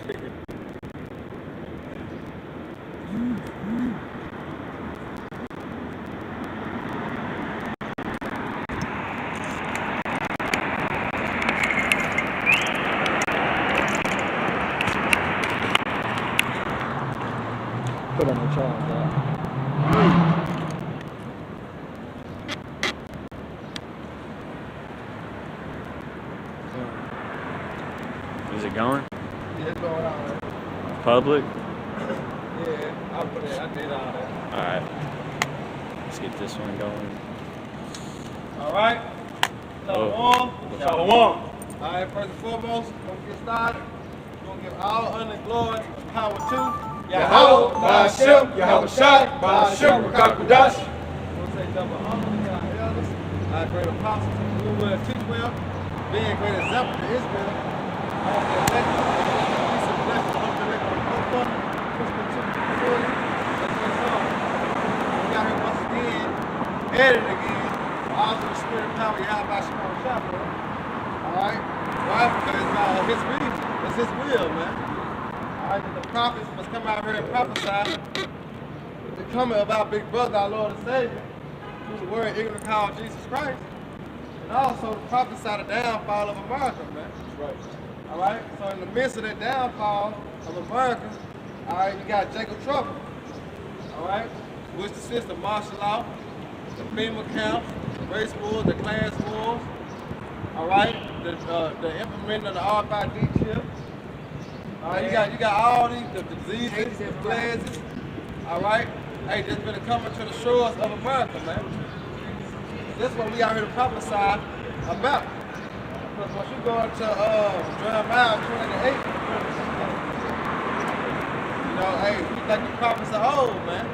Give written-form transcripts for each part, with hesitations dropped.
Put on the charge, bro. Is it going? Yeah, it's going on. Public? Yeah, I did all that. Alright. Let's get this one going. All right. Shalom. Shalom. All right, first and foremost, when we get started, we're going to give all honor and glory and power to Yahweh, Ba'ashem, Yahweh Shai, Ba'ashem, Rakakudash. We'll say double honor to our elders, our great apostles, who will teach well, being a great example to Israel. I want to elect you, peace and blessings, hope to make on the forefront, Christmas to the facility. That's what's on. We got here once again, edited again, all through the spirit and power of Yahweh Shemar Shabbat. All right? Why? Because it's his will. It's his will, man. All right, the prophets must come out here and prophesy the coming of our big brother, our Lord and Savior, who's the word ignorant called Jesus Christ, and also to prophesy the downfall of America, man. Right. All right, so in the midst of that downfall of America, all right, you got Jacob Trouble, all right, which consists of martial law, the FEMA camps, the race wars, the class wars, all right, the implementing of the RFID chip. All right, you got all these the diseases, the plagues, all right. Hey, that's been coming to the shores of America, man. This is what we out here to prophesy about. Because once you go into Jeremiah 28, you know, hey, you like the prophets of old, man.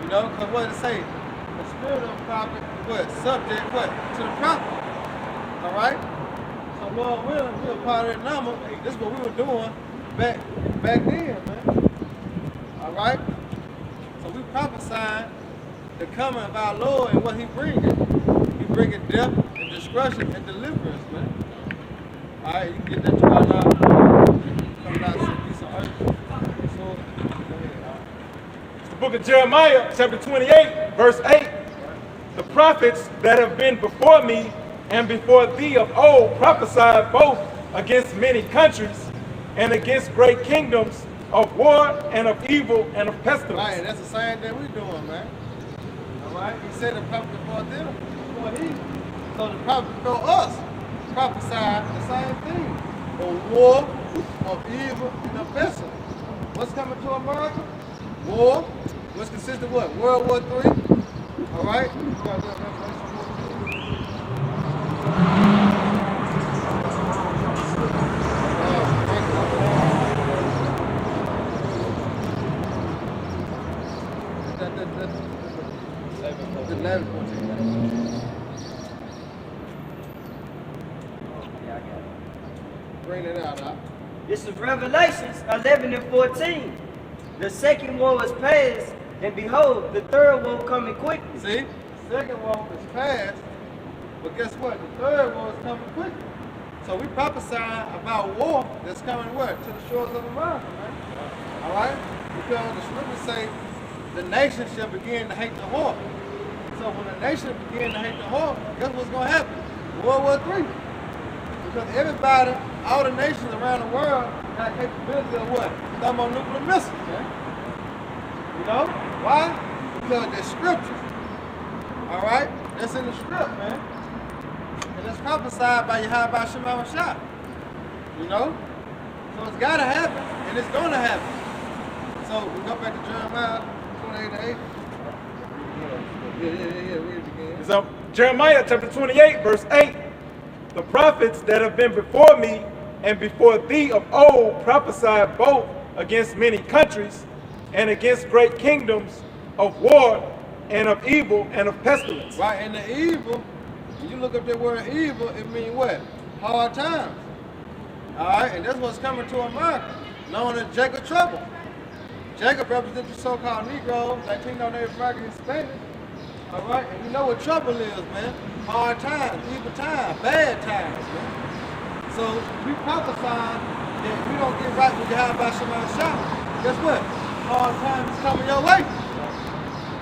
You know, because what did it say? The spirit of the prophet, what? Subject, what? To the prophet. All right? So Lord willing, we're a part of that number. This is what we were doing back then, man. All right? So we prophesying the coming of our Lord and what he bringing. He bringing death and destruction and deliverance, man. All right, you can get that to our now. Coming out some piece of earth. So, go ahead, all right. It's the book of Jeremiah, chapter 28, verse 8. The prophets that have been before me and before thee of old prophesied both against many countries and against great kingdoms of war and of evil and of pestilence. Right, and that's the same thing we doing, man. All right, he said the prophet before them, before he. So the prophet before us prophesied the same thing. Of war, of evil, and of pestilence. What's coming to America? War, which consists of what? World War III. All right? Bring it out, huh? This is Revelations 11 and 14. The second war was past, and behold, the third war coming quickly. See? The second war is past, but guess what? The third war is coming quickly. So we prophesying about war that's coming where? To the shores of America, man. All right? Because the scriptures say the nation shall begin to hate the whore. So when the nation begin to hate the whore, guess what's going to happen? World War III. Because everybody, all the nations around the world got capability of what? Thermonuclear missiles, man. You know? Why? Because there's scriptures. All right? That's in the script, man. And it's prophesied by Yahweh Shemar Shah. You know? So it's got to happen, and it's going to happen. So we go back to Jeremiah 28 and 8. Yeah, read it again. So Jeremiah chapter 28, verse 8. The prophets that have been before me and before thee of old prophesied both against many countries and against great kingdoms of war and of evil and of pestilence. Right, and the evil, when you look up that word evil, it means what? Hard times. All right, and that's what's coming to America, known as Jacob Trouble. Jacob represents the so-called Negroes, Latino, Native American, Hispanic. All right, and you know what trouble is, man. Hard times, evil times, bad times, man. So we prophesy that we don't don't get right with Yahweh Shema Shah, guess what? Hard times is coming your way.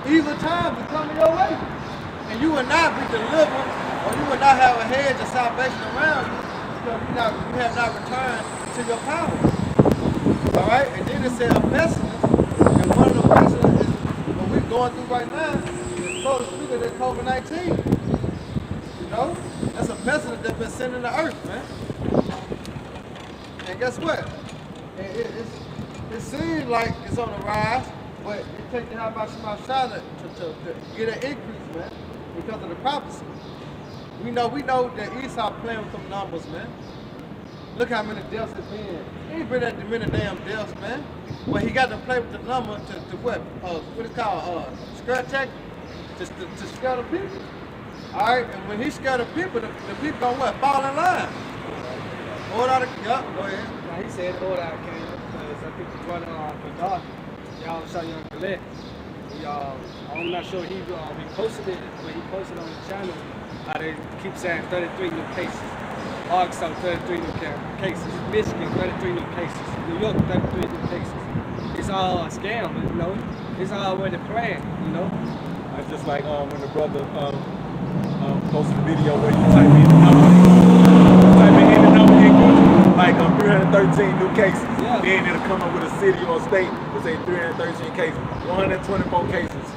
Evil times is coming your way. And you will not be delivered, or you will not have a hedge of salvation around you, because you have not returned to your power. All right? And then it says a pestilence, and one of the pestilence is what we're going through right now, is so to speak of that COVID-19. You know? That's a pestilence that's been sent in the earth, man. And guess what? It seems like it's on the rise, but it takes the Yahweh Shema Shah to get an increase, man, because of the prophecy. We know that Esau playing with them numbers, man. Look how many deaths it's been. He ain't been that many damn deaths, man. But he got to play with the number to what? What it's called? Scare tactic? To scare the people. Alright, and when he scare the people gonna what? Fall in line. Hold out yup, go ahead. Now he said hold out came because I think the brother for dark, y'all saw young Colette. I'm not sure he posted it, but he posted on his channel how they keep saying 33 new cases. Arkansas 33 new cases. Michigan 33 new cases. New York 33 new cases. It's all a scam, you know. It's all where they're playing, you know. It's just like when the brother posted a video where you type in the number in Google, like 313 new cases. Yeah. Then it'll come up with a city or a state that say 313 cases, 124 cases.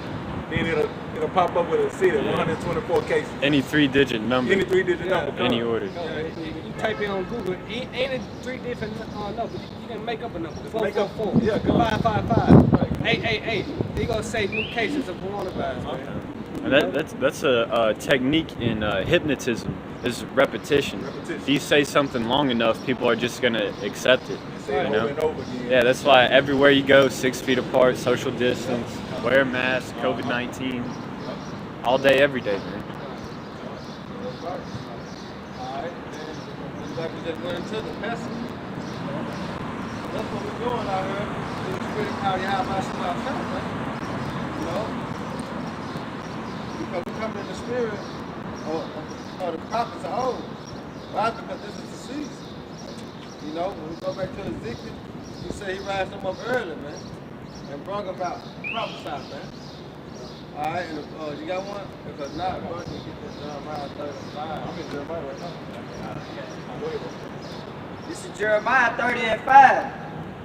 Then it'll pop up with a city, 124 cases. Any 3-digit number. Any 3-digit number. Any order. You type it on Google, ain't it 3 different numbers? You can make up a number. Make up 444, yeah, go. 555, 888. They gonna say new cases of coronavirus, man. And that's a technique in hypnotism. Is repetition. If you say something long enough, people are just gonna accept it. Say it You know? over and over again. Yeah, that's why everywhere you go, 6 feet apart, social distance, wear a mask, COVID-19, all day, every day, man. Alright, then like we just went into the pestilence. That's what we're doing out here. We're spreading how Yahweh Shema Shah, man. You know? Because we come in the spirit or the prophets are old. Why? Because this is the season. You know, when we go back to Ezekiel, he said he raised them up early, man, and brought about prophesied, man. All right, and you got one? Because not, bro, you get this Jeremiah 35. I'm in Jeremiah right now. This is Jeremiah 30 and 5.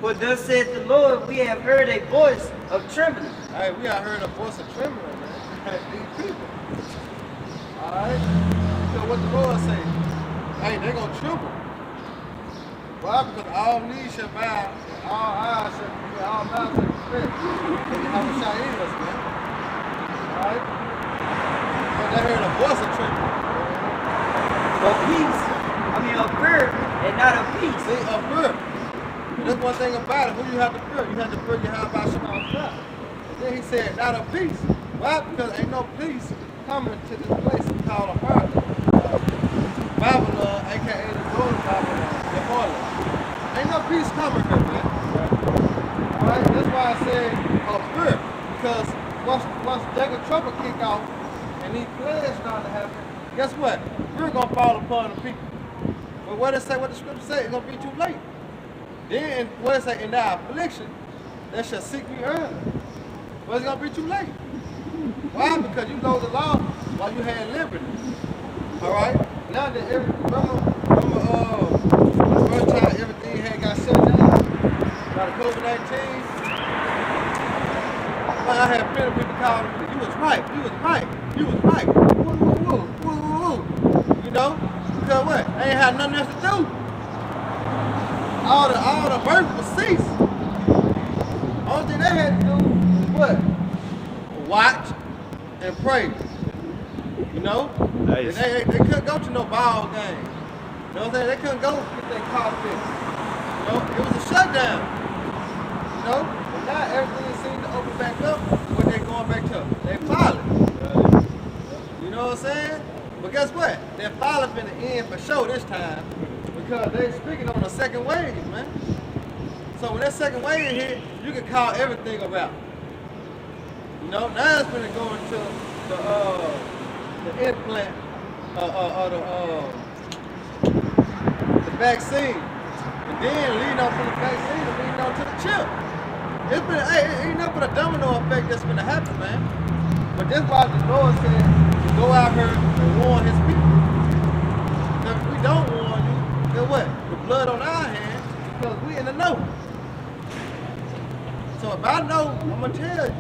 For thus saith the Lord, we have heard a voice of trembling. Hey, we have heard a voice of trembling, man. These people. All right? Because what the Lord say? Hey, they're going to tremble. Why? Because all knees shall bow, and all eyes shall be, all mouths shall confess. And you have a shot in us, man. All right? But they heard a voice of trembling. Of peace, of fear, and not of peace. See, a fear. That's one thing about it. Who you have to fear? You have to fear Yahweh Shema Shah. And then he said, not of peace. Why? Because ain't no peace coming to this place called America. Babylon, aka the golden Babylon, the harlot. Ain't no peace coming here, man. Alright? That's why I said a fear. Because once Jacob trouble kick off and these plagues start to happen, guess what? We're gonna fall upon the people. But what it say, what the scripture say, it's gonna be too late. Then what it say, in thy affliction, they shall seek me early. But it's gonna be too late. Why? Because you know the law while you had liberty. Alright? Now that remember the first time everything had got shut down by the COVID-19. I had plenty of people calling me, you was right, you was right, you was right. Woo. You know? Because what? They ain't had nothing else to do. All the birth was ceased. Only thing they had to do was what? Watch and pray. You know? Nice. They couldn't go to no ball game. You know what I'm saying? They couldn't go get their car fixed. You know? It was a shutdown. You know? But now everything seems to open back up when they're going back to their pilot. You know what I'm saying? But guess what? Their pilot in the end for sure this time because they're speaking on the second wave, man. So when that second wave hit, you can call everything about. You know, now it's going to go into the implant the vaccine. And then leading on from the going to the chip. It's been, hey, it ain't nothing but a domino effect that's gonna happen, man. But that's why the Lord said to go out here and warn his people. If we don't warn you, then what? The blood on our hands because we in the know. So if I know, I'm gonna tell you.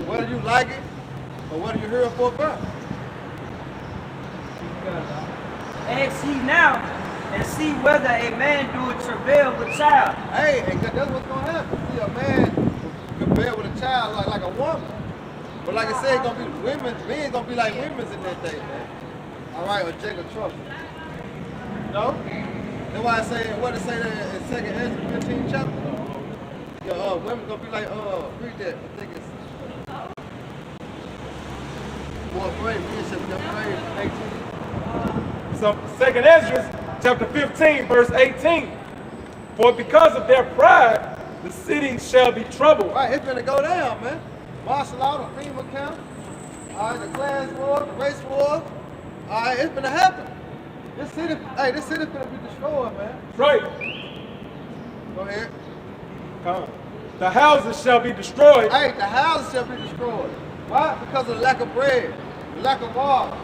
Whether you like it or whether you hear it for a buck. Ask ye now, and see whether a man do travail with child. Hey, and that's what's gonna happen. See, a man compared with a child like a woman. But like I said, it's gonna be men gonna be like women's in that day, man. All right, or Jacob trouble. No? That's why I say, what it say there in 2nd Ezra 15 chapter? Women gonna be like, read that. I think it's more afraid, men should be afraid. 18. So 2nd Ezra chapter 15, verse 18. For because of their pride, the city shall be troubled. Right, it's gonna go down, man. Martial law, the FEMA camp, all right, the class war, the race war. All right, it's gonna happen. This city's gonna be destroyed, man. Right. Go ahead. The houses shall be destroyed. Hey, the houses shall be destroyed. Why? Because of the lack of bread, the lack of water,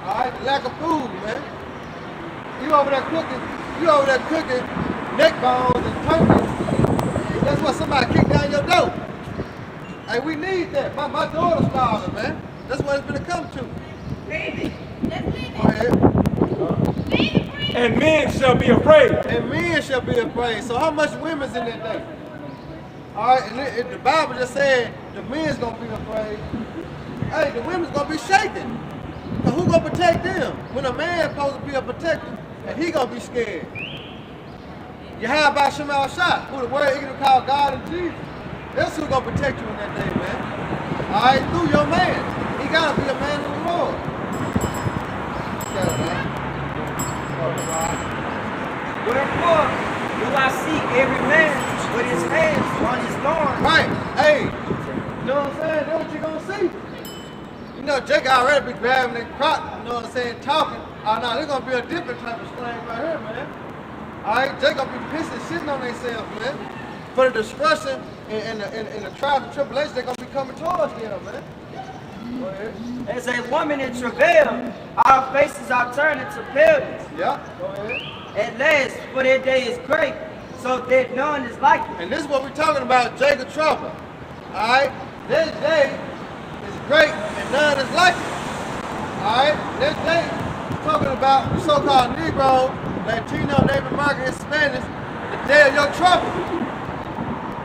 all right, the lack of food, man. You over there cooking neck bones and turkey. And guess what? Somebody kicked down your door. Hey, we need that. My daughter's starving, man. That's what it's gonna come to. Baby, let's leave Go it. ahead. And men shall be afraid. And men shall be afraid. So how much women's in that day? All right, and the Bible just said the men's gonna be afraid. Hey, the women's gonna be shaking. So who gonna protect them? When a man's supposed to be a protector, and he gonna be scared. You have about Shemal Shah, who the word Ignorant called God and Jesus. That's who gonna protect you in that day, man. All right, through your man. He gotta be a man of the Lord. Wherefore do I seek every man with his hands on his loins. Right, hey, you know what I'm saying? That's what you gonna see. You know, Jake already be grabbing that crop, you know what I'm saying, talking. Oh, no, there's gonna be a different type of slang right here, man. All right, Jake gonna be pissing, shitting on themselves, man. For the destruction and the trials and tribulations, they're gonna be coming towards them, man. Go ahead. As a woman in travail, our faces are turned into paleness. Yeah, go ahead. At last, for their day is great, so that none is like it. And this is what we're talking about, Jacob trouble. All right, this day is great and none is like it. All right, this day we're talking about the so-called Negro, Latino, Native American, Hispanics, the day of your trouble.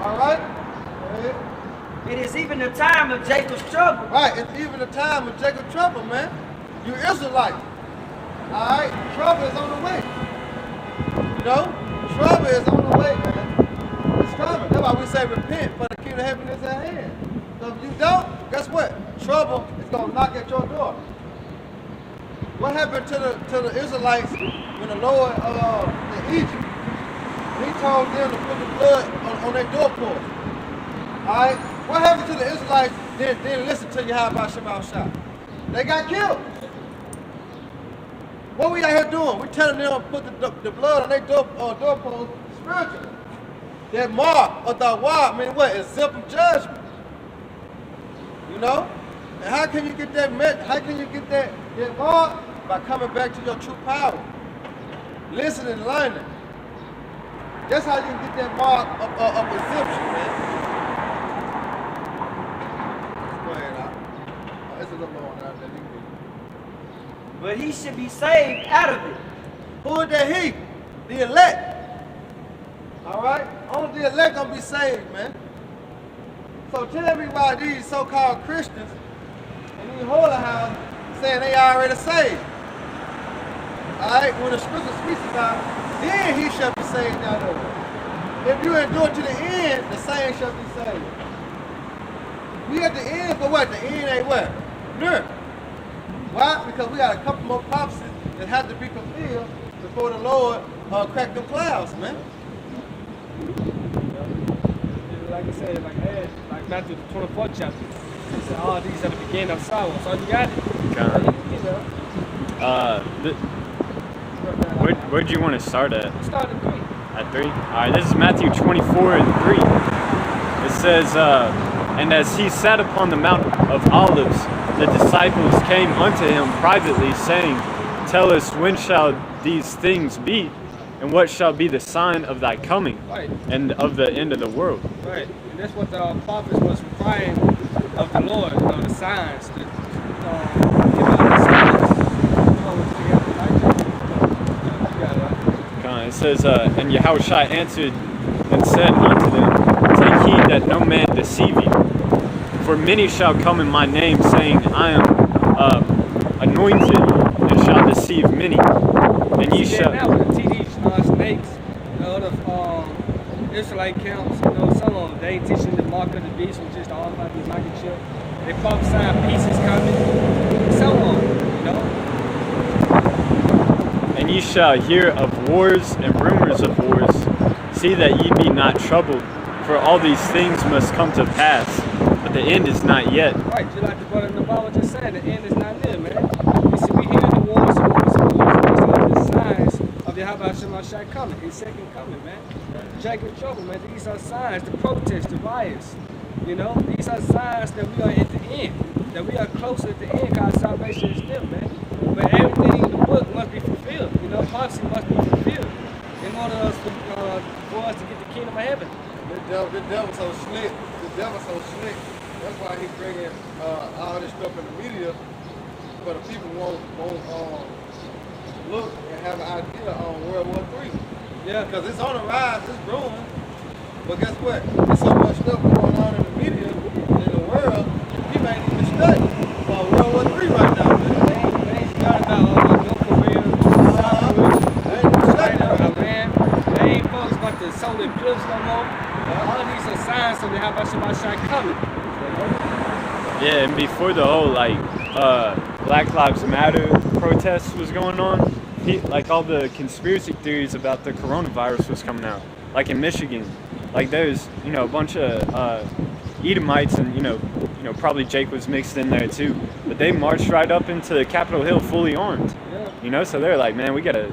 All right, go ahead. It is even the time of Jacob's trouble. Right, it's even the time of Jacob trouble, man. You Israelites. All right, trouble is on the way. You know, trouble is on the way, man. It's coming. That's why we say repent, for the kingdom of heaven is at hand. So if you don't, guess what? Trouble is gonna knock at your door. What happened to the Israelites when the Lord in Egypt? He told them to put the blood on their doorpost. All right. What happened to the Israelites? Didn't listen to Yahweh Shemal Shah. They got killed. What we out here doing? We telling them to put the blood on their doorpost spiritually. That mark of the word, mean what? It's simple judgment. You know? And how can you get that? How can you get that mark? By coming back to your true power, listening and learning. That's how you can get that mark of exemption, man. Go ahead, Al. It's a little more out there. But he should be saved out of it. Who is that he? The elect. All right? Only the elect gonna be saved, man. So tell me why these so-called Christians in these holy houses saying they already saved. All right? When the scripture speaks about, then he shall be saved out of it. If you endure to the end, the same shall be saved. We at the end, but what? The end ain't what? Near. Why? Because we got a couple more prophecies that have to be fulfilled before the Lord crack them clouds, man. Like I said, like Matthew the 24th chapter. He said, all these are the beginning of sorrow. So you got it. You know. Where'd you want to start at? Start at 3. At 3? Alright, this is Matthew 24 and 3. It says, and as he sat upon the Mount of Olives, the disciples came unto him privately, saying, Tell us, when shall these things be? And what shall be the sign of thy coming Right. and of the end of the world? Right. And that's what the prophets was requiring of the Lord, the signs, the give out the signs. It says, and Yahushua answered and said unto them, Take heed that no man deceive you. For many shall come in my name, saying, I am anointed, and shall deceive many. And ye shall... Now with the TD snakes, the other Israelite camps, some of them, they teaching the mark of the beast, which is the Almighty microchip. They prophesy peace is coming, so on, And ye shall hear of wars and rumors of wars. See that ye be not troubled, for all these things must come to pass, but the end is not yet. Right, just like the brother in the Bible just said, the end is not near, man. You see, we hear the wars and rumors of wars. These are the signs of the Yahweh Shemashai coming, his second coming, man. Jacob trouble, man. These are signs, the protests, the riots. These are signs that we are at the end, that we are closer at the end, because salvation is still, man. But everything in the book must be fulfilled. Prophecy must be fulfilled in order for us to get the kingdom of heaven. The devil so slick. The devil so slick. That's why he's bringing all this stuff in the media, but the people won't look and have an idea on World War III. Yeah. Because it's on the rise, it's growing. But guess what? There's so much stuff going on in the media and in the world, people ain't even studying about World War III right now, man. They ain't starting about North Korea, South Korea, Iran. They ain't folks about the solar eclipse no more. All of these are signs of the Yahweh Shemashai coming. Yeah, and before the whole Black Lives Matter protests was going on, all the conspiracy theories about the coronavirus was coming out. Like in Michigan, there's a bunch of Edomites and probably Jake was mixed in there too. But they marched right up into Capitol Hill fully armed. So they're like, man, we gotta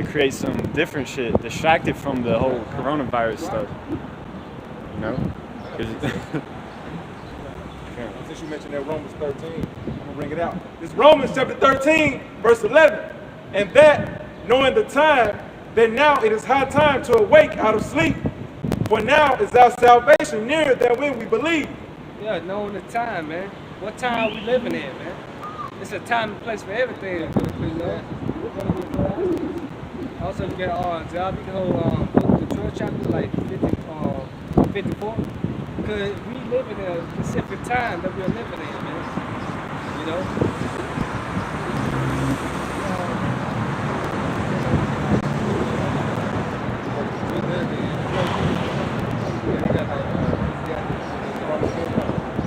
create some different shit, distracted from the whole coronavirus stuff. Since you mentioned that Romans 13, I'm gonna bring it out. It's Romans chapter 13, verse 11. And that, knowing the time, that now it is high time to awake out of sleep. For now is our salvation nearer than when we believe. Yeah, knowing the time, man. What time are we living in, man? It's a time and place for everything. Also, you got Zabi, the whole the 12th chapter, 54. Because we live in a specific time that we're living in, man.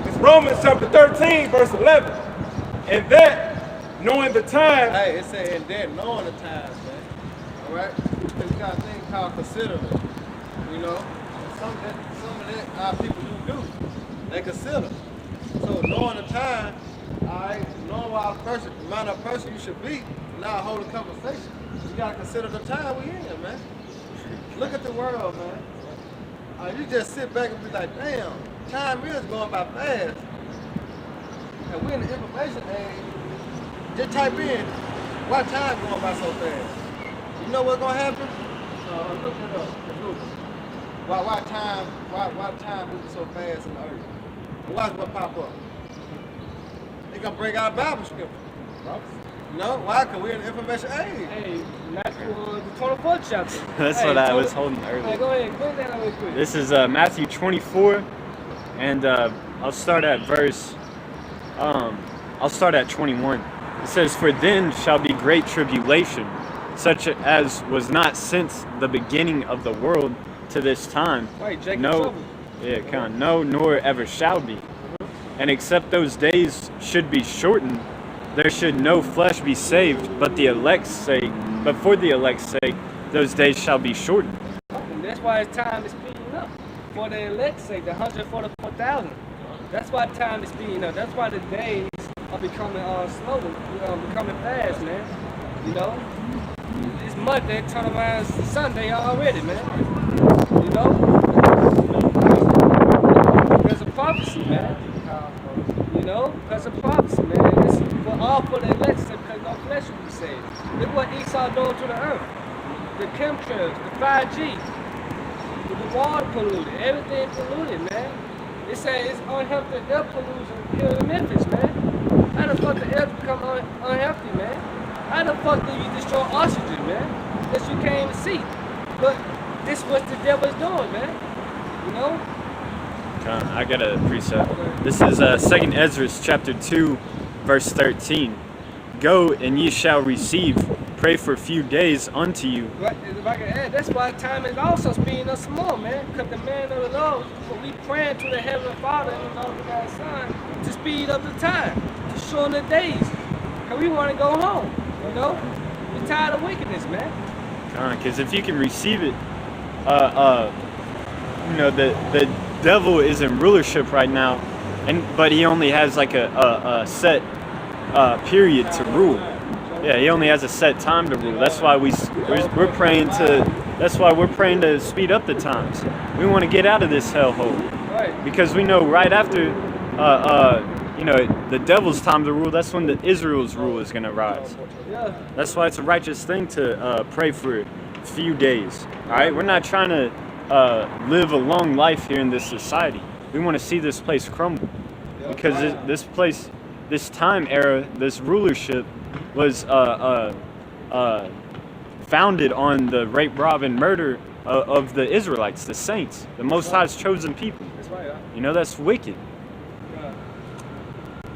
It's Romans chapter 13, verse 11. And that, knowing the time. Hey, it's saying that, knowing the times, man. All right? Because you got a thing called considering. Some of that our people do. They consider. So knowing the time, all right, knowing what amount of person you should be, now hold a conversation. You gotta consider the time we in, man. Look at the world, man. You just sit back and be like, damn, time is going by fast. And we're in the information age. Just type in, why time going by so fast? You know what's gonna happen? Look it up. Why time moving so fast in the earth? And watch what pop up. They gonna bring out a Bible scripture. Why? Because we're in the information age. Hey, Matthew, the 24th chapter. That's what I was holding earlier. Hey, go ahead, go down real quick. This is Matthew 24, and I'll start at 21. It says, For then shall be great tribulation, such as was not since the beginning of the world to this time. Right, Jacob no, nor ever shall be. And except those days should be shortened, there should no flesh be saved, but for the elect's sake, those days shall be shortened. And that's why time is speeding up. For the elect's sake, the 144,000. That's why time is speeding up. That's why the days are becoming slower, becoming fast, man. It's Monday, turn around it's Sunday already, man. You know? There's a prophecy, man. You know? There's a prophecy, man. It's for all for the election because no flesh will be saved. Look what Esau doing to the earth. The chemtrails, the 5G, the water polluted, everything polluted, man. They say it's unhealthy air pollution here in Memphis, man. How the fuck the air become unhealthy, man? How the fuck do you destroy oxygen, man? That you can't even see. But this is what the devil is doing, man. You know? I got a precept. This is 2 Ezra chapter 2, verse 13. Go and ye shall receive. Pray for a few days unto you. Right, if I can add, that's why time is also speeding us some more, man. Because the man of the Lord, but we praying to the Heavenly Father and the Lord God's Son to speed up the time, to shorten the days. Because we want to go home, you know? We're tired of wickedness, man. Because if you can receive it, you know, the devil is in rulership right now, but he only has like a set period to rule. Yeah, he only has a set time to rule. That's why we're praying to. That's why we're praying to speed up the times. We want to get out of this hellhole, Right. because we know right after, you know, the devil's time to rule. That's when the Israel's rule is gonna rise. Yeah. That's why it's a righteous thing to pray for a few days. All right, we're not trying to live a long life here in this society. We want to see this place crumble, because this place, this time era, this rulership was founded on the rape, rob, and murder of the Israelites, the saints, the Most High's chosen people. That's right, huh? You know, that's wicked. Yeah.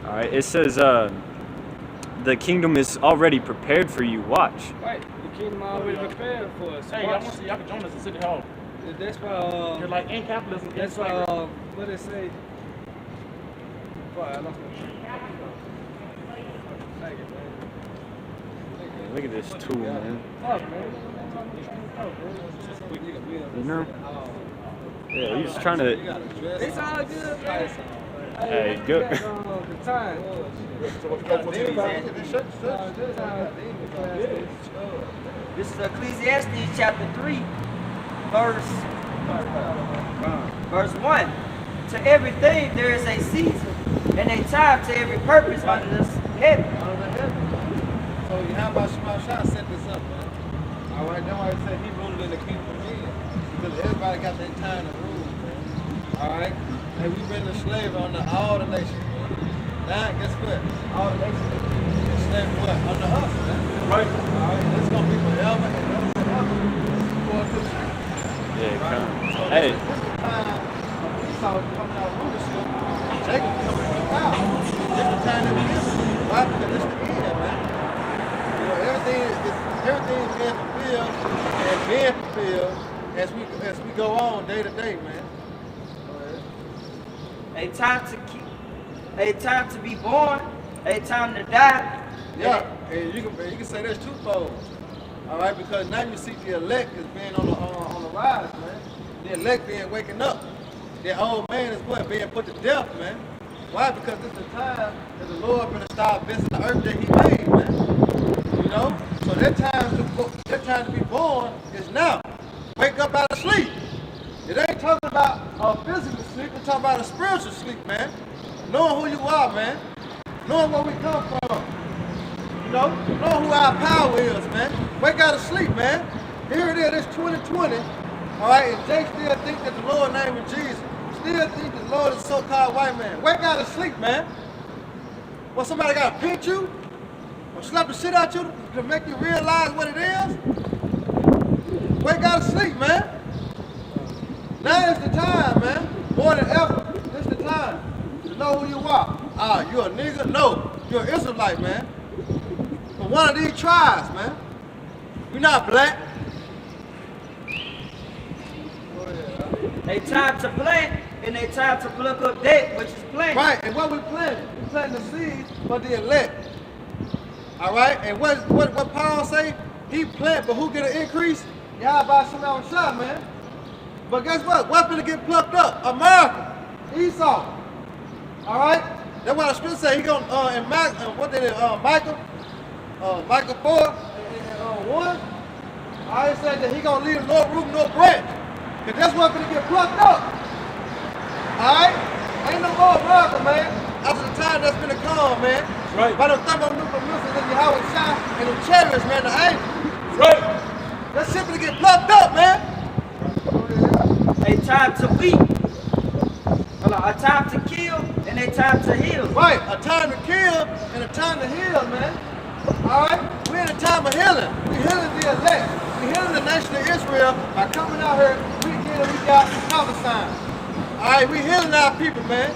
All right, it says the kingdom is already prepared for you. Watch. Right. The kingdom already prepared for us. Hey, Watch. I want to see y'all can join us at City Hall. That's why, You're like in capitalism. that's in why, slavery. what they say? Boy, I lost my Thank you, man. Look at this tool, man. Fuck, man. You know? Yeah, he was trying to. It's all good, man. Hey, good. The time. This is Ecclesiastes chapter 3, verse 1. To everything there is a season and a time to every purpose under this heaven. So Yahweh Shemashah set this up, man. All right, that's why he said he ruled in the kingdom of men. Because everybody got their time to rule, man. All right? And we've been enslaved under all the nations, man. Now, guess what? All the nations are enslaved what? Under us, man. Right. All right? It's going to be forever and ever and ever. Going through the Yeah, come. So Hey, this is the time of Esau coming out of rulership. Jacob coming out. This is the time that we live in. Why? Because it's the end, man. You know, everything is being fulfilled and being fulfilled as we go on day to day, man. A time to keep, a time to be born, a time to die. Yeah, and you can say that's twofold. All right, because now you see the elect is being on the rise, man. The elect being waking up. The old man is what? Being put to death, man. Why? Because this is the time that the Lord going to start visiting the earth that he made, man. You know? So that time to be born is now. Wake up out of sleep. It ain't talking about a physical sleep, it's talking about a spiritual sleep, man. Knowing who you are, man. Knowing where we come from. You know? Knowing who our power is, man. Wake out of sleep, man. Here it is, it's 2020. All right, and Jake still think that the Lord's name is Jesus. Still think the Lord is a so-called white man. Wake out of sleep, man. Well, somebody got to pinch you or slap the shit out you to make you realize what it is? Wake out of sleep, man. Now is the time, man. More than ever, this is the time to know who you are. Ah, you a nigga? No, you're an Israelite, man. From one of these tribes, man. You're not black. A time to plant and a time to pluck up that which is planted. Right, and what we planting? We planting the seeds for the elect. All right, and what Paul say? He plant, but who get an increase? Y'all buy some out shot, man. But guess what? What's gonna get plucked up? America, Esau. All right, that's why the scripture say he gonna Micah 4 and 1. I said that he gonna leave no root, no branch. Cause that's what's gonna get plucked up. Alright? Ain't no more America, man. After the time that's gonna come, man. Right. By the thermonuclear missiles and Yahweh shot and the chariots, man, the angels. Right. That shit gonna get plucked up, man. A time to weep. Hold on, a time to kill and a time to heal. Right, a time to kill and a time to heal, man. Alright? We're in a time of healing. We're healing the elect. We're healing the nation of Israel by coming out here week in and week out and prophesying. Alright, we're healing our people, man.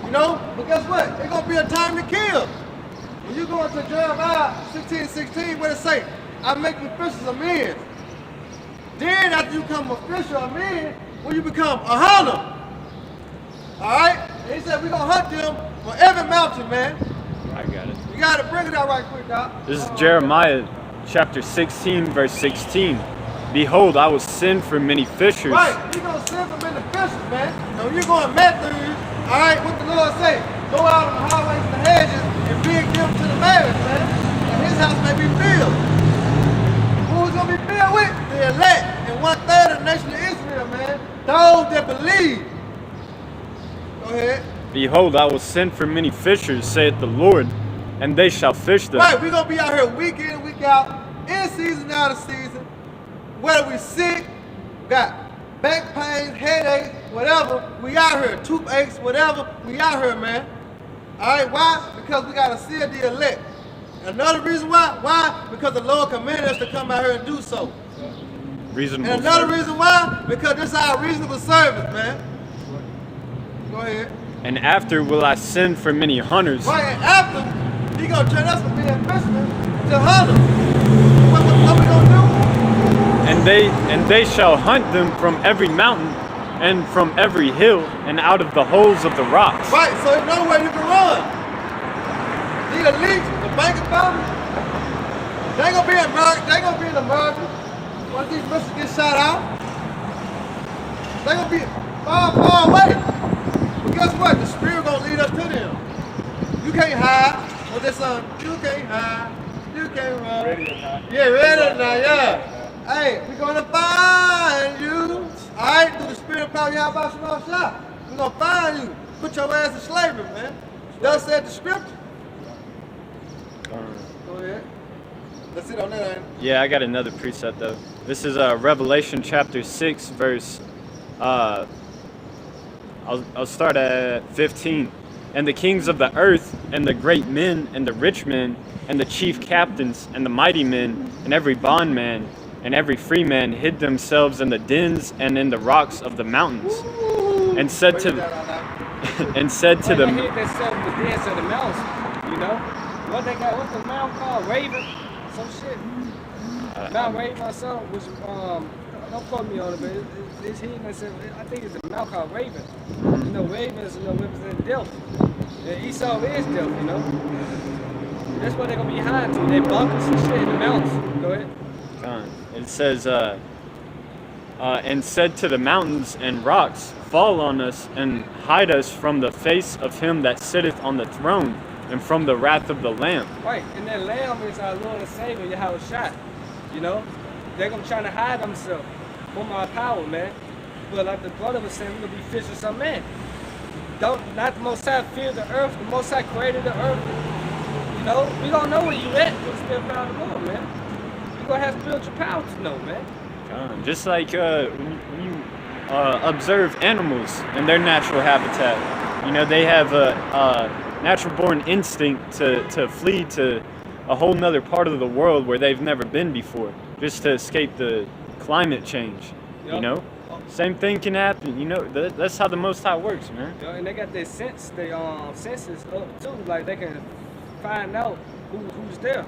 You know? But guess what? It's gonna be a time to kill. When you go into Jeremiah 16:16, what it say? I make you fishers of men. Then after you become a fisher of men, when you become a hunter. Alright? And he said we're gonna hunt them on every mountain, man. I got it. You gotta bring it out right quick, Doc. This is Jeremiah chapter 16, verse 16. Behold, I will send for many fishers. Right, you gonna send them in the fishers, man. And when you go in Matthew, alright, what the Lord say? Go out on the highways and the hedges and bring them to the marriage, man. And his house may be filled. Who's gonna be filled with? The elect and 1/3 of the nation of Israel, man. Those that believe. Go ahead. Behold, I will send for many fishers, saith the Lord, and they shall fish them. Right, we're gonna be out here week in and week out, in season, out of season. Whether we sick, got back pains, headaches, whatever, we out here. Toothaches, whatever, we out here, man. Alright, why? Because we gotta seal the elect. Another reason why? Why? Because the Lord commanded us to come out here and do so. Reasonable. And another service. reason why? Because this is our reasonable service, man. Go ahead. And after will I send for many hunters. Right, and after, he gonna turn us from being fishermen to hunters. What we gonna do? And they shall hunt them from every mountain and from every hill and out of the holes of the rocks. Right, so there's nowhere you can run. The elite, the banking family, they ain't gonna be in America, they ain't gonna be in America. Once these missiles get shot out, they gonna be far, far away. But guess what? The Spirit gonna lead us to them. You can't hide. What that song? You can't hide. You can't run. Yeah, ready or not, yeah. Hey, we gonna find you. Alright, through the Spirit of power, y'all about some shot. We gonna find you. Put your ass in slavery, man. That said the scripture. Go ahead. Let's sit on that, ain't it? Yeah, I got another precept though. This is Revelation chapter 6, verse. I'll start at 15. And the kings of the earth, and the great men, and the rich men, and the chief captains, and the mighty men, and every bondman, and every free man hid themselves in the dens and in the rocks of the mountains, and said to and said to They them. hid themselves in the dance of the mountains, you know? What they got, what's the mountain called? Raven? Some shit. Mount Raven or something, which, don't quote me on it, but it's hidden themselves. I think it's a mountain called Raven. You know, ravens, represent death. And Esau is death, you know? That's what they're gonna be hiding to. They bunkers and shit in the mountains. Go ahead. It says, and said to the mountains and rocks, fall on us and hide us from the face of him that sitteth on the throne and from the wrath of the Lamb. Right, and that lamb is our Lord and Savior, Yahweh Shai. You know? They're gonna try to hide themselves from our power, man. But like the brother was saying, we're gonna be fishers of men. Not the Most High fear the earth, the Most High created the earth. You know, we don't know where you at, but still found the Lord, man. You're gonna have spiritual power to know, man. Just like when you observe animals in their natural habitat, you know, they have a natural born instinct to flee to a whole nother part of the world where they've never been before, just to escape the climate change. You Yep. know, same thing can happen. You know, that's how the Most High works, man. You know, and they got their senses up too, like they can find out who's there.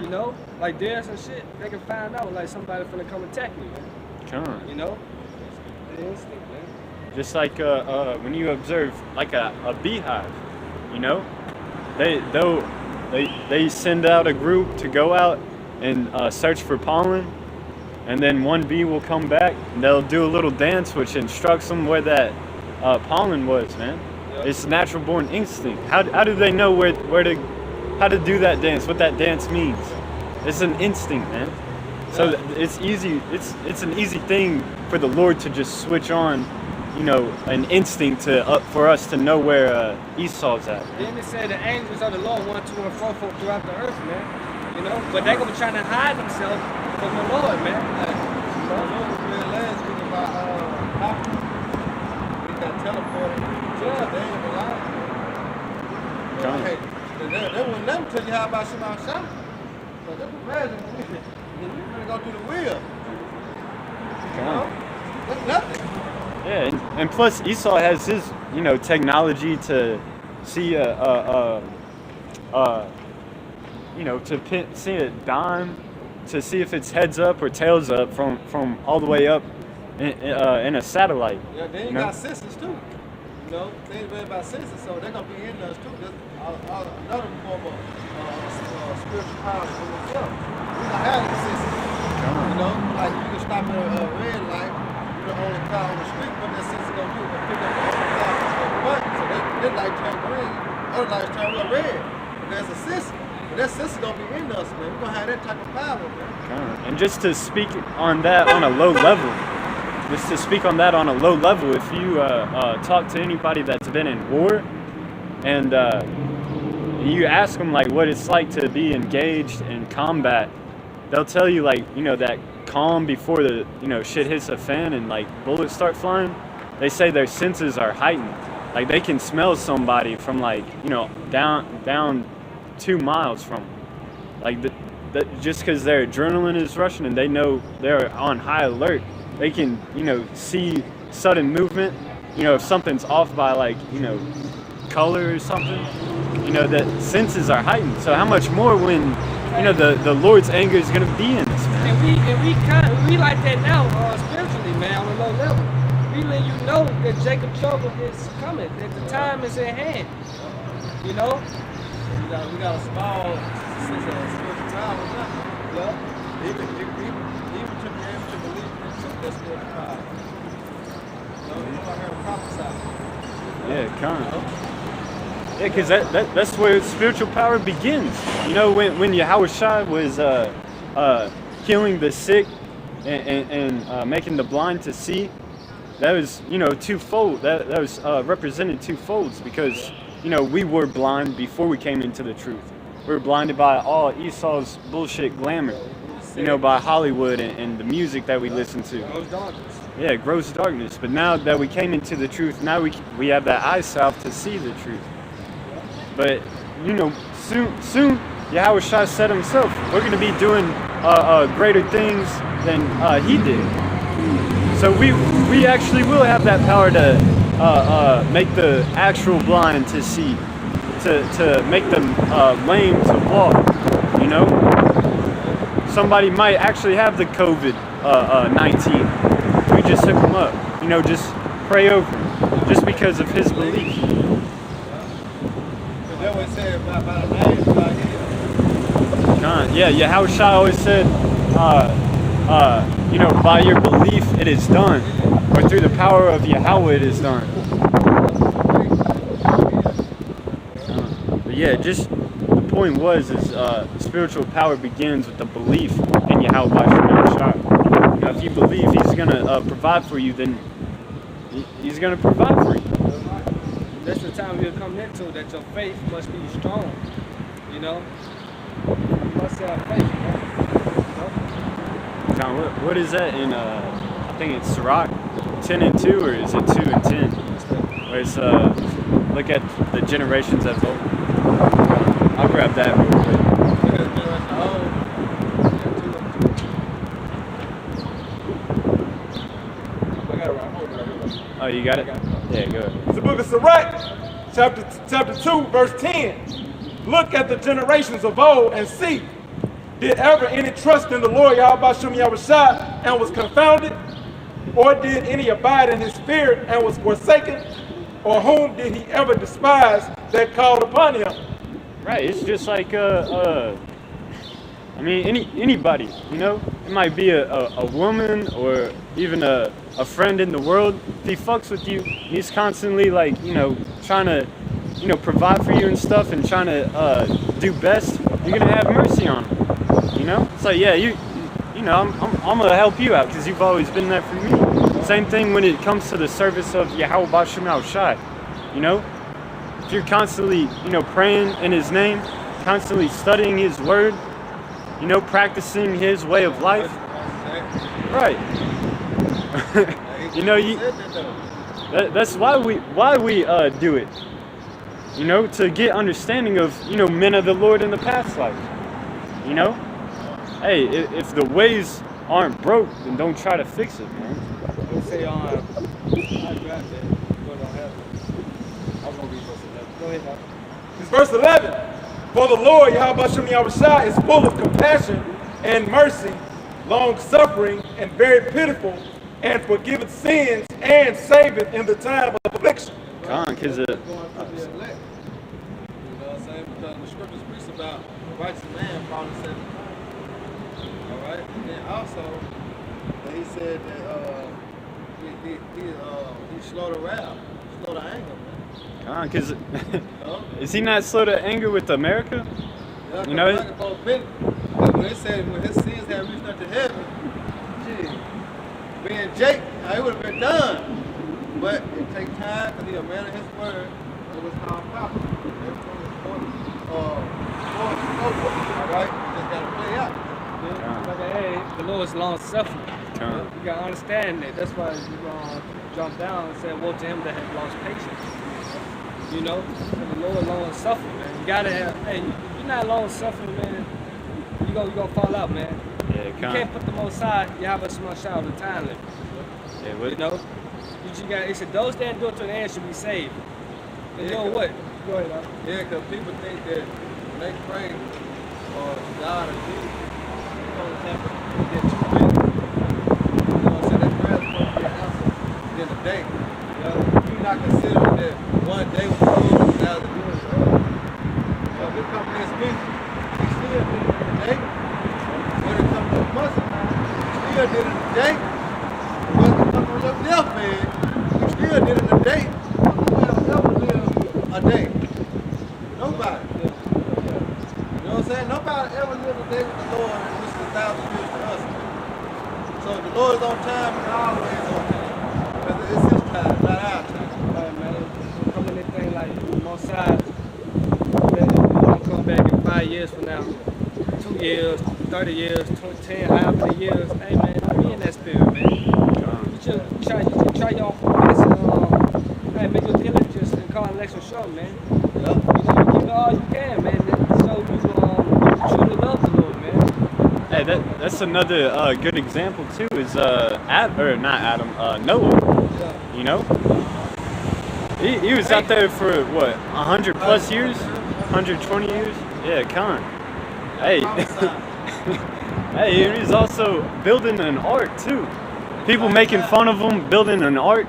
You know, like theirs and shit, they can find out like somebody finna come attack me, man. You know, the instinct, man. Just like when you observe like a beehive, you know, they send out a group to go out and search for pollen, and then one bee will come back and they'll do a little dance which instructs them where that pollen was, man. Yep. It's natural born instinct. How do they know how to do that dance, what that dance means? It's an instinct, man. So it's easy. It's an easy thing for the Lord to just switch on, an instinct for us to know where Esau's at. Then it said the angels of the Lord went to and fro throughout the earth, man. But they're gonna be trying to hide themselves from the Lord, man. I know we read last week about Malcolm. He got teleported to the day of the life. Hey, they wouldn't never tell you how about Shema Shah. But just imagine we're gonna go do the wheel. That's nothing. Yeah, and plus Esau has his, technology to see see a dime, to see if it's heads up or tails up from all the way up in a satellite. Yeah, then you got sisters too. Things read about sisters, so they're gonna be in us too. That's another form of spiritual power for themselves. We don't have any sisters. Like you can stop at a red light. You're the only car on the street. What that sister gonna do? Gonna pick up the other car and the button. So that light turn green, other lights turn red. But there's a sister. But that sister gonna be in us, man. We're gonna have that type of power, man. And just to speak on that on a low level, if you talk to anybody that's been in war, and you ask them like what it's like to be engaged in combat, they'll tell you that calm before the shit hits the fan and like bullets start flying. They say their senses are heightened. Like they can smell somebody from down 2 miles from them. Like just because their adrenaline is rushing and they know they're on high alert, they can see sudden movement. If something's off by color or something, that senses are heightened. So how much more when the Lord's anger is going to be in us, man. And we like that now spiritually, man, on a low level. We let you know that Jacob's trouble is coming, that the time is at hand. We got a small sense of spiritual power now. Yeah. Even to be able to believe in that spiritual power. You know, I heard him prophesy. Yeah, kind of. Yeah, because that's where spiritual power begins. When Yahushua was healing the sick and making the blind to see, that was twofold. That was represented twofolds because we were blind before we came into the truth. We were blinded by all Esau's bullshit glamour, by Hollywood and the music that we listen to. Gross darkness. Yeah, gross darkness. But now that we came into the truth, now we have that eye salve to see the truth. But soon Yahushua said himself, we're going to be doing greater things than he did. So we actually will have that power to make the actual blind to see, to make them lame to walk. Somebody might actually have the COVID-19. We just hook them up. Just pray over him, just because of his belief. They always say about a name, about him. Yeah, Yahushua always said, by your belief it is done, or through the power of Yahweh it is done. But yeah, just the point was spiritual power begins with the belief in Yahweh Yahushua. If you believe He's gonna provide for you, then He's gonna provide for you. That's the time we're coming into, that your faith must be strong. You must have faith. John, what is that in? I think it's Sirach 10:2, or is it 2:10? Where it's look at the generations as old. I'll grab that real quick. Oh, you got it? Yeah, go ahead. It's the book of Sirach, chapter 2, verse 10. Look at the generations of old and see, did ever any trust in the Lord Yahweh Shem Yahushua and was confounded? Or did any abide in his fear and was forsaken? Or whom did he ever despise that called upon him? Right, it's just like anybody, it might be a woman or even a friend in the world. If he fucks with you, he's constantly trying to provide for you and stuff and trying to do best, you're gonna have mercy on him. It's like, yeah, you I'm gonna help you out because you've always been there for me. Same thing when it comes to the service of Yahweh Bashem Al Shai. You know, if you're constantly, praying in His name, constantly studying His word, practicing His way of life, right? That's why we do it. To get understanding of men of the Lord in the past life. Hey, if the ways aren't broke, then don't try to fix it, man. Let's say I grabbed it, but I have it. I was gonna read verse 11. Go ahead, Doc. It's verse 11. For the Lord, Yahweh Shem Yahushua, is full of compassion and mercy, long-suffering, and very pitiful, and forgiveth sins and saveth in the time of affliction. Because Going to the elect. You know what I'm saying? Because the scriptures preach about the righteous man falling 7 times. All right? And then also, that he said that he's slow to wrath, slow to anger, man. because You know? is he not slow to anger with America? Yeah, You know it? when it said when his sins had reached unto heaven, gee, being Jake, it would have been done. But it takes time because he a man of his word. It was called proper. Everything is alright? You just gotta play out. Like, hey, the Lord is long suffering. You gotta understand that. That's why you jump down and say, woe to him that has lost patience. The Lord long suffering, man. You gotta have, hey, you're not long suffering, man. You gonna fall out, man. Yeah, You can't put the Most High, Yahweh Shema Shai on the time limit. Yeah, what? You just got. It said those that endure to the end should be saved. And you know what? Go ahead, Doc. Yeah, because people think that when they pray or God or Jesus, they don't have to get 2 minutes. You know what I'm saying? That prayer is supposed to be answered in a day. You not considering that one day was good and now the good is early. If it comes next week, he still did it in a day. When it comes to the Muslim, he still did it in a day. When it comes to the death man, he still did it in a day. Nobody ever lived a day. Nobody. You know what I'm saying? Nobody ever lived a day with the Lord and this is 1,000 years for us. So the Lord is on time and always on time. Because it's His time, not our time. Right, man. Come in this thing like Most High. Don't come back in 5 years from now. 2 years, 30 years, 10, however many years. Hey, man, be in that spirit, man. You should try your best and make your diligence and call election short, man. Yeah. You give it all you can, man. So you truly love the Lord, man. Hey, that's another good example too. Is Noah. He was out there for what 100 plus years, 120 years. Yeah, Khan. Hey, hey, he was also building an ark too. People making fun of him building an ark.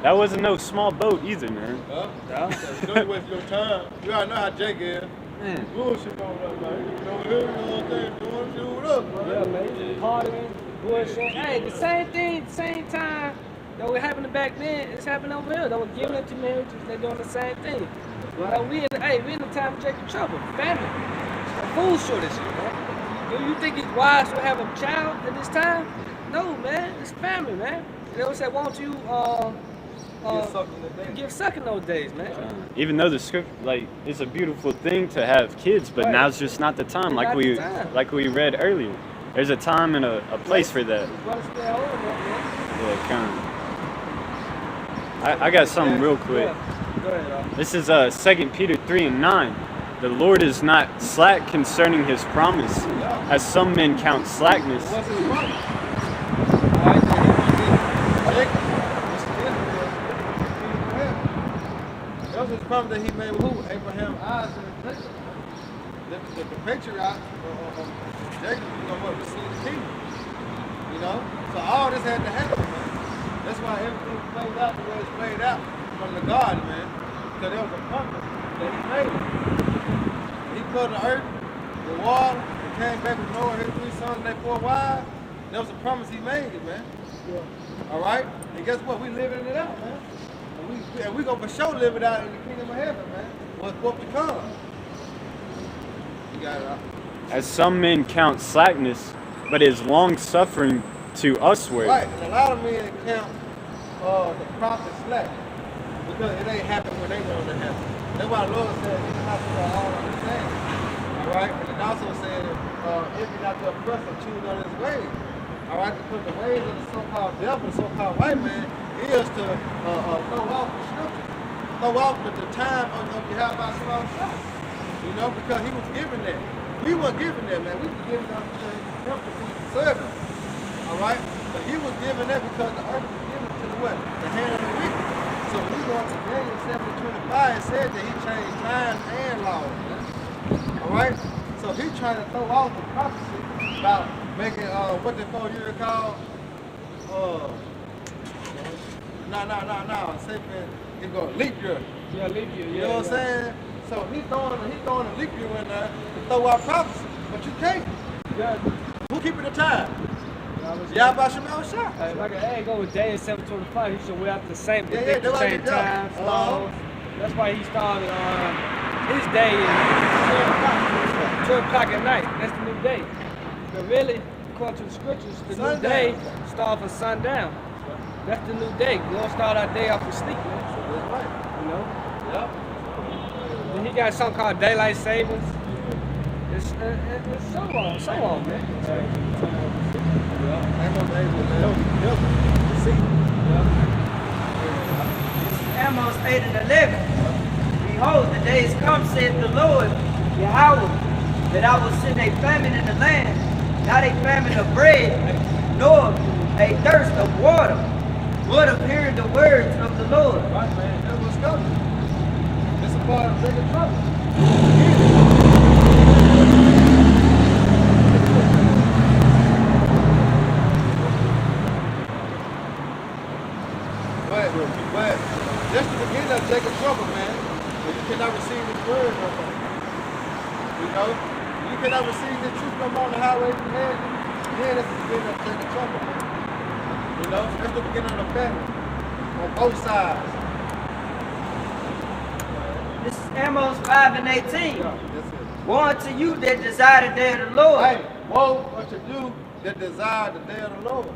That wasn't no small boat either, man. Don't waste your time. You already know how Jake is. Man. Bullshit on that, man. You know, here, the whole thing, doing shit with us, man. Yeah, man. Partying, bullshit. Hey, the same thing, same time that was happening back then, it's happening over here. They were giving up to marriages, they're doing the same thing. Right. We in the time of Jacob trouble, famine, food shortage, man. Do you think it's wise to have a child at this time? No, man. It's famine, man. They always say, won't you get sucked in those days, man? Even though the script, it's a beautiful thing to have kids, but Right. now's just not the time. Not the time. Like we read earlier. There's a time and a place for that. You gotta stay home, man. Yeah, kind of. I got something real quick. Yeah. Go ahead, This is 2 Peter 3:9. The Lord is not slack concerning His promise, as some men count slackness. What's his promise? All right, then he did Jacob, which is Israel, Abraham. That was his promise that he made with who? Abraham, Isaac, and Jacob. The patriarch of Jacob, received the kingdom. You know? So all this had to happen, man. That's why everything played out the way it's played out from the garden, man. Because there was a purpose that he made. He put the earth, the water, and came back with Noah, his 3 sons, and their 4 wives. That was a promise he made, man. Yeah. All right? And guess what? We living it out, man. And we gonna for sure live it out in the kingdom of heaven, man. What's supposed to come. You got it out. As some men count slackness, but is long suffering to usward. Right, and a lot of men count the prophet slack because it ain't happened when they want it to happen. That's why the Lord said, "It's not to all understanding." All right, and it also said, "If you're not to oppress or choose on his ways." All right, because the ways of the so-called devil, the so-called white man, is to throw off the scripture, throw off the time of Yahweh small shot. You know, because he was given that. We weren't given that, man. We were given that to him to be servant. All right, but he was given that because the earth was given to the what? The hand of the wicked. So when we go to Daniel 7:25, it said that he changed times and laws. Man. All right, so he's trying to throw off the prophecy about making what they 4 years called no. Say he's going leap year. Yeah, leave you. You know what I'm saying? So he's throwing a leap year in there to throw out prophecy, but you can't. Yeah. Who keeping the time? Yeah, Y'all Shemal Shah. like I go with Daniel 7:25. He should wear out the same, Yeah, predict that's the what same he does. times, laws. That's why he started his day is 12 o'clock at night. That's the new day. But really, according to the scriptures, the Sundown. new day starts for sundown. That's the new day. We don't start our day off with sleep, man. That's right. You know? Yep. Then he got something called daylight savings. It's so on, man. Ain't no danger, man. See? Amos 8 and 11. Behold, the days come, saith the Lord, Yahweh, that I will send a famine in the land, not a famine of bread, nor a thirst of water, but of hearing the words of the Lord. Right, man. That's what's coming. It's a part of bigger trouble. But that's the beginning of Jacob's trouble, man. But you cannot receive his word no more. You know? You cannot receive the truth no more on the highway from heaven. Yeah, that's the beginning of Jacob's trouble, man. You know? That's the beginning of the famine. On both sides. This is Amos 5 and 18. That's it. Woe unto you that desire the day of the Lord. Hey, woe unto you that desire the day of the Lord.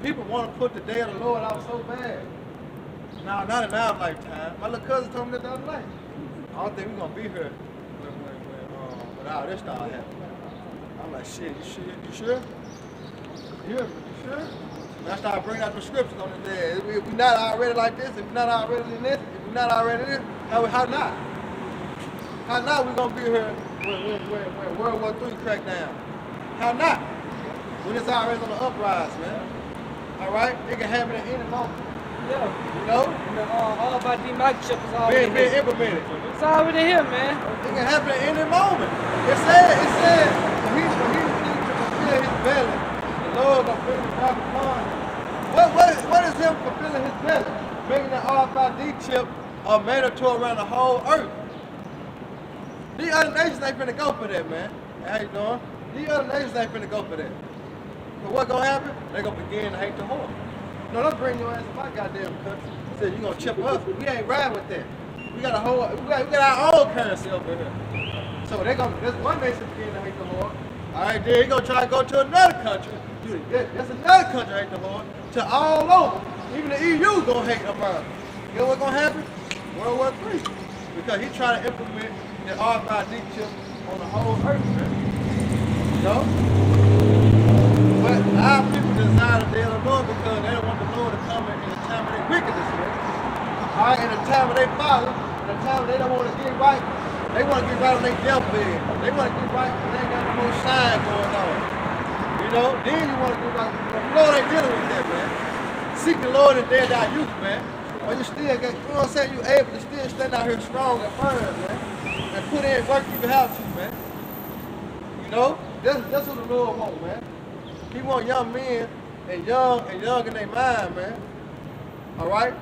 People want to put the day of the Lord out so bad. No, not in our lifetime. My little cousin told me that the other night. I don't think we're going to be here when all this started happening. I'm like, shit, you sure? You sure? You sure? And I started bringing out the scriptures on the day. If we're not already like this, if we're not already in this, if we're not already in this, how not? How not we going to be here when World War III cracked down? How not? When it's already on the uprise, man. All right? It can happen at any moment. Yeah. You know? And all about the microchip is already Being here. implemented. It's already here, man. It can happen at any moment. It said, when he needs to fulfill his belly, the Lord gonna bring him back upon him. What is him fulfilling his belly? Making that RFID chip mandatory around the whole earth. These other nations ain't finna go for that, man. How you doing? These other nations ain't finna go for that. But what gonna happen? They gonna begin to hate the Lord. No, don't bring your ass to my goddamn country. Said you gonna chip us. We ain't riding with that. We got our own currency over here. So this one nation begin to hate the Lord. All right, then he gonna try to go to another country. Dude, that's another country hate the Lord. To all over. Even the EU gonna hate America. You know what's gonna happen? World War III. Because he trying to implement the RFID chip on the whole earth, man. You know? But our people desire the day of the Lord because they don't want the Lord to come in the time of their wickedness, man. All right, in the time of their folly, in the time they don't want to get right, they want to get right on their deathbed. They want to get right when they ain't got no more shine going on. You know, then you want to get right. The Lord ain't dealing with that, man. Seek the Lord in their youth, man. Or you still get, you know what I'm saying, you able to still stand out here strong and firm, man. And put in work you can have to, man. You know, that's what the Lord wants, man. He want young men and young in their mind, man. All right?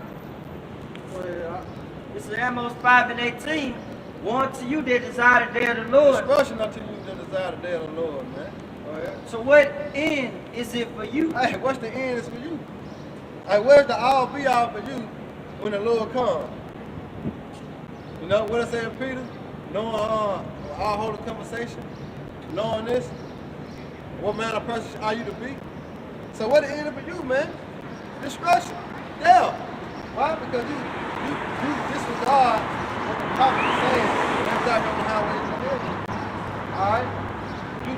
This is Amos 5 and 18. Woe unto you that desire the day of the Lord. Destruction unto you that desire the day of the Lord, man. Go ahead. So what end is it for you? Hey, what's the end is for you? Hey, where's the all be all for you when the Lord comes? You know what I said, Peter? Knowing our holy conversation, knowing this, What manner of person are you to be? So what it end up for you, man? Destruction. Yeah. Why? Because you disregard what the prophet is saying and back on the highways of heaven. Alright? You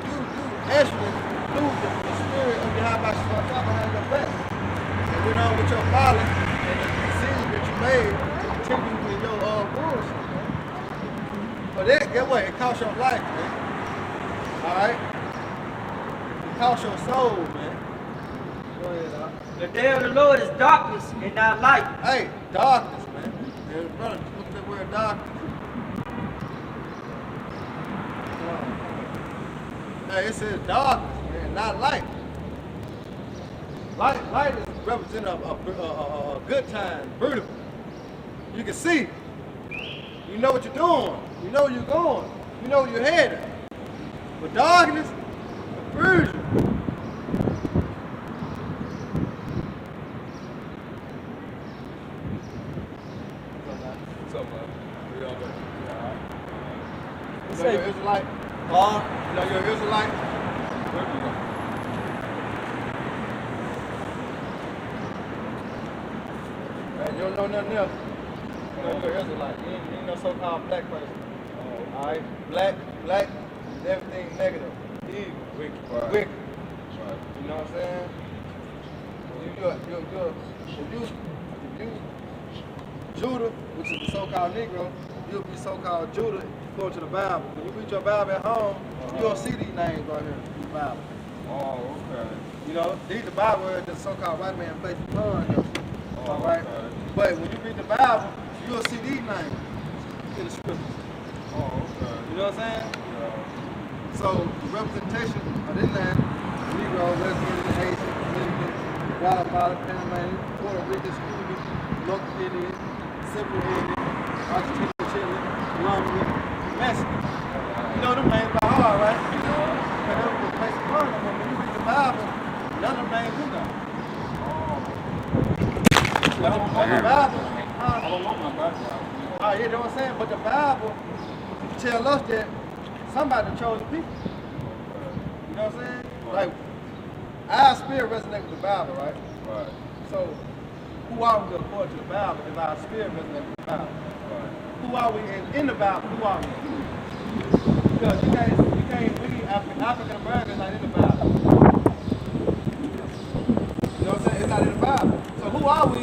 actually lose the spirit of your high behind your back. And went on with your folly and the decisions that you made to continue with your bullshit, man. But that, get what? It costs your life, man. Alright? It costs your soul, man. Go ahead, Doc. The day of the Lord is darkness and not light. Hey, darkness, man. And brother, look at that word darkness. Hey, it says darkness, man, not light. Light is representing a good time, beautiful. You can see. You know what you're doing. You know where you're going. You know where you're headed. But darkness, confusion. What's up, man? We all good. You know you're an Israelite? You know you're an Israelite? Where we go? Man, you don't know nothing else. You know you're an Israelite. You ain't no so-called black person. Alright? Black is everything negative. Evil. Wicked. Wicked. Right. You know what I'm saying? If you Judah, which is the so-called Negro, you'll be so-called Judah according to the Bible. When you read your Bible at home, you don't see these names right here in the Bible. Oh, okay. You know, these the Bible where the so-called white man placed the blood on them. Oh, Alright? okay. But when you read the Bible, you'll see these names in the scriptures. Oh, okay. You know what I'm saying? Yeah. So the representation of this land, Negro, West Indian, Haitian, Dominican, Guatemala, Panamanian, Puerto Rican, Cuban, local Indian, Simple Indian, Argentinian, Chile, Colombian, Mexican. You know them names by heart, right? You know, because they were place of learning. When you read the Bible, none of them names you know. But the Bible, I don't know my background. oh, you know what I'm saying? But the Bible tell us that somebody chose the people. You know what I'm saying? Like, our spirit resonates with the Bible, right? Right. So, who are we according to the Bible if our spirit resonates with the Bible? Right. Who are we in the Bible? Who are we? Because you can't read African Americans not in the Bible. You know what I'm saying? It's not in the Bible. So who are we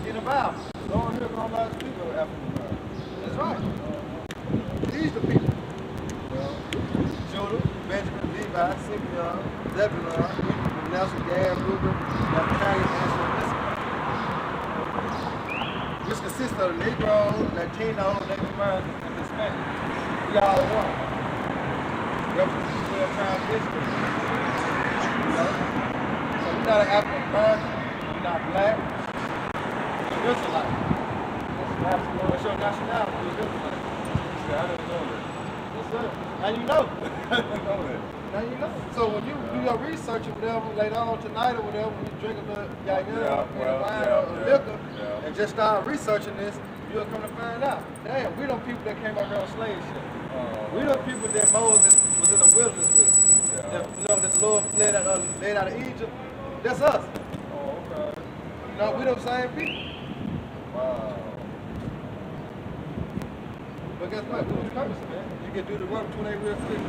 in the Bible? Lord, here come lots of people of African Americans. That's right. These the people. Judah, Benjamin, Levi, Simeon, Zebulun, Nelson, Gad, Reuben, Naphtali, Asher, and Issachar. Which consists of Negro, Latino, Native American, and Hispanic. We all one. Represent 12 tribes district. You know? So we're not an African American, we're not black, we're Israelite. What's your nationality? We're Israelite. See, I didn't know that. Yes, sir. Now you know. I didn't know that. Now you know. So when you do your research or whatever, later on tonight or whatever, when you drink a little wine or liquor, and just start researching this, you'll come to find out. Damn, we them people that came over on slave ship. We them people that Moses was in the wilderness with. That, you know, that the Lord led out of Egypt. That's us. Oh, okay. You know, we them same people. Wow. But guess what? We do the purpose, man. You can do the work 28 real quick.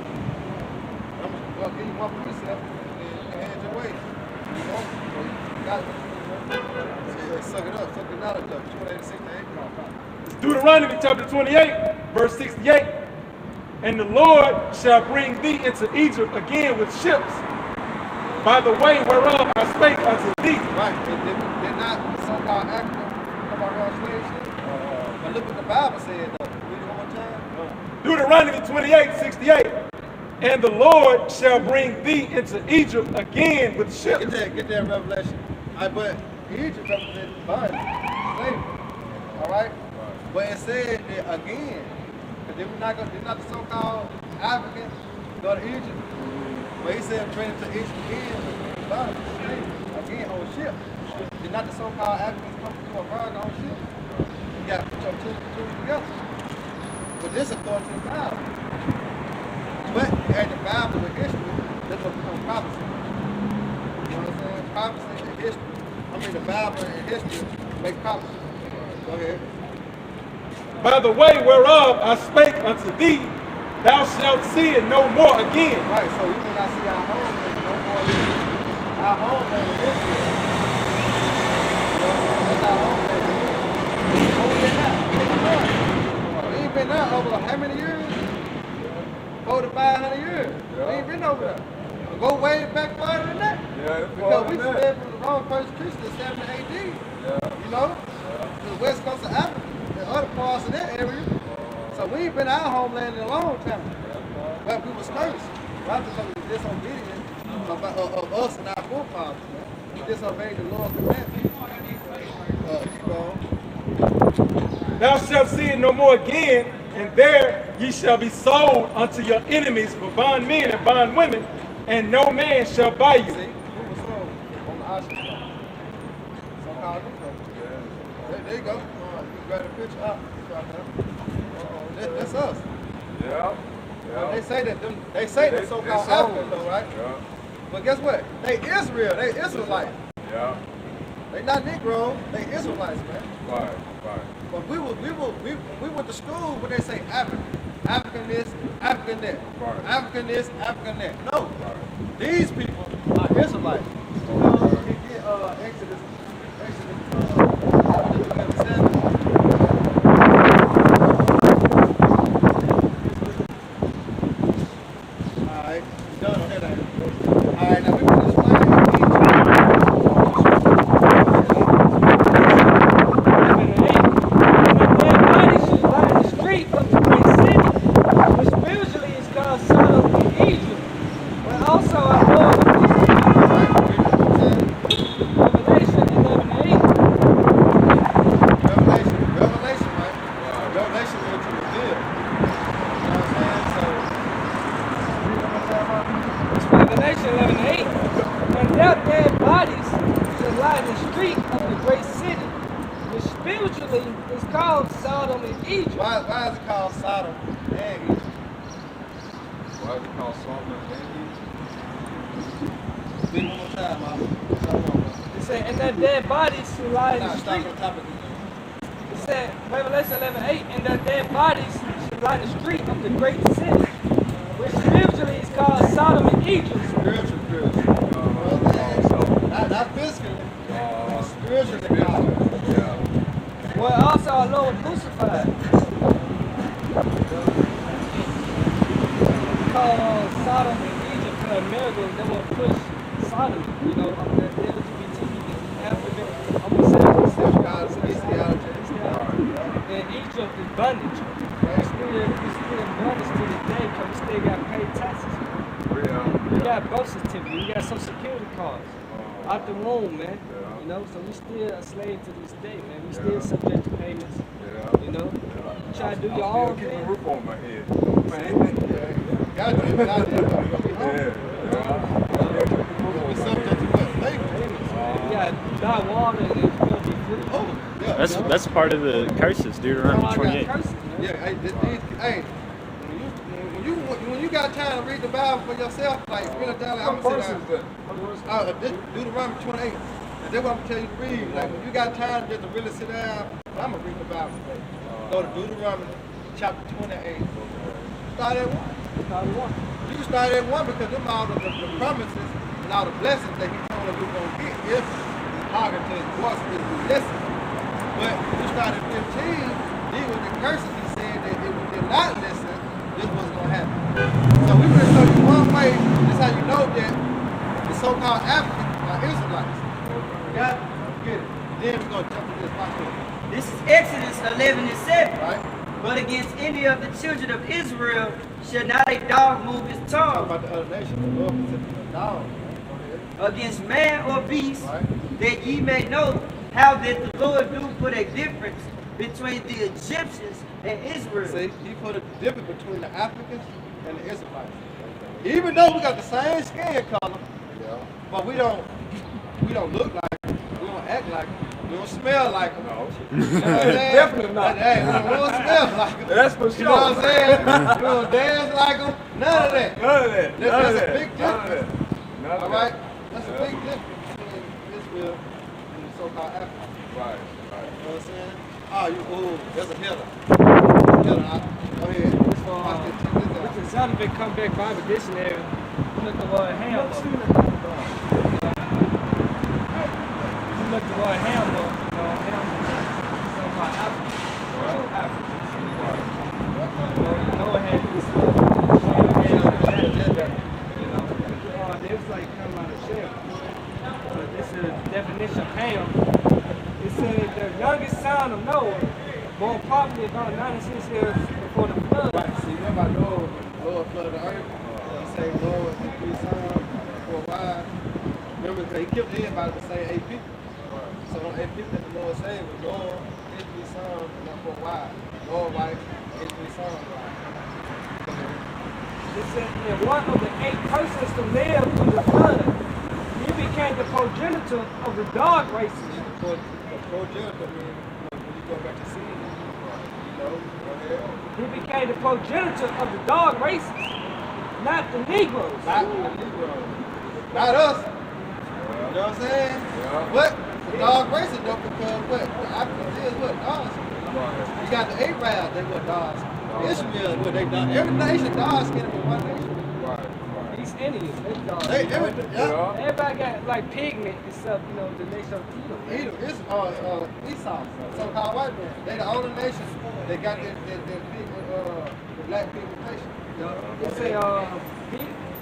I'm gonna give you one precept and hand your way. You know? You got it. Suck it up, suck the knowledge up. 28 to 68. Deuteronomy chapter 28, verse 68. And the Lord shall bring thee into Egypt again with ships, by the way whereof I spake unto thee. Right. They're not so-called African come out on slave ship. But look what the Bible said, though. Read it one more time. Deuteronomy 28, 68. And the Lord shall bring thee into Egypt again with ships. Get that revelation. All right, but Egypt represents bondage, slavery. All right? But it said that again, because they're not the so-called Africans go to Egypt. But he said bring them to Egypt again with bondage, slavery, again on ship. They're not the so-called Africans coming to America on ship. You got to put your two together. But this according to the Bible. But you had the Bible with history, That's what becomes prophecy. You know what I'm saying? Prophecy and history. I mean, the Bible and history make prophecy. Go ahead. By the way whereof I spake unto thee, thou shalt see it no more again. Right, so you may not see our homeland no more. Our homeland is Israel. You know, that's our homeland. Where we been at? We ain't been there over how many years? 400 to 500 years. We ain't been over there. Go way back farther than that. Because we fled from the Roman persecution in 70 AD. You know? To the west coast of Africa and other parts of that area. So we ain't been our homeland in a long time. But we was cursed. Right? Because we were disobedient of us and our forefathers. We disobeyed the Lord's commandments. Keep going. Thou shalt see it no more again, and there ye shall be sold unto your enemies for bondmen and bondwomen, and no man shall buy you. See, who was sold on the auction block? So-called Negro. There you go. You got a picture up. That's us. They say that they say that so-called African though, right? But guess what? They Israel. They Israelites. They not Negroes. They Israelites, man. Right. But we went to school when they say African. African this, African that. African this, African that. No. These people are Israelites. You know, you get Exodus 7. Alright, done on that item. Alright, now we put this flag Why is it called Sodom and Egypt? Why is it called Sodom and Egypt? Read one more time, Mama. It said, and their dead bodies shall lie in the Stop street. on topic. It said, Revelation 11:8, and their dead bodies shall lie in the street of the great city, which spiritually is called Sodom and Egypt. Spiritual. Not physically. Spiritually called. Well, also our Lord crucified. Called Sodom and Egypt for America, they will push Sodom, you know, the LGBT, African, homosexuals, and Egypt is bondage. It's still in bondage to this day because we still got paid taxes. We got birth certificate, we got social security cards. Out the womb, man. You know, so we still a slave to this day, man. We still subject to payments. You know, you try to do your own thing. A roof on my head. Gotta do it. We're subject to what? Slavery. Yeah, die water and it's gonna be free. Oh, yeah. That's part of the curses, Deuteronomy 28. Yeah, hey, when you got time to read the Bible for yourself, like really down, like, I'm gonna sit down. Deuteronomy 28. And that's what I'm gonna tell you to read. Like when you got time just to really sit down, I'm gonna read the Bible today. Go to Deuteronomy chapter 28. Start at 1. You can start at 1 because them all the promises and all the blessings that he told us we were gonna get if we hearken to his voice and if we listen. But you start at 15, these were the curses he said that if we did not listen, this was gonna happen. So we gonna show you one way, that's how you know that the so-called Africans are Israelites. Got it? Get it. Then we're gonna jump to this. Watch this. This is Exodus 11:7. Right? But against any of the children of Israel shall not a dog move his Talk tongue, about the other nations. The Lord considered a dog. Go ahead. against man or beast, Right? that ye may know how that the Lord do put a difference between the Egyptians and Israel. See, he put a difference between the Africans and the Israelites. Even though we got the same skin color, but we don't look like it, we don't act like it, We don't smell like them. No. Definitely not. Hey, we don't smell like them. That's for sure. You know what I'm saying? We don't dance like them. None of that. None of that. That's None of a that. big None of difference. that. None of All that. right? That's a big difference between Israel and the so-called Africa. Right. You know what I'm saying? Oh, there's a healer. Healer. Go ahead. Watch this. Check this out. It's a sound of it come back Bible dictionary. Look the word ham. You look the word ham up. Ham is so-called African. African. Noah had this it was like coming out of shell. But this is the definition of ham. It said the youngest son of Noah, born probably about 96 years before the flood. Right. See, remember Noah, Lord flooded the earth. He saved Noah and 3 sons, 4 wives. Remember, he killed everybody but saved 8 people. So them 8 people that the Lord saved was Noah, his 3 sons, and them 4 wives. Noah's wife, his 3 sons' wives. It said in one of the 8 persons to live through the flood, he became the progenitor of the dog races. The progenitor means, when you go back to seeing it, go ahead. He became the progenitor of the dog races, not the Negroes. Not the Negroes. Not us. You know what I'm saying? Yeah. What? The dog racing though, because what? The Africans is what? Dogs. You got the Arabs, they what dogs. Ishmael, what they done. Every nation dogs skin with one nation. These Indians, they dogs. Everybody got like pigment except, the nation of Edom. It's Esau, so-called white man. They the only nation that got their pigment, the black pigmentation. They say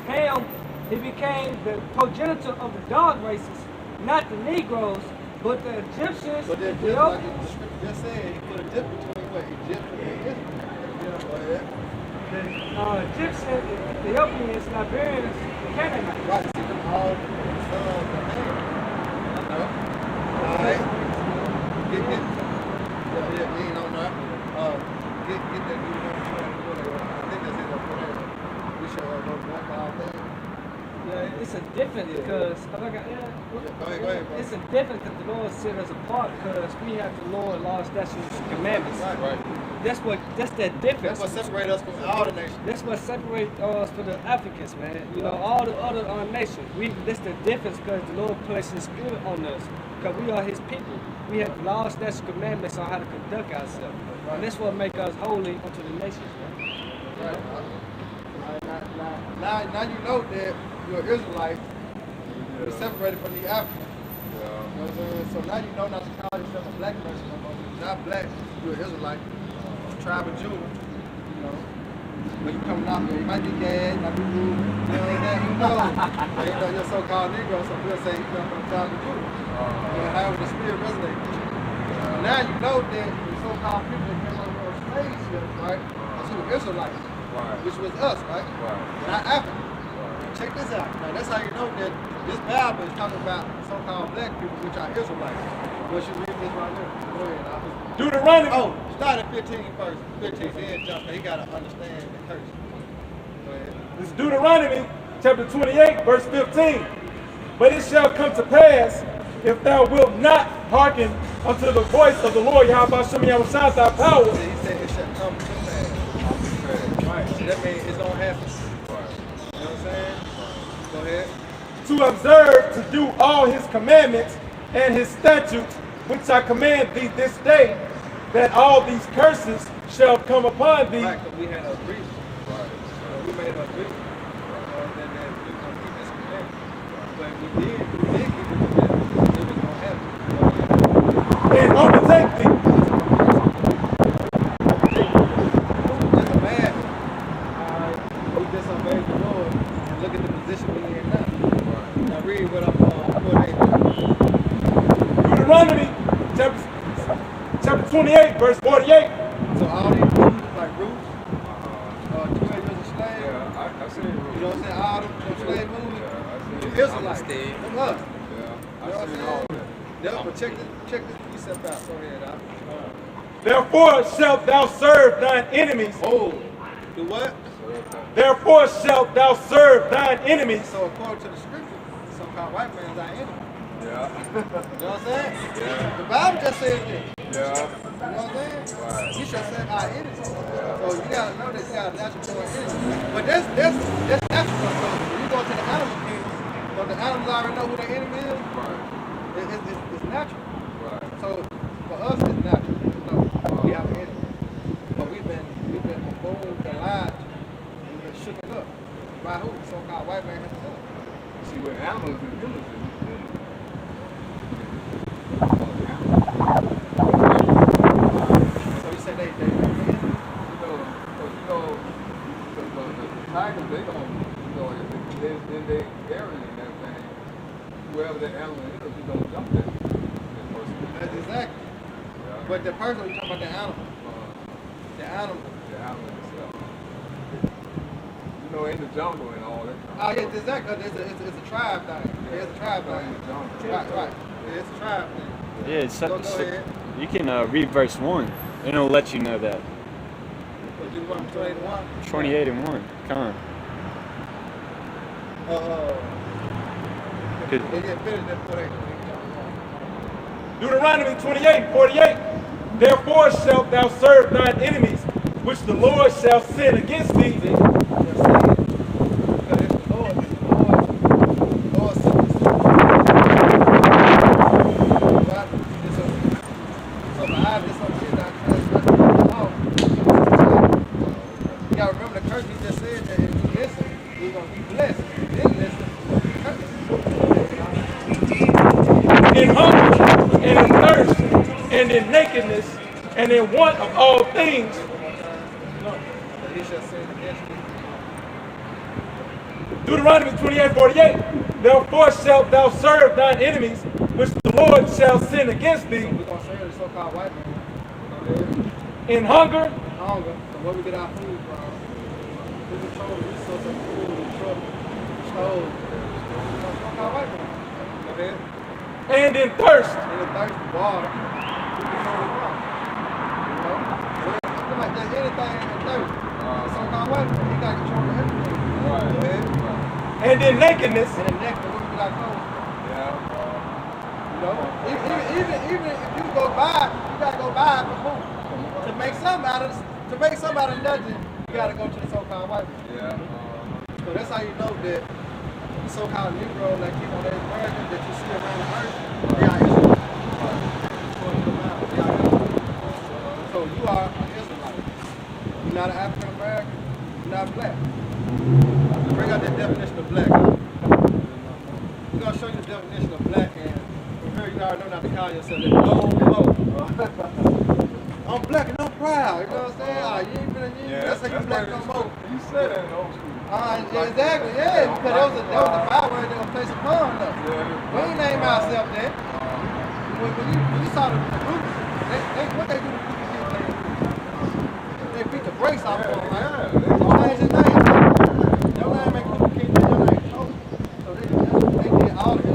Ham, he became the progenitor of the dog races, not the Negroes, but the Egyptians, But they're just like the scripture just said, he put a difference between what Egyptian and Israel. Go ahead. the Egyptians, Ethiopians, Liberians, and Canaanites. Right, see them all the sons of Ham. Alright. Get yeah, we ain't on that. Get that new one. I think that's it up there. We should go back all day. Yeah, it's a difference because Go ahead, bro. it's a difference that the Lord set us apart because we have the Lord, laws, statutes, and commandments. Right. That's that difference. That's what separates us from all the nations. That's what separates us from the Africans, man. All the other nations. That's the difference because the Lord placed His Spirit on us. Because we are His people. We have the laws, statutes, commandments on how to conduct ourselves. And that's what makes us holy unto the nations, man. Right. Now you know that you're an Israelite. You're separated from the Africans. You know what I'm saying? So now you know not to call yourself a black person no more. You're not black, you're an Israelite. Tribe of Judah. You know. When you come knocking, you might be gay, you might be rude. You know what I'm saying? You know you're so-called Negro, so we'll say you come from the tribe of Judah. You know, how the spirit resonates with you. Now you know that the so-called people that came over on slave ships, right? That's who the Israelites. Which was us, right? Not Africa. Check this out. Now that's how you know that this Bible is talking about so-called black people, which are Israelites. What should read this right here? Go ahead, I'll Deuteronomy. Oh, start at 15 first. 15, then jump. He got to understand the curse. Go ahead. This is Deuteronomy chapter 28, verse 15. But it shall come to pass, if thou wilt not hearken unto the voice of the Lord, Yahweh Shem Yahushua thy power. He said it shall come to pass. Right. So that means it's going to happen. You know what I'm saying? Go ahead. To observe to do all his commandments and his statutes, which I command thee this day, that all these curses shall come upon thee. Right, because we had an agreement. We made an agreement. That we were going to keep this commandment. But we did keep this commandment. It was going to happen. And overtake thee. Just imagine. We disobeyed the Lord. And look at the position we in now. Now read what I'm Deuteronomy chapter 28, verse 48. So all these movies like Roots, 12 Years a Slave, I seen it. you know what I'm saying? All them slave movies, the Israelites, them us. You know what I'm saying? Yeah, but check this precept out. Go ahead, Al. Therefore shalt thou serve thine enemies. Oh, do what? Therefore shalt thou serve thine enemies. So according to the scripture, so-called white man's our enemy. You Yeah. know what I'm saying? Yeah. The Bible just says this. Yeah. You know what I'm saying? Right. He shall say our enemies. So you gotta know that you got a natural born enemy. But that's natural. So when you go to the animal kingdom, so the animals already know who their enemy is. Right. It's natural. Right. So for us, it's natural. You know, we have an enemy. But we've been buffooned and lied and we've been shooken up by who? The so-called white man himself. See, with animals and humans, So you say they the tigers, they don't, in their area and everything, whoever that animal is, you don't jump that person. that's exactly. Yeah. But the person we talking about the animal. The animal. The animal itself. In the jungle and all that. Oh yeah, exactly. It's a tribe thing. Yeah, it's a tribe In thing. the jungle. Right. Yeah, it's a tribe thing. Yeah, it's Go ahead. you can read verse 1, and it'll let you know that. But you want 21? 28 and 1. Come on. Good. They get finished that 48. Deuteronomy 28:48. Therefore shalt thou serve thine enemies, which the Lord shall send against thee. In hunger and in thirst and in nakedness and in want of all things. Deuteronomy 28:48. Therefore shalt thou serve thine enemies, which the Lord shall send against thee. We're going to serve the so-called white man. In hunger, Hunger. So where we get our food from? We control the resource of food, the truck, stove. So-called white man. Okay? and in thirst. And the thirst for water. We control the water. You know? So it's like there's anything in the thirst. The so-called white man, he got control of everything. Right. Yeah? And in nakedness. And the neck, what we got clothes. Yeah. You know, even if you go buy, you gotta go buy for food. To make something out of nothing, you gotta go to the so-called white man. Yeah. So that's how you know that the so-called Negro, like people that American that you see around the earth, they are Israelites. So you are an Israelite. You're not an African American. You're not black. Bring out the definition of black. We're gonna show you the definition of black, and I'm sure you already know not to call yourself that. I'm black and I'm proud. You know what I'm saying? You ain't gonna say you black no more. You said that in old school. Exactly, yeah. Because that was the byword they were placed upon us. Yeah. We ain't name ourselves that. When you saw the groups, what they do to people, they beat the brakes off of them, right? Change his name. Your name make people keep their name close. So they did all of this.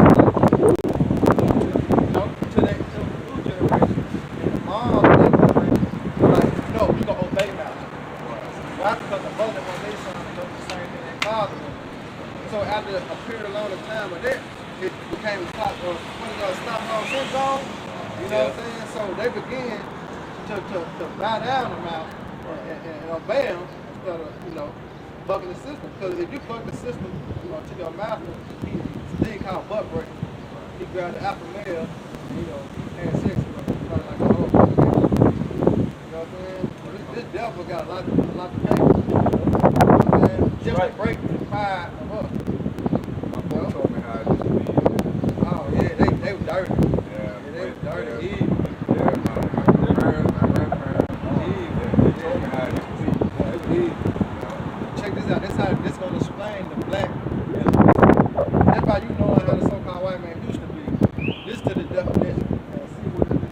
You know, to the new generation. And the mom, like, no, you gonna obey now. Why? Because the mother, when they son, they do the same thing they father did. So after a period of long time of that, it became stop home syndrome. You know what I'm saying? So they began to bow down the mouth and obey them instead of, bucking the system. Because if you buck the system, to your master, he's a thing called butt breaking. He grabbed the alpha male, had sex with him, probably like a whole bunch of men. You know what I'm saying? This devil got a lot to pay. You know what I'm saying? Just to break the pride of us. My boy told me how it used to be. Oh yeah, they were dirty. Yeah, They were dirty. Yeah. Evil. Yeah, my grandparents, they told me how it used to be. It's evil. Check this out. This gonna explain the black Israelite. That's why you know how the so-called white man used to be. This to the definition. See what it is.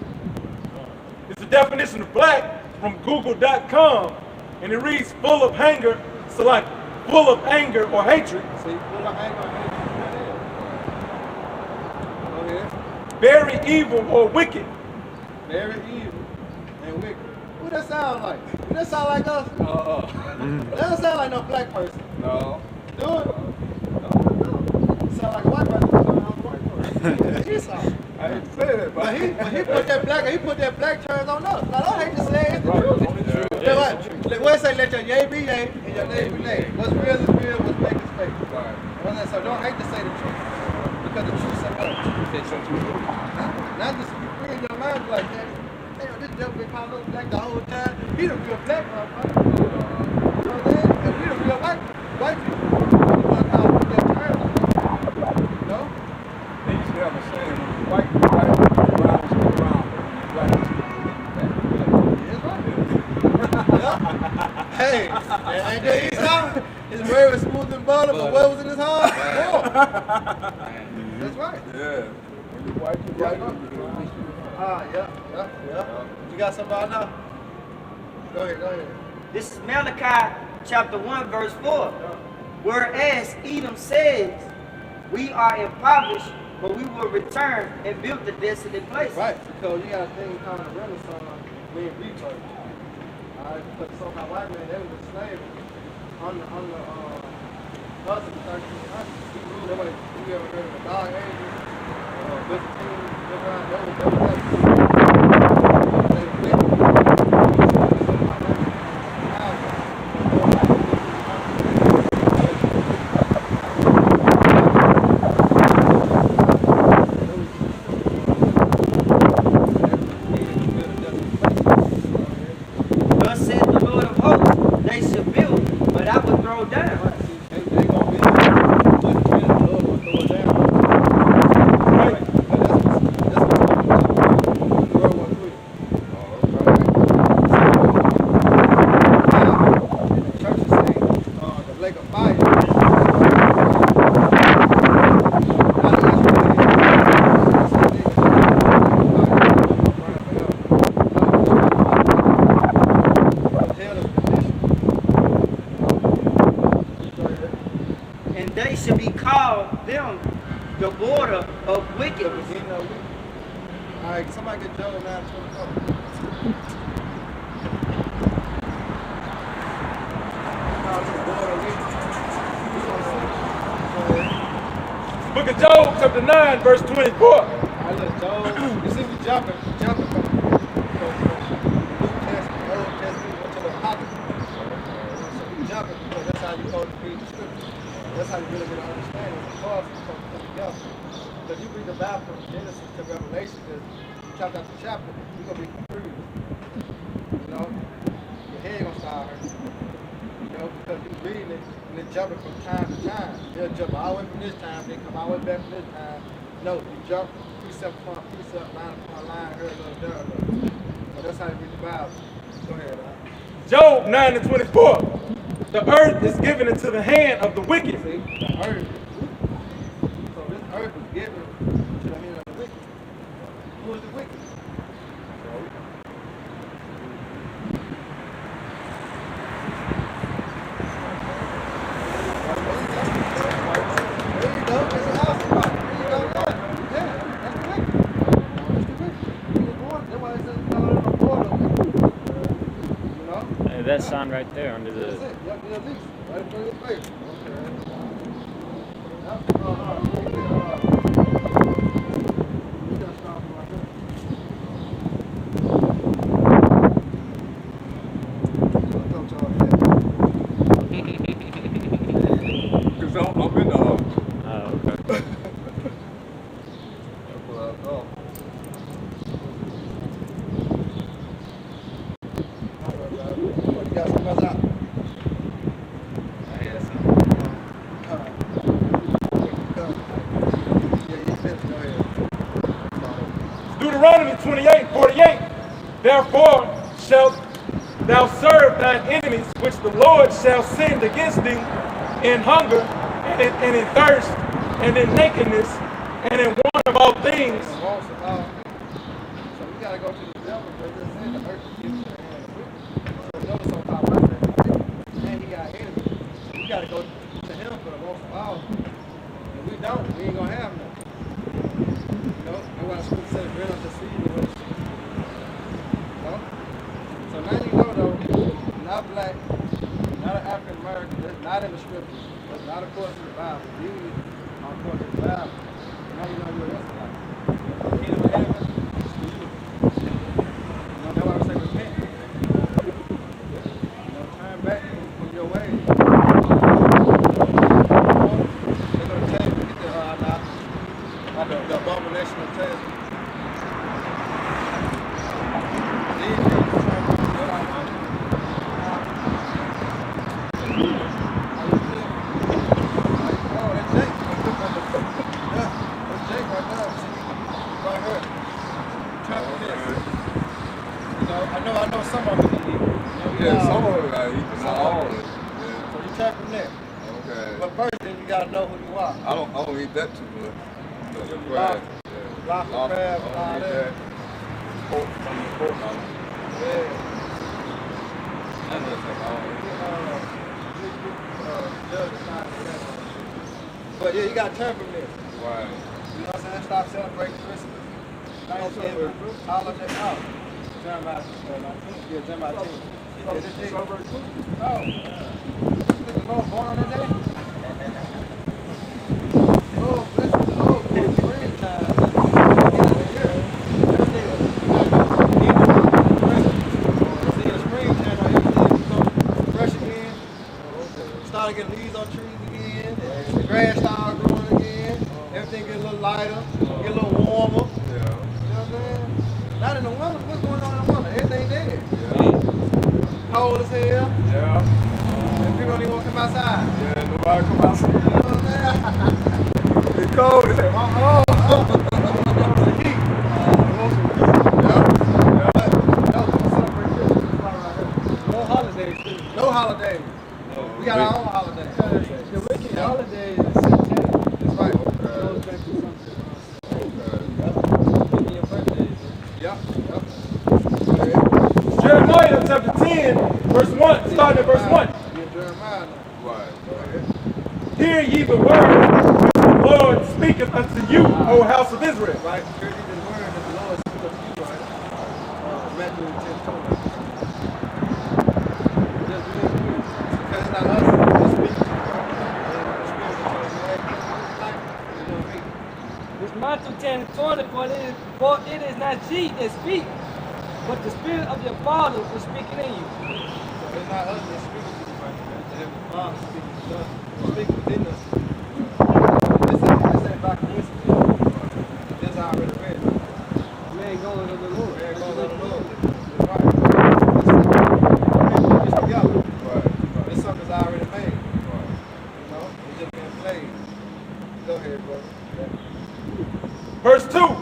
It's the definition of black from Google.com, and it reads full of anger, so like full of anger or hatred, See, full of anger and hatred. Go ahead. very evil or wicked. Very evil and wicked. What that sound like? Do that sound like us? That doesn't sound like no black person. No. Do it? No. It sound like a white person. Esau. I didn't say that, But he put that black turns on us. Now don't hate to say it's the truth. Yeah, What it say? Let your yea be yea and your nay be nay. What's real is real. What's fake is fake. So don't hate to say the truth because the truth say what? Not just bring your mind like that. Damn, this devil been calling us black the whole time. He the real black motherfucker. You know what I'm saying? And we the real white people. You want to call put that turn on us. You know? They used to have a saying, white people around, black people Hey, ain't that Esau? His word was smooth and butter, but what was in his heart? War. That's right. Yeah. When you white people Yeah. You got somebody now? Go ahead. This is Malachi chapter 1, verse 4. Whereas Edom says, we are impoverished, but we will return and build the desolate place. Right, because you got a thing called the Renaissance being rebirth. Alright, because the so-called white man, they was enslaved on the us in the 1300s. He ruled that way. You ever heard of the Dark Ages? Byzantine, Thus said the Lord of hosts, they shall build, but I will throw down. they gonna be but the Lord will throw it down. Right. But that's what's World War III. The church is saying the lake of fire. And they shall be called them the border of wickedness. All right, somebody get Joe 9:24. Book of Job, chapter 9, verse 24. I look, Joe, you see me jumping from New Testament, Old Testament, to the Apocrypha. So we jumping because that's how you go to read the scripture. That's how you really get an understanding. It's hard to come together. Because you read the Bible from Genesis to Revelation, because chapter after chapter, you're going to be confused. You know? Your head going to start hurting. You know, because you're reading it and it's jumping from time to time. They'll jump all the way from this time, then come all the way back from this time. No, you jump precept upon precept, line upon line, here a little, there a little. So that's how you read the Bible. Go ahead, Job 9:24. The earth is given into the hand of the wicked. See, the earth. So this earth was given to the hand of the wicked. Who is the wicked? There you go. It's an awesome rock. There you go. Yeah, that's the wicked. That's the wicked. He was born. That's why it says born of wicked. You know? Hey, that sign right there under That's the. it. Yep, the least. Right in front of your face. We got to stop right there. I'll talk to y'all later. Because I'm in the house. Oh, okay. You got something else out? Deuteronomy 28:48. Therefore shalt thou serve thine enemies, which the Lord shall send against thee in hunger and in thirst and in nakedness and in want of all things. So we gotta go to the devil because it said the earth is given to the hand of the wicked. So the devil so called right there, and he got enemies. So we gotta go to him for the most of all. If we don't, we ain't gonna have nothing. You know, that's why the scripture says, "Bring us the seed and we'll see." You know? So now you know though, not black, not an African American, that's not in the scriptures, that's not according to the Bible. Usually according to the Bible. Now you know you're an Israelite. Kingdom of heaven is for you. You know, that's why I say repent. You know, turn back from your ways. They're going to tell you to get the abomination of taste. These things turn from your life. I know some of it eat. Yeah, some of it I eat, but not all of it. So you turn from there. Okay. But first, then you gotta know who you are. I don't eat that too much. The Lobster, crab. Yeah. lobster, crab, I and all don't eat that. that. Pork, some of the pork, I don't eat. Yeah. That's nothing I don't eat. But yeah, you gotta turn from there. Right. You know what I'm saying? Stop celebrating Christmas. Thanksgiving, holiday. Oh, Jeremiah 19. Yeah, Jeremiah 10. Yeah, this day. Oh, the Lord born on that day? Oh, bless the Lord for springtime. See, in the springtime, everything becomes fresh again. Start to get leaves on trees again. The grass starts growing again. Everything get a little lighter, get a little warmer. Yeah. You know what I'm saying? Not in the winter. What's going on in the winter? Everything dead. Yeah. Cold as hell. Yeah. And people don't even want to come outside. Yeah, nobody come outside. You know what I'm saying? It's cold. It's like, The heat. No holidays, too. No holidays. We got our own holidays. The wicked holidays is September. That's right. Goes back to something. Your birthdays. Yep. Jeremiah chapter 10, verse 1, starting at verse 1. Yeah, Jeremiah. Right. Hear ye the word which the Lord speaketh unto you, O house of Israel. Right. Hear ye the word that the Lord spoke unto you, right? Matthew 10:20. Because it's not us that speak. It's Matthew 10:20, for it is not ye that speak, but the Spirit of your Father is speaking in you. So it's not us that speak to you, right? It's the Heavenly Father speaking to us, speaking within us. This ain't by coincidence. This is already read. Man going to the Lord. Very well done, Lord. Right. It's together. Right. This something's already made. You know, it's just been played. Go ahead, brother. Verse 2,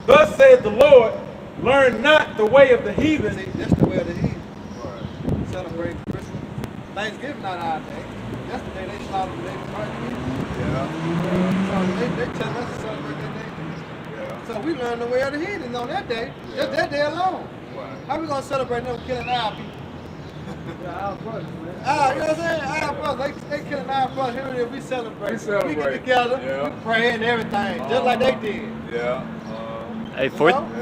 thus saith the Lord, learn not the way of the heathen. See, that's the way of the heathen. Right. Celebrate Christmas. Thanksgiving not our day. Yesterday they slaughtered the baby Christ. Yeah. So they telling us to celebrate that day. Yeah. So we learn the way of the heathens on that day. Just that day alone. Right. How we gonna celebrate them killing our people? Yeah, our brothers, man. You know what I'm saying? Our brothers, they killing our brothers. Here it is, we celebrate. We celebrate. We get together, Yeah. we pray and everything, just like they did. Yeah. Hey, know?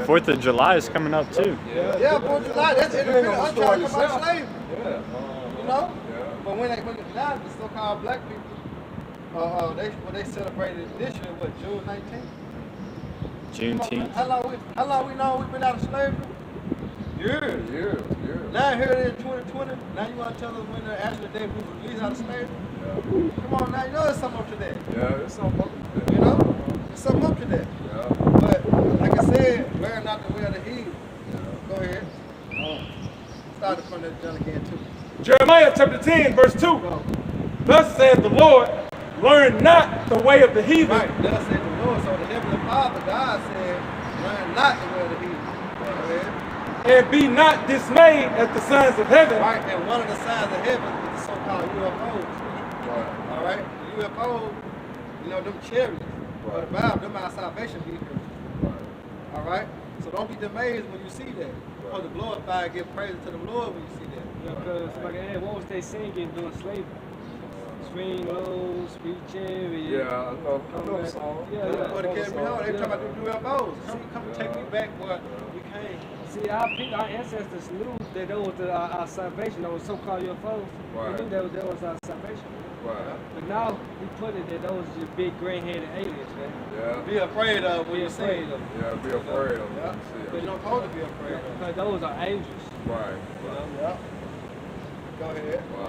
4th of July is coming up too. Yeah, 4th of July, that's independent. I'm trying to come out of slavery. Yeah. You know? Yeah. But when now the so-called black people, they celebrated this year, what, June 19th? Juneteenth. How long we know we've been out of slavery? Years. Yeah. Now here it is 2020. Now you want to tell us when the actual day we were released out of slavery? Come on now, you know there's something up to that. Yeah. It's something up to that. You know? There's something up to that. Yeah. But like I said, learn not the way of the heathen. Go ahead. Start from that John again too. Jeremiah chapter 10, verse 2, thus saith the Lord, learn not the way of the heathen. Right, thus said the Lord. So the Heavenly Father, God said, learn not the way of the heathen. Go ahead. And be not dismayed at the signs of heaven. Right, and one of the signs of heaven is the so-called UFOs. Right. All right, the UFOs, you know, them chariots. But the Bible, them our salvation vehicles. All right, so don't be amazed when you see that. Because to glorify and give praise to the Lord when you see that. Because, like, hey, what was they singing during slavery? Swing low, sweet chariot. Yeah. I know the song. Yeah. But to carry me home, they talking about the UFOs. Come take me back where we came. See, our ancestors knew that that was our salvation. Those so-called UFOs. Right. They knew that was our salvation. Right. But now we put it that those are just big gray-headed aliens, man. Yeah. Be afraid of when Be you see afraid it. of them. Yeah, be afraid of Yeah. them. But you don't supposed to be afraid of them. Because those are angels. Right. Yeah. Go ahead. Wow.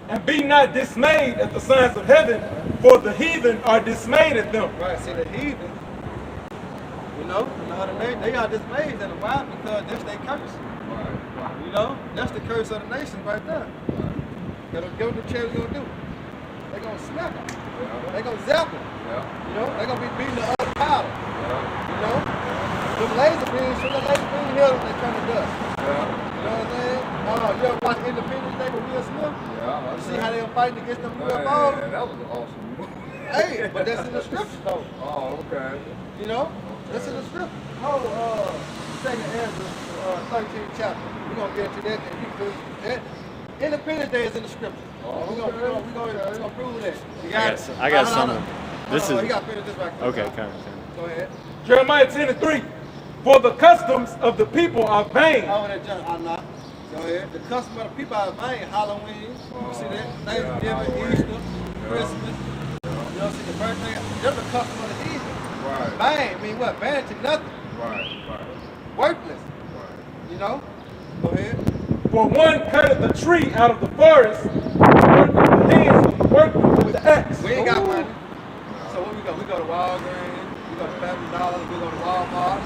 And be not dismayed at the signs of heaven, for the heathen are dismayed at them. Right, see the heathen, you know, they are dismayed at them. Why? Because that's their curse. Right. You know, that's the curse of the nation right there. Give them the chance gonna do. They gonna smack them. Yeah. They gonna zap them. Yeah. You know, they gonna be beating the other powder. Yeah. You know, them laser beams, shoot the laser beam hit them, they turn to dust. Yeah. You know what I'm saying? You ever watch Independence Day with Will Smith? Yeah. You see how they were fighting against them Man, UFOs? that was an awesome movie. Hey, but that's in the scripture though. Oh, okay. You know? That's in the scripture. Second Ezra, 13th chapter. We're gonna get into that. Independence Day is in the scripture. Oh, We're gonna prove that. You I got something. This You is gotta finish this right quick. okay. Okay. Go ahead. Jeremiah 10:3. For the customs of the people are vain. I'm not. Go ahead. The custom of the people are vain. Halloween. You see that? Thanksgiving, Easter, Christmas. You know, see the birthday. They're the custom of the heathen. Right. Vain. I mean what? Vain to nothing. Right. Right. Worthless. Right. You know? Go ahead. For one cutteth the tree out of the forest, work with the hands of the workman with the axe. We ain't got money. So what we go? We go to Walgreens, we go to Family Dollar, we go to Walmart.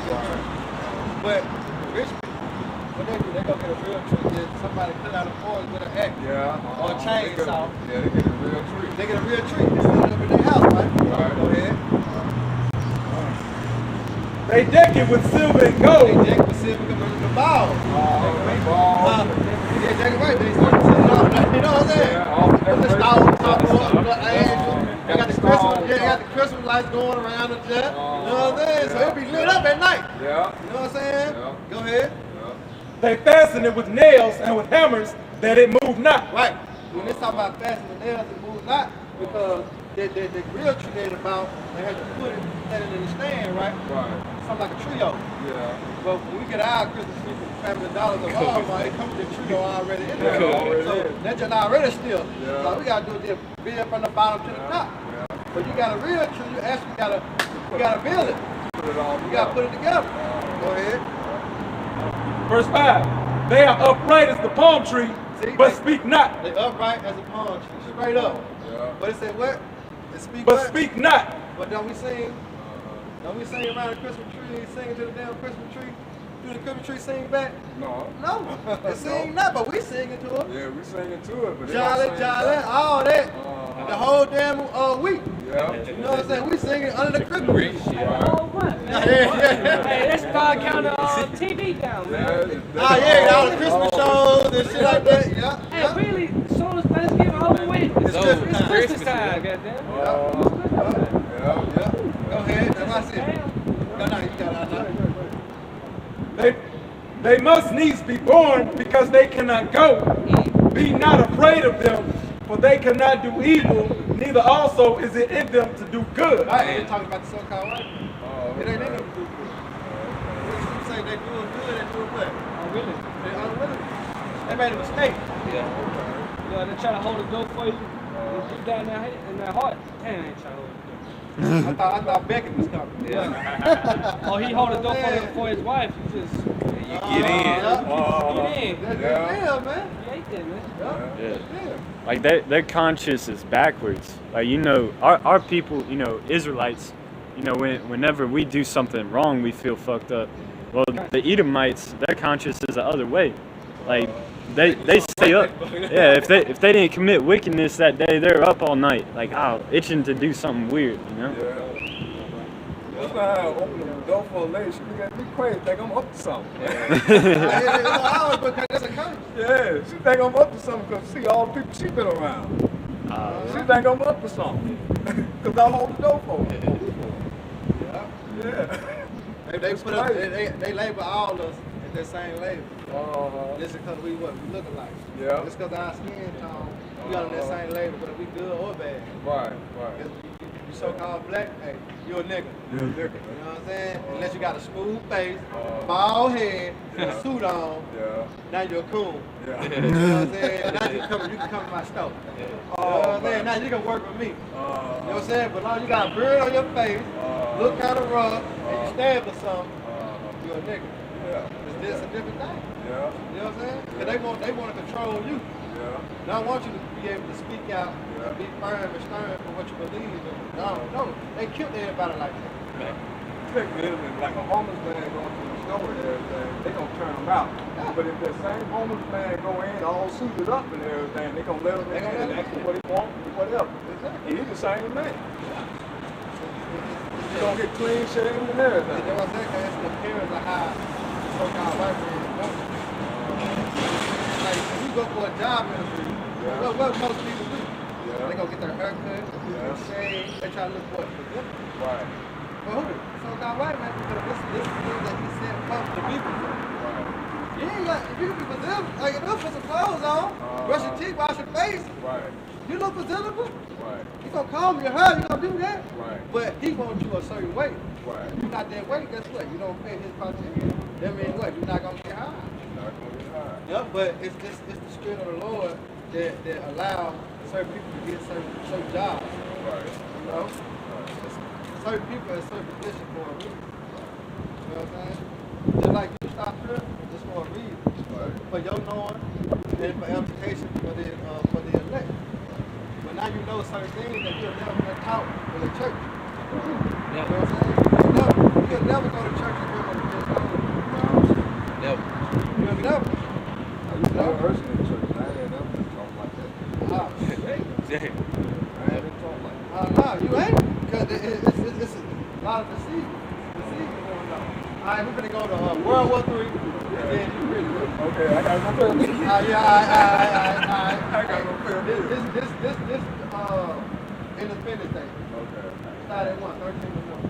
But rich people, what they do, they go get a real tree, get somebody cut out a forest with an axe. Yeah. Or a chainsaw. Yeah, they get a real tree. They get a real tree, they set it up in their house, right? Right. Go ahead. They deck it with silver and They gold. jack the silver come in the ball. Ball. Yeah, jack it right. They start to set it off. You know what I'm saying? Yeah, all the Put the decorations. star on top of it, the angel. Yeah. They got the Christmas, yeah, they got the Christmas lights going around the jet. You know what I'm saying? So it'll be lit up at night. Yeah. You know what I'm saying? Yeah. Go ahead. Yeah. They fasten it with nails and with hammers, that it move not. Right. When they talk about fasting the nails and move not, because the real tree they about, they had to put it, set it in the stand, right? Right. Something like a trio. Yeah. But when we get our Christmas tree from Family Dollars or Walmart, it comes with the trio already in there. Yeah, already So in. that's just already still. Yeah. So all we gotta do is just build from the bottom to the top. Yeah. But you got a real tree, you actually gotta build it. Put it all You gotta put it together. Go ahead. Verse 5. They are upright as the palm tree, See, but they- speak not. They upright as a palm tree, straight up. Yeah. But it said what? It speak But what? speak not. But don't we sing? Don't we sing around the Christmas tree, singing to the damn Christmas tree? Do the Christmas tree sing back? No. No. It sing not, but we singing to it. Yeah, we singing to it, but they Jolly, don't sing jolly, back. all that. Uh-huh. The whole damn week. Yeah. You know what I'm saying? We singing under the Christmas tree. Oh, what? Yeah, yeah. Hey, let's start counting TV down, man. Oh yeah, all the Christmas shows and shit like that. Yeah, Hey, yeah. really, soon as Thanksgiving over with, It's Christmas it's time. Christmas time, goddamn. Yeah. Yeah. Go ahead. That's what I said. No, no, you got it. They must needs be born because they cannot go. Be not afraid of them, for they cannot do evil, neither also is it in them to do good. Right, we're talking about the so-called white. Oh, It ain't in them to do good. You say they doing good, they doing what? Oh, really? They unwilling. They made a mistake. You know, they try to hold the door for you. Deep down in their heart. Damn, they ain't trying to hold the door. I thought Beckett was coming. Yeah. Oh, he hold the door for his wife. You just Get get in. That's Yeah. real, man. You ain't there, man. Yeah. Yeah. Yeah. Like their conscience is backwards. Like our people, Israelites, whenever we do something wrong, we feel fucked up. Well, the Edomites, their conscience is the other way. Like they stay up. Yeah, if they didn't commit wickedness that day, they're up all night, like itching to do something weird, Yeah. That's not how I open the door for a lady. She look at me crazy, think I'm up to something. I always look at that's a curse. Yeah, she think I'm up to something because see all the people she been around. She think I'm up to something because I hold the door for her. Yeah. They label all of us in that same label. Just because we look alike. Yeah. Just because our skin tone, we got on that same label, whether we good or bad. Right. You so-called black, hey, you a nigga. Yeah, nigga. You know what I'm saying? Unless you got a smooth face, bald head, and a suit on, Yeah. now you're cool. Yeah. You know what I'm saying? Now you can come to my store. You know what I'm saying? Now you can work with me. You know what I'm saying? But long as you got a beard on your face, look kind of rough, and you stab or something, you're a nigga. Yeah. It's a different thing. Yeah. You know what I'm saying? Because they want to control you. Yeah. They don't want you to be able to speak out and be firm and stern for what you believe in. No, they killed everybody like that. Trick is like a homeless man going to the store and everything, they gonna turn him out. But if that same homeless man go in all suited up and everything, they gonna let him in and ask him what he wants, whatever. And he's the same man. He gonna get clean shaven and everything. That's what I'm saying, 'cause it's the appearance of how so-called white men want it. Like, if you go for a job interview, what most people do? They go get their hair cut, shave, they try to look for it. Right. But who? So-called white man, because this is the thing that he said from the people. You ain't got, if you can be presentable, like if you put some clothes on, brush your teeth, wash your face, Right. you look presentable. Right. You gonna comb your hair, you gonna do that. Right. But he wants you a certain way. Right. If you're not that way, guess what? You don't fit his criteria. That means what? You're not gonna get high. Not gonna get high. Yep, but it's the spirit of the Lord that allow certain people to get certain jobs. Right. You know? Certain people in certain positions for a reason. You know what I'm saying? Just like you stop here, just for a reason. Right. For your knowing and for application for the elect. But now you know certain things that you'll never been taught in the church. You know what I'm saying? You'll never go to church and hear what it is. Never. You'll never. I used to have a in the church, and I ain't never been talking like that. Ah, shit. I ain't been talking like that. No, you ain't. Because it's a lot of deceiving going on. All right, we're going to go to World War III, and then you really will. Okay, I got no film. Yeah, all right. I got no film. This Independence Day. Okay. Started at 13 to 1.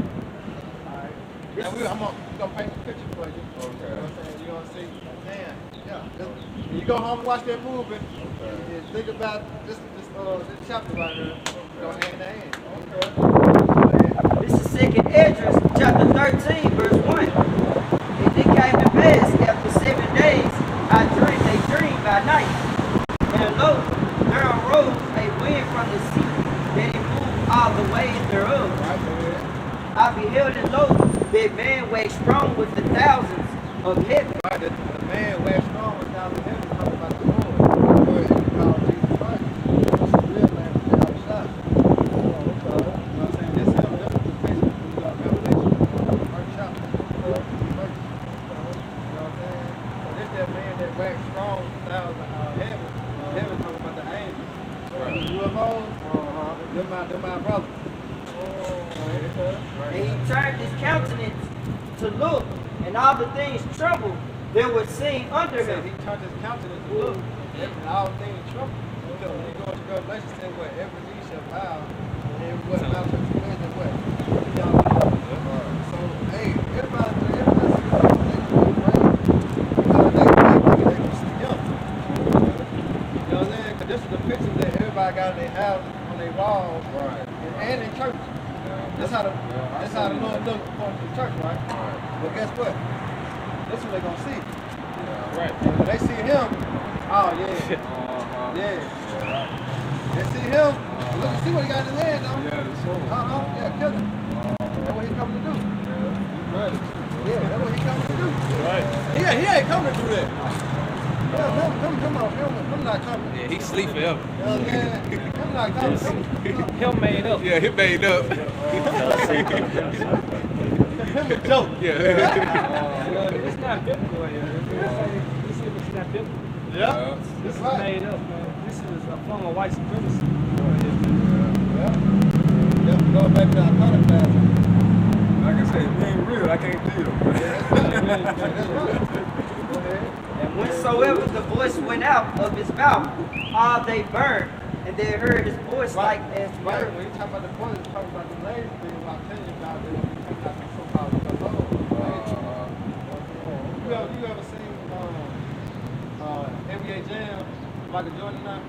Alright. Now I'm gonna paint a picture for you. Okay. You know what I'm saying? You're gonna see, man, yeah. When you go home and watch that movie, and think about this chapter right here. Go hand in hand. Okay. This is 2nd Esdras, chapter 13, verse 1. And it came to pass after 7 days, I dreamed a dream by night. And lo, there arose a wind from the sea, that it moved all the ways thereof. I beheld and lo, that man waxed strong with the thousands of heaven. Right, the man waxed strong was down in heaven talking about the Lord. The Lord is called Jesus Christ. It's a real man from the outside. You know what I'm saying? This is the picture of Revelation, first chapter. You know what I'm saying? So this that man that waxed strong with the thousands of heaven. Heaven talking about the angels. The UFOs, they're my brothers. And he turned his countenance to look, and all the things trembled that were seen under He him. turned his countenance to look, and all things tremble. Because when you go into Revelation, it says what? Every knee shall bow, and every what? Mouth shall confess that what? So, hey, everybody see him, they can see him. You know what I'm saying? Because this is the picture that everybody got in their house, on their walls, and in church. That's how the Lord looks according to the church, right? But guess what? That's what they're gonna see. Right. And when they see him, oh yeah. Yeah. They see him, look, see what he got in his hand, though. Yeah, that's all. Yeah, kill him. That's what he coming to do. Right. Yeah, that's what he coming to do. Right. Yeah, he ain't coming to do that. Him not coming. Yeah, he sleep forever. You know what I'm saying? Him not coming. Him made up. Yeah, he made up. Him a joke. It's not biblical. This is not biblical. Yeah. This is Right. made up, man. This is a form of white supremacy. Yeah. Go back to our contact. Like I said, if it ain't real, I can't deal. That's right. Go ahead. And whensoever the voice went out of his mouth, all they burned, and they heard his voice like as Right, burning. when you talk about the point, you talk about the lazy thing, I'm telling you about it, when you talk about the so-called alone. You ever seen NBA Jam, Michael Jordan now?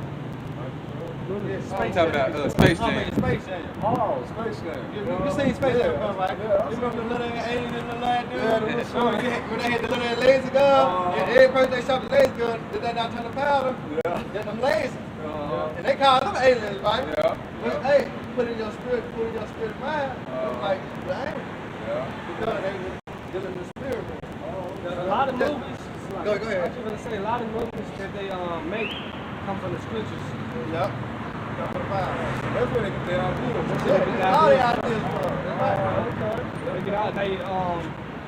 Talking about Space Jam. Space Jam. Oh, Space Jam. You seen Space Jam, right? You remember the little alien and the light dude? When they had the little laser gun, and every person they shot the laser gun, did they not turn the powder? Yeah. Then them lasers. And they call them aliens, right? Yeah. But hey, put in your spirit mind, look like the angels. Yeah. Because they were dealing with spirit. A lot of movies. Go ahead. I was gonna say a lot of movies that they make come from the scriptures. Yep. Come for the fire. That's where they get their ideas. Yeah, all the ideas from. That's right. Okay. They get out. They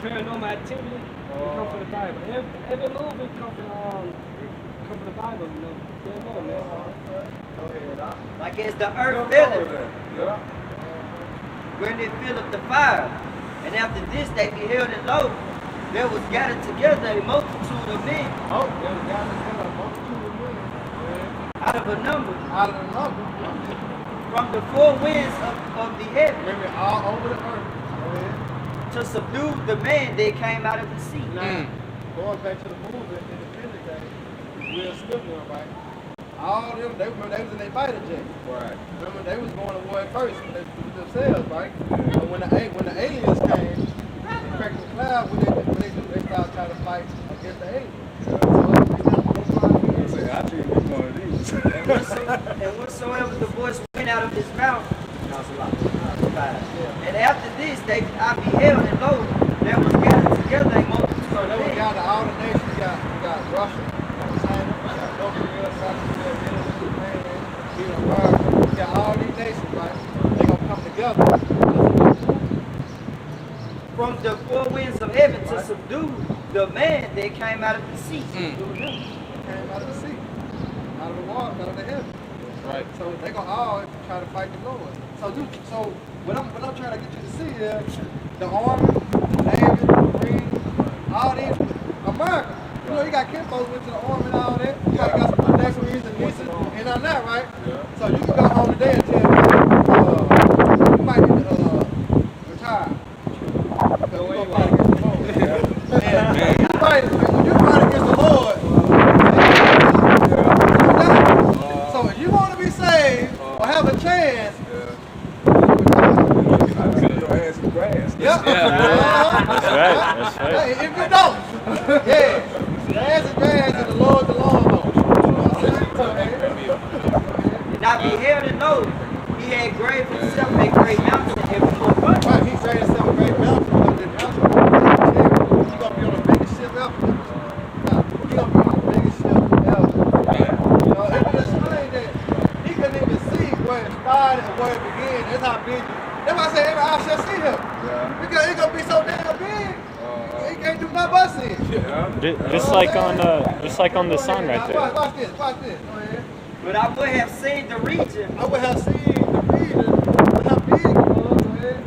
paranormal activity. They come from the Bible. Every movie come from the Bible. You know. They know, man. Like it's the earth filling. Yeah. When they fill up the fire. And after this they beheld it low. There was gathered together a multitude of men Oh, there was guys that had a multitude of women. out of a number Out of the number. from the four winds of the heaven Women all over the earth. Go ahead. to subdue the man that came out of the sea. Now, going back to the movie, Independence Day, Will Smith one, right? All them, they was in their fighter jet. Right. Remember, they was going to war at first when they flew themselves, right? But when the aliens came, they cracked the cloud, when they started trying to fight against the aliens. I say, I choose one of these. And whatsoever the voice went out of his mouth, and after this I beheld, and lo, there was gathered together a multitude So of they men. got all the nations. We got Russia, China, we got North Korea, South Korea, Italy, Japan, even America. We got all these nations, right? They gonna come together. From the four winds of heaven to subdue the man that came out of the sea. They came out of the sea, out of the water, out of the heaven. Right. So they gonna all try to fight the Lord. So what I'm trying to get you to see is the army, the navy, the marine, all these America. You know, you got kinfolks went to the army and all that. You got some good nephews and nieces and all that, right? Yeah. So you can go home today and tell me you might need to retire. Because you gonna fight against the Lord. And when you fight against the Lord, so if you want to be saved or have a chance, I see your ass in grass. yep. That's right. That's right. Hey, if you don't, yeah, the ass is grass and the Lord the lawnmower. And I beheld and lo, he had graved himself a great mountain and before bunch. Right, he raised himself a great mountain. He's gonna be on the biggest ship ever. He's gonna be on the biggest ship ever. You know, it was explained that he couldn't even see where it started and where it began. That's how big. That's why I say every eye shall see him. Yeah. Because he's gonna be so damn big. He can't do nothing but see it. Yeah. Just like on the song right there. Watch this. Go ahead. But I would have seen the region I would have seen the region, but how big it was. Go ahead.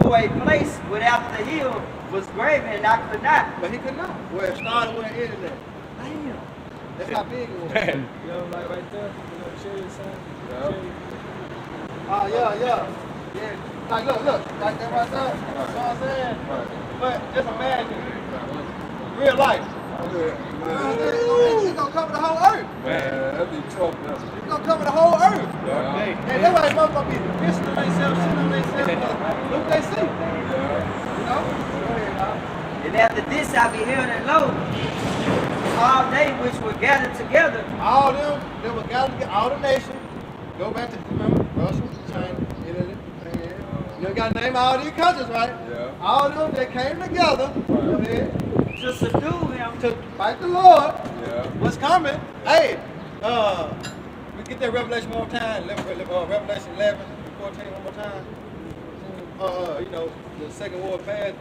for a place without the hill was graven, and I could not. But he could not. Where it started, where it ended at. Damn. That's how big it was. You know, like right there, you know, chariot sign. Oh, yeah. Like, look, like that right there. You know what I'm saying? But just imagine, real life. It's gonna cover the whole earth. Man, that'd be tough. It's gonna cover the whole earth. Yeah. And that's why it's gonna be fishing on themselves, shitting on themselves. Look, they see. You know? Go ahead, dog. And after this I beheld and lo, all they which were gathered together, All them, they were gathered together, all the nations. Go back to, remember, Russia, China, Italy, Japan. You got to name all these countries, right? Yeah. All of them, they came together. Go ahead. to subdue him. To fight the Lord. Yeah. What's coming? Hey, we get that Revelation one more time. Revelation 11, 14 one more time. You know, the second war passed.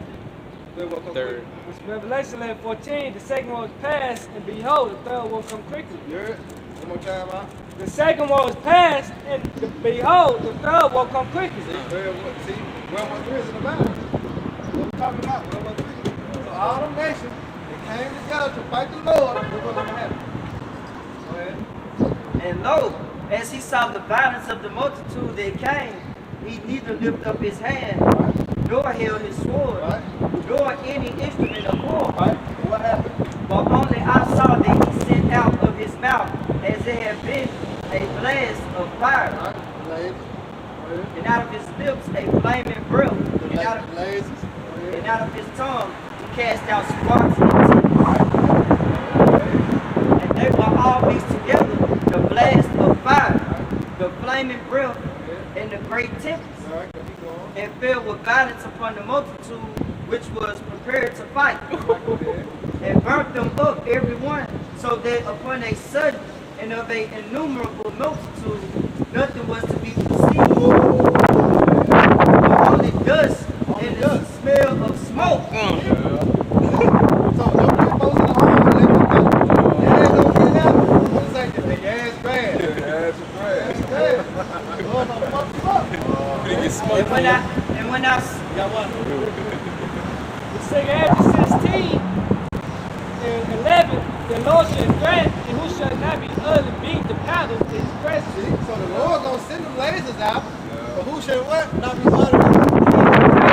Third. It's Revelation 11:14. The second one was passed, and behold, the third one come quickly. You heard? One more time, huh? The second one was passed, and behold, the third one come quickly. See, World War III is in the Bible. What we talking about? World War III. So all them nations, they came together to fight the Lord. Look what's going to happen. Go ahead. And lo, as he saw the violence of the multitude that came, he neither lifted up his hand, nor held his sword, Right. nor any instrument of war. Right? What happened? But only I saw that he sent out of his mouth, as it had been a blast of fire, Right? Blazes. and out of his lips a flaming breath, and out of, Blazes. and out of his tongue he cast out sparks and tongues. And they were all mixed together, the blast of fire, the flaming breath, and the great tempest, All right, keep going. and fell with violence upon the multitude which was prepared to fight, and burnt them up every one, so that upon a sudden and of a innumerable multitude nothing was to be perceived, but only dust and the smell of smoke. So don't get folks in the home. Let them know. Your ass don't get out. What's that? Your ass bad. Ass is trash. Ass bad. Lord, don't fuck you up. And when I Got one. The second half of 16 and 11, the Lord shall grant, and who shall not be utterly beat the paddle to his presence. See? So the Lord gonna send them lasers out, but who should what? Not be uttered.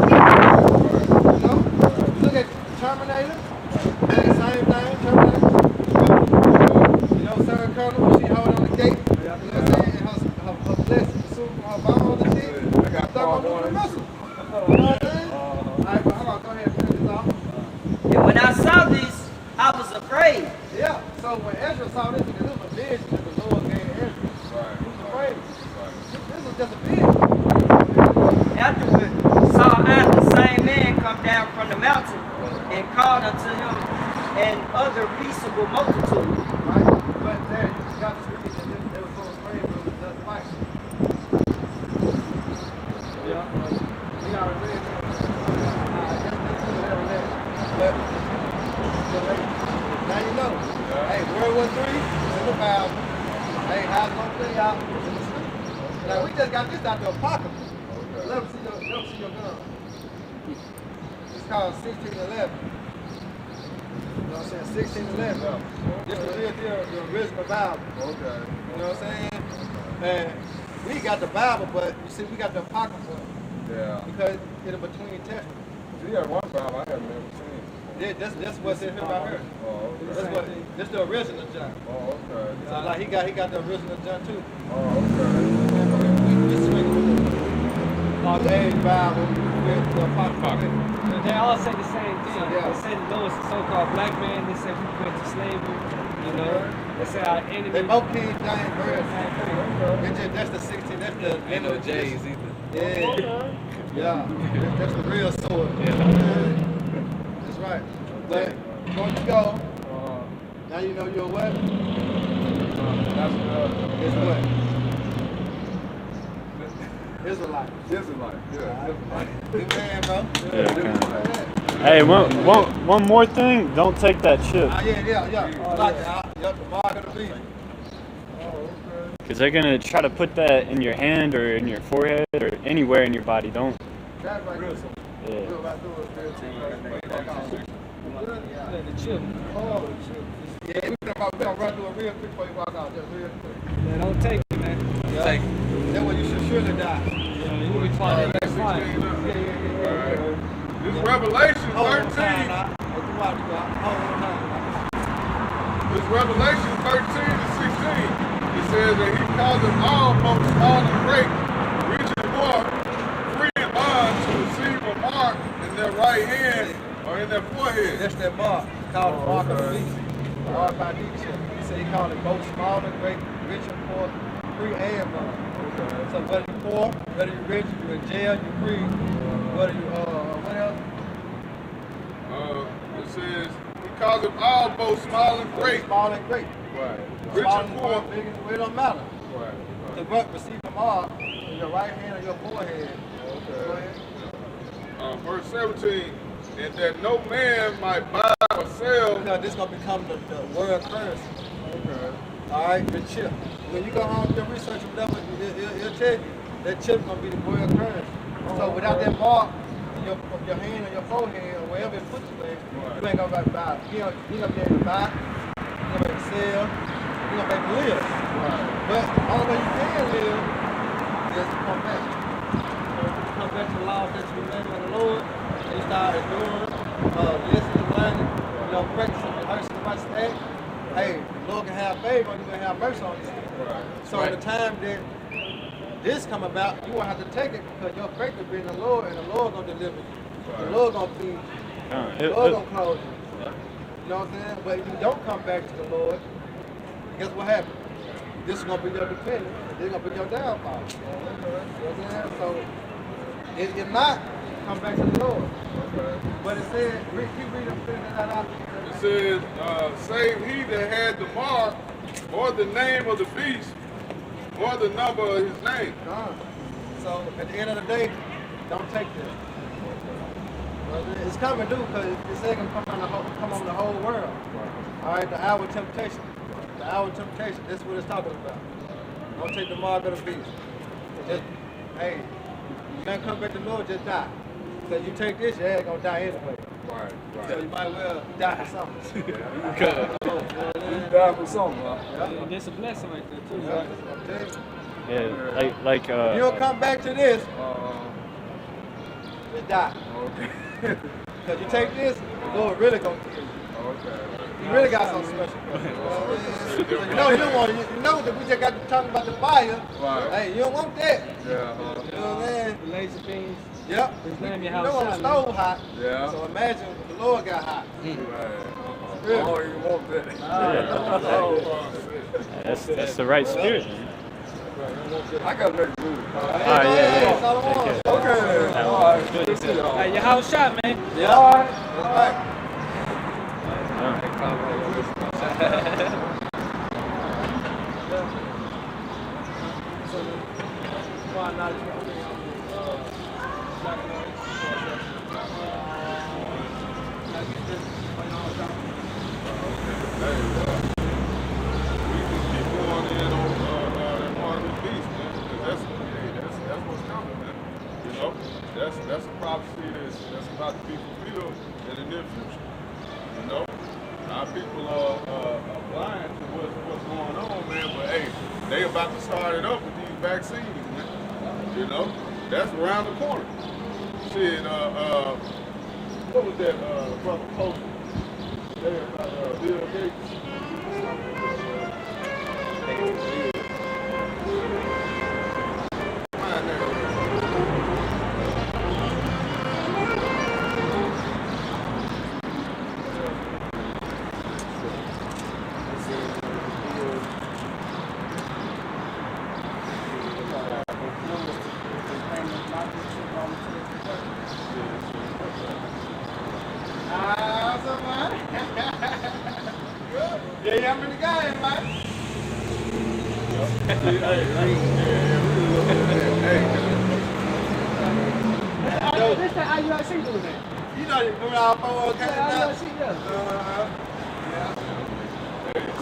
You know? Look at Terminator. Same thing, Terminator. You know, Sarah Connor, when she hold on the gate, you know what I'm saying? And her blessing, her bomb and shit. I got They're gonna do the missile. You know what I'm saying? All right, but hold on, go ahead and finish this off. And when I saw this, I was afraid. Yeah, so when Ezra saw this, because it was a vision that the Lord gave Ezra. He was afraid. This was just a vision. Afterward saw I the same man come down from the mountain, and called unto him an other peaceable multitude. Right? But there, you got to read that they were so afraid, but it was just fight. Yeah, we got to read that. Now you know. Hey, World War III is in the Bible. Hey, how's it gonna play out? It's in the scripture. Now we just got this out the apocalypse. Let them see your gun. It's called 1611. You know what I'm saying? 1611. This is the real deal, the original Bible. Okay. You know what I'm saying? And we got the Bible, but you see, we got the Apocrypha Yeah. because it's between testaments. See, that one Bible I have never seen. Yeah, that's what's in here right here. Oh, That's okay. what. This the original John. Oh, okay. So like he got the original John too. Oh, okay. We swing with the age Bible with the Apocrypha. But they all say the same thing. Yeah. They say the Lord is a so-called black man. They say we went to slavery. You know, they say our enemy. They both King James version. Same thing. It's just, that's the 16. That's the Ain't no J's either. Yeah. Yeah. That's the real sword. That's right. But before you go, now you know you're what? It's what? Israelite. Israelite. Yeah. Israelite. Good man, bro. Yeah, Hey, one more thing. Don't take that chip. Yeah. Like the mark of the beast. Because they're going to try to put that in your hand or in your forehead or anywhere in your body. Don't. That's right. Yeah. The chip. Yeah, we're gonna run through it real quick before you walk out. Just real quick. Yeah, don't take it, man. Take That's when you should surely die. Yeah, you will be trying to fine. This Revelation Hold on 13. time now. Hold on time. This Revelation 13 to 16. It says that he causeth all, both small and great, rich and poor, free and bond, to receive a mark in their right hand or in their forehead. That's that mark. Called the mark of the beast. RFID chip. He said he called it both small and great, rich and poor, free and bond. So whether you're poor, whether you're rich, you're in jail, you're free. Whether you what else? It says he causeth all, both small and great. Small and great. Right. Rich Small and and poor. big and it don't matter. Right. The buck receive a mark in your right hand or your forehead. Go ahead. Verse 17. And that no man might buy or sell. Because this is going to become the world currency. All right, the chip. When you go home and do research or whatever, it'll tell you that chip's going to be the world currency. So without that mark in your hand or your forehead or wherever it puts you in, you ain't going to buy it. You ain't going to be able to buy, you ain't going to be able to sell, you ain't going to be able to live. But the only way you can live is to come back. Come back to the laws that you made by the Lord. You start doing, listening, learning, practicing, rehearsing, watching that. Hey, the Lord can have favor, you're gonna have mercy on you. So at the time that this come about, you won't have to take it because your faith will be in the Lord, and the Lord gonna deliver you. The Lord gonna feed you. The Lord gonna clothe you. You know what I'm saying? But if you don't come back to the Lord, guess what happens? This is gonna be your dependence. This is gonna be your downfall. You know what I'm saying? So if not, come back to the Lord. But it said, keep reading, finish that out. It says, save he that had the mark, or the name of the beast, or the number of his name. So at the end of the day, don't take this. It's coming due because it's going to come on the whole world. All right, the hour of temptation. The hour of temptation, that's what it's talking about. Don't take the mark of the beast. Just, hey, you gotta come back to the Lord, just die. Because you take this, your ass gonna die anyway. Right. So you might well die for something. You die for something, huh? And there's a blessing right there too. Yeah, like If you don't come back to this, just die. Okay. Because you take this, the Lord really gonna kill you. Okay. You really got something special. You know you don't want it. You know that we just got to talk about the fire. Right. Hey, you don't want that. Yeah. You know what I'm saying? The laser beams. Yep. His name You your know house the stove hot. Yeah. So imagine if the Lord got hot. Right. Really? I don't even want that. that's the right spirit, man. I got to make a move. All right, yeah. Okay. All right. Good to see y'all. Hey, your house shot, man. Yeah. All right. All right. That's a prophecy that's about to be fulfilled in the near future. You know, our people are blind to what's going on, man. But hey, they about to start it up with these vaccines, man. You know, that's around the corner. Shit, what was that, brother Post? There about Bill Gates. Yeah, I'm in the game, man. This the IUIC doing that. You know, you come out for all kinds of IUIC, stuff.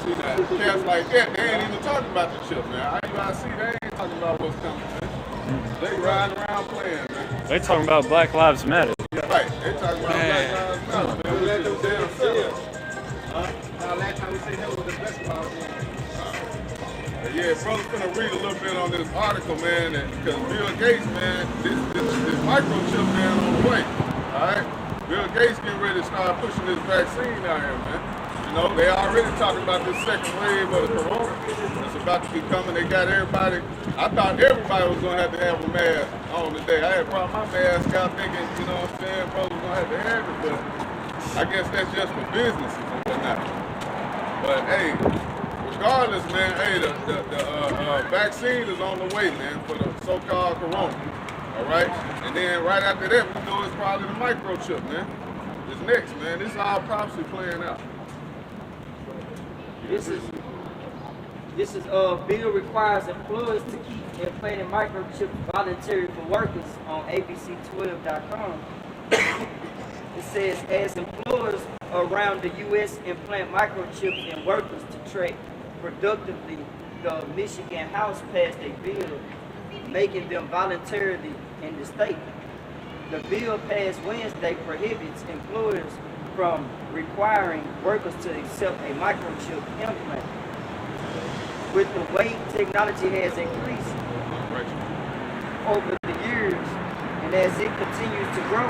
See that? Cats like that, they ain't even talking about the chip, man. IUIC, they ain't talking about what's coming, man. They riding around playing, man. They talking about Black Lives Matter. Right, they talking about Black Lives Matter, man. Let them damn self. Last time we said that was the best about it. Yeah, brother's gonna read a little bit on this article, man, because Bill Gates, man, this microchip, man, on the way. All right, Bill Gates getting ready to start pushing this vaccine out here, man. You know, they already talking about this second wave of the corona that's about to be coming. They got everybody. I thought everybody was gonna have a mask on today. I had brought my mask out thinking, you know what I'm saying, brother was gonna have it, but I guess that's just for businesses and whatnot. But hey, regardless, man, hey, the vaccine is on the way, man, for the so-called corona. All right, and then right after that, we know it's probably the microchip, man. It's next, man. This is all prophecy playing out. This is bill requires employers to keep implanting microchips voluntary for workers on abc12.com. It says, as employers around the U.S. implant microchips in workers to track productively, the Michigan House passed a bill making them voluntarily in the state. The bill passed Wednesday prohibits employers from requiring workers to accept a microchip implant. With the way technology has increased over the years, and as it continues to grow,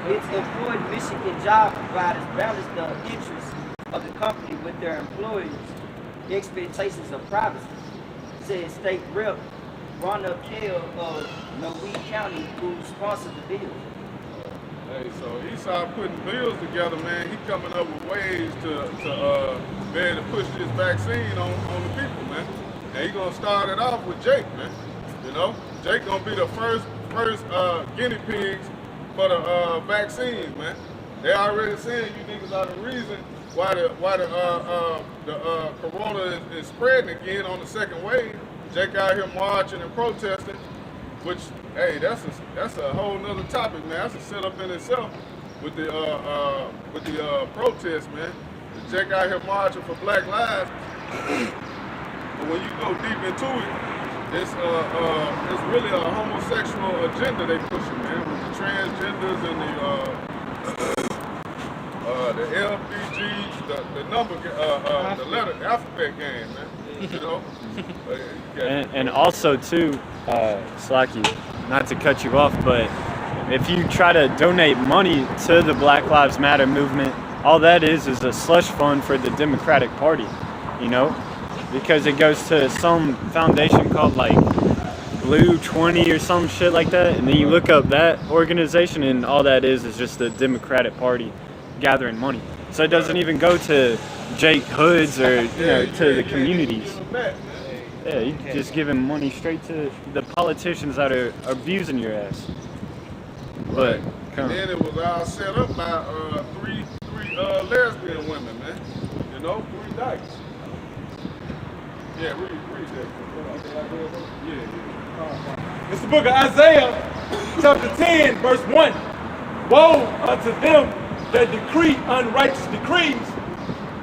its employed Michigan job providers balance the interests of the company with their employees. the expectations of privacy, said State Rep Rhonda Kell of Louis County, who sponsored the bill. Hey, so he started putting bills together, man. He coming up with ways to be able to push this vaccine on the people, man. And he gonna start it off with Jake, man. You know, Jake gonna be the first guinea pigs for the vaccines, man. They already saying you niggas are the reason why the corona is spreading again on the second wave. Jake out here marching and protesting, which, hey, that's a whole nother topic, man. That's a setup in itself with the protest, man. Jake out here marching for Black Lives. But when you go deep into it, it's really a homosexual agenda they pushing, man, with the transgenders and the LBGs, the number, the letter, the alphabet game, man. You know. And also too, Slacky, not to cut you off, but if you try to donate money to the Black Lives Matter movement, all that is a slush fund for the Democratic Party, you know, because it goes to some foundation called like Blue 20 or some shit like that, and then you look up that organization, and all that is just the Democratic Party gathering money. So it doesn't even go to Jake Hoods or to the communities. Yeah, you just giving money straight to the politicians that are abusing your ass. But and then it was all set up by three lesbian women, man. You know, 3 dykes. Yeah, read that. Yeah. It's the book of Isaiah, chapter 10, verse 1. Woe unto them that decree unrighteous decrees,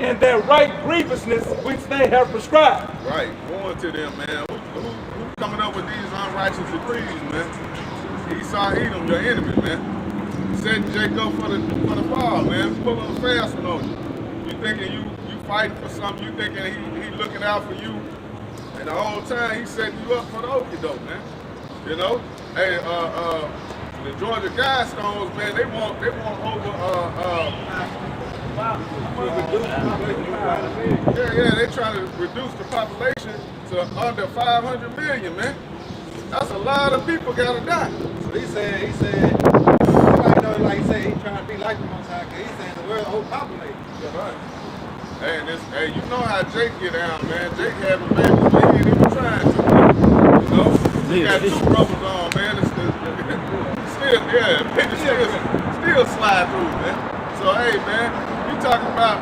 and their right grievousness which they have prescribed. Right, going to them, man. Who coming up with these unrighteous decrees, man? Esau Edom, your enemy, man. Set Jacob for the fall, man. Pull on the fast one on you. You thinking you fighting for something? You thinking he looking out for you? And the whole time he setting you up for the okie doke, man. You know? Hey, the Georgia Guidestones, man, they want they trying to reduce the population to under 500 million, man. That's a lot of people gotta die. So he said, everybody know, like he said, he trying to be like the Most High, 'cause he's saying the world overpopulated. Yeah, right. Hey, you know how Jake get down, man. Jake having babies, but he ain't even trying to, man. You know? He got 2 brothers on, man. It's still slide through, man. So, hey, man, you talking about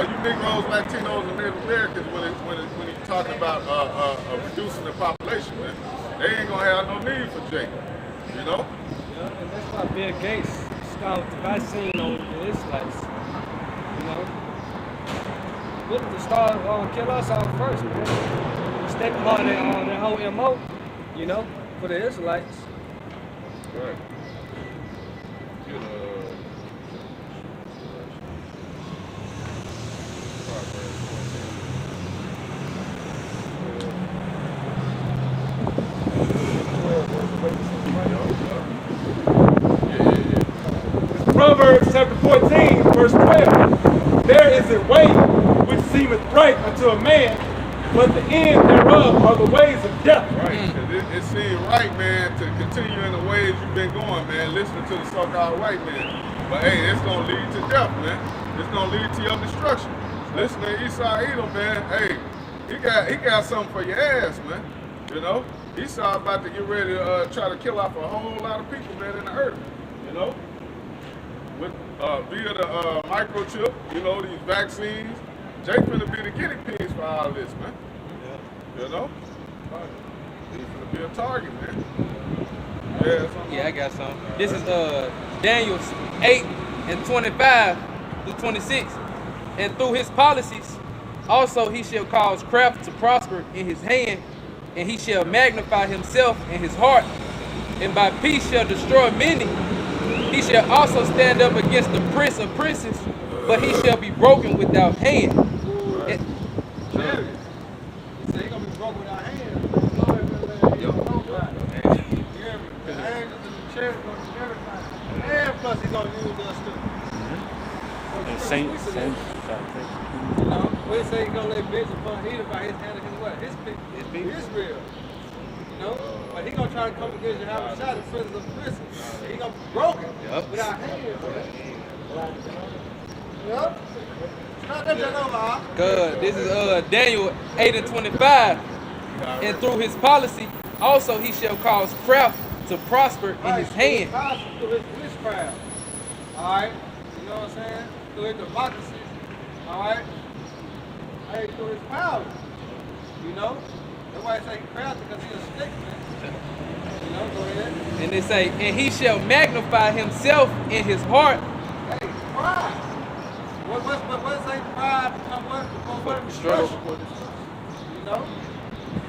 you Negroes, Latinos, and Native Americans when you talking about reducing the population, man. They ain't gonna have no need for Jake, you know? Yeah, and that's why Bill Gates started the vaccine on the Israelites, you know? Look to start kill us off first, man. Step part of their whole MO, you know, for the Israelites. Right. Proverbs chapter 14, verse 12. There is a way which seemeth right unto a man, but the end thereof are the ways of death. Right, because it seems right, man, to continue in the ways you've been going, man, listening to the so-called white man. But hey, it's gonna lead to death, man. It's gonna lead to your destruction. Listen to Esau Edom, man. Hey, he got something for your ass, man. You know, Esau about to get ready to try to kill off a whole lot of people, man, in the earth. You know, with via the microchip, you know, these vaccines. Jake finna be the guinea pigs for all this, man. Yeah. You know, he's finna be a target, man. Yeah, I got some. This is Daniel 8 and 25 through 26. And through his policies, also he shall cause craft to prosper in his hand, and he shall magnify himself in his heart, and by peace shall destroy many. He shall also stand up against the prince of princes, but he shall be broken without hand. He said he gonna be broke without hands. The hands and the chairs gonna do everything. And plus he's gonna use us too. Same. You know? What he say he gonna lay vengeance upon Edom by his hand of his what? His people. Israel. You know? But he gonna try to come against Yahweh Shai, the prince of prison. He gonna be broken without hands. Yep. Not that you know about. Good. This is Daniel 8 and 25. And through his policy, also he shall cause craft to prosper in his hand. Through his witchcraft. Alright? You know what I'm saying? Through his democracy. Alright? Hey, through his power. You know? That's why I say crafty, because he's a stick, man. You know, go ahead. And they say, and he shall magnify himself in his heart. Hey, pride. What's say pride become what? Before what? Destruction. You know?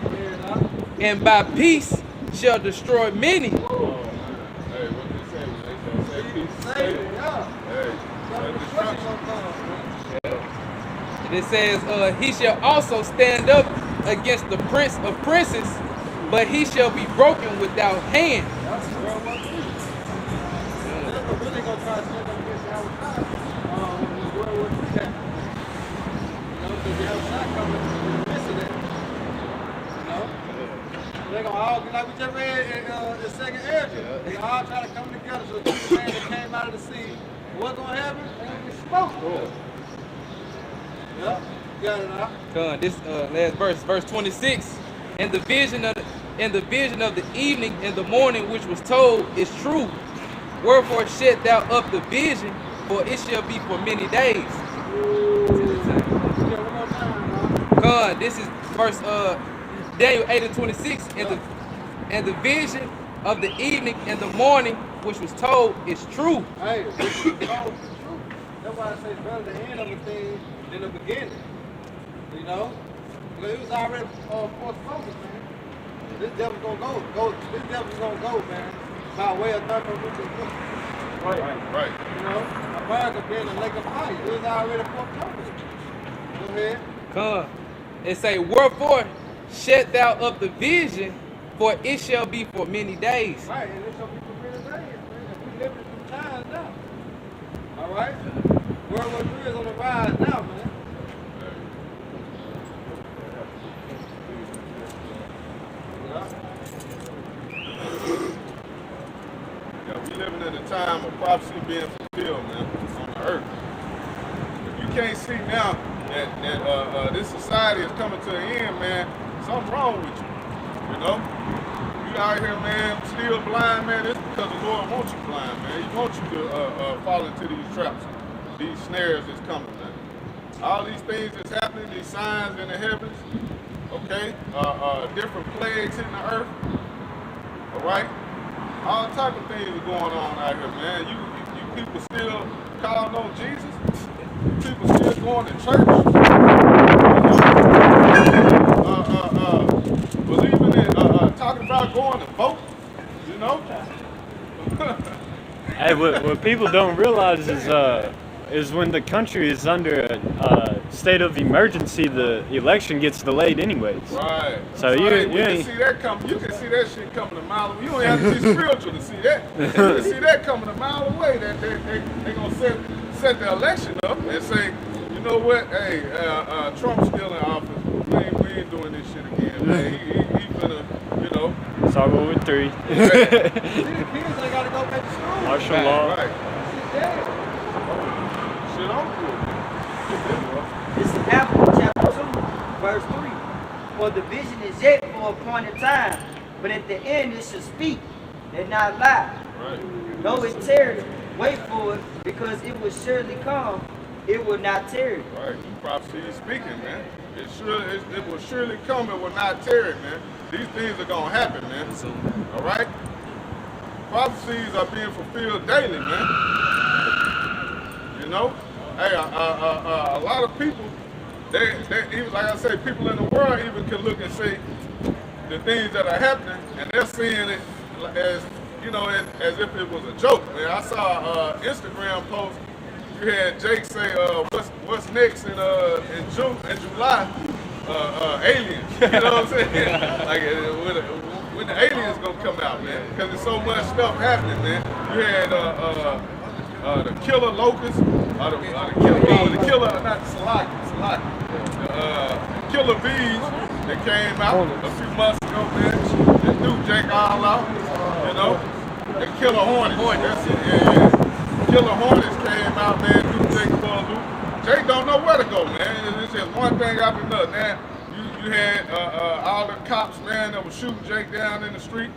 Clear it up. And by peace shall destroy many. Hey, what they say? They say Save it, yeah. Hey, Some destruction gonna come, man. And it says, he shall also stand up against the prince of princes, but he shall be broken without hand. That's World War II. They're really gonna try to stand up against Yahweh Shai when World War II happened. You know, because Yahweh Shai coming in the midst of that. You know? They're gonna all, like we just read in the second Ezra, they all try to come together. So the two man that came out of the sea, what's gonna happen? They're gonna get smoked. Yep, you got it now. This last verse 26. And the vision of the evening and the morning which was told is true. Wherefore shut thou up the vision, for it shall be for many days. This is verse Daniel 8 and 26. And the vision of the evening and the morning which was told is true. Hey, it's true. That's why I say it's better the end of the thing than the beginning. You know? Because it was already forespoken, man. This devil's gonna go. This devil's gonna go, man. By way of thunder, which is good. Right. You know? America being a lake of fire. It was already forespoken. Go ahead. It say, wherefore shut thou up the vision, for it shall be for many days. Right, and it shall be for many days, man. We live in some times now. All right? World War III is on the rise now, man. Yeah, we living in a time of prophecy being fulfilled, man, on the earth. If you can't see now that this society is coming to an end, man, something's wrong with you. You know? You out here, man, still blind, man. It's because the Lord wants you blind, man. He wants you to fall into these traps, these snares that's coming, man. All these things that's happening, these signs in the heavens, okay? Different plagues hitting the earth, all right? All type of things are going on out here, man. You people still calling on Jesus. People still going to church. Believing in, talking about going to vote, you know? Hey, what people don't realize is when the country is under a state of emergency, the election gets delayed anyways. Right. So you ain't- can see that coming. You can see that shit coming a mile away. You don't have to be spiritual to see that. You can see that coming a mile away. That they gonna set the election up and say, you know what? Hey, Trump's still in office. We ain't doing this shit again, man. He finna, you know. It's all over with 3. See, the kids ain't gotta go back to school. Martial law. Right. Shit dead. Shit on good. This is Matthew chapter 2, verse 3. For the vision is yet for a appointed time, but at the end it shall speak and not lie. Right. Though it tarry, wait for it, because it will surely come, it will not tarry. Right. Prophecy is speaking, man. It will surely come. It will not tarry, man. These things are gonna happen, man. All right. Prophecies are being fulfilled daily, man. You know. Hey, a lot of people, they even, like I say, people in the world even can look and see the things that are happening, and they're seeing it as, you know, as if it was a joke, man. I saw an Instagram post. You had Jake say, "What's next in July? Aliens." You know what I'm saying? Like when the aliens gonna come out, man? Because there's so much stuff happening, man. You had the killer locust, the killer, not Salaki. lot. Killer Bees that came out a few months ago, man. This dude Jake all out, you know. The Killer Hornets. That's it, yeah. Killer Hornets came out, man. Dude Jake for a loop. Jake don't know where to go, man. It's just one thing after another, man. You had all the cops, man, that was shooting Jake down in the street.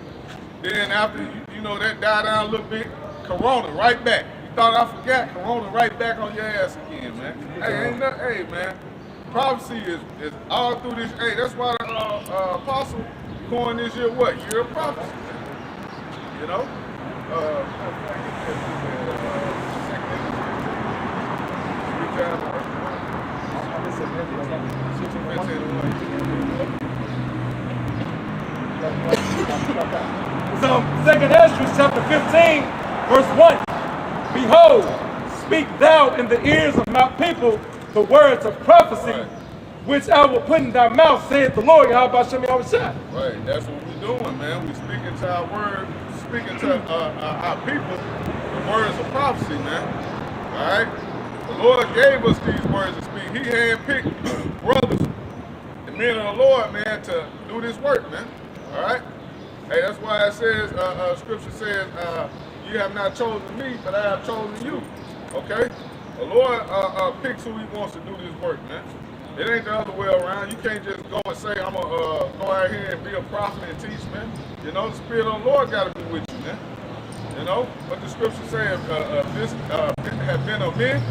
Then after, you know, that died down a little bit, Corona right back. You thought I forgot? Corona right back on your ass again, man. Hey, ain't nothing, hey, man. Prophecy is all through this. Hey, that's why the apostle coined this year what? Year of prophecy, man. You know? So, 2nd Esdras chapter 15, verse 1. Behold, speak thou in the ears of my people the words of prophecy, which I will put in thy mouth, saith the Lord, Yahweh Shem Yahushua. Right, that's what we're doing, man. We're speaking to our word, speaking to our people the words of prophecy, man. All right? The Lord gave us these words to speak. He handpicked brothers, the men of the Lord, man, to do this work, man. All right? Hey, that's why it says, Scripture says, you have not chosen me, but I have chosen you. Okay? The Lord picks who he wants to do this work, man. It ain't the other way around. You can't just go and say, I'm going to go out here and be a prophet and teach, man. You know, the Spirit of the Lord got to be with you, man. You know, what the Scripture says, this had been of men,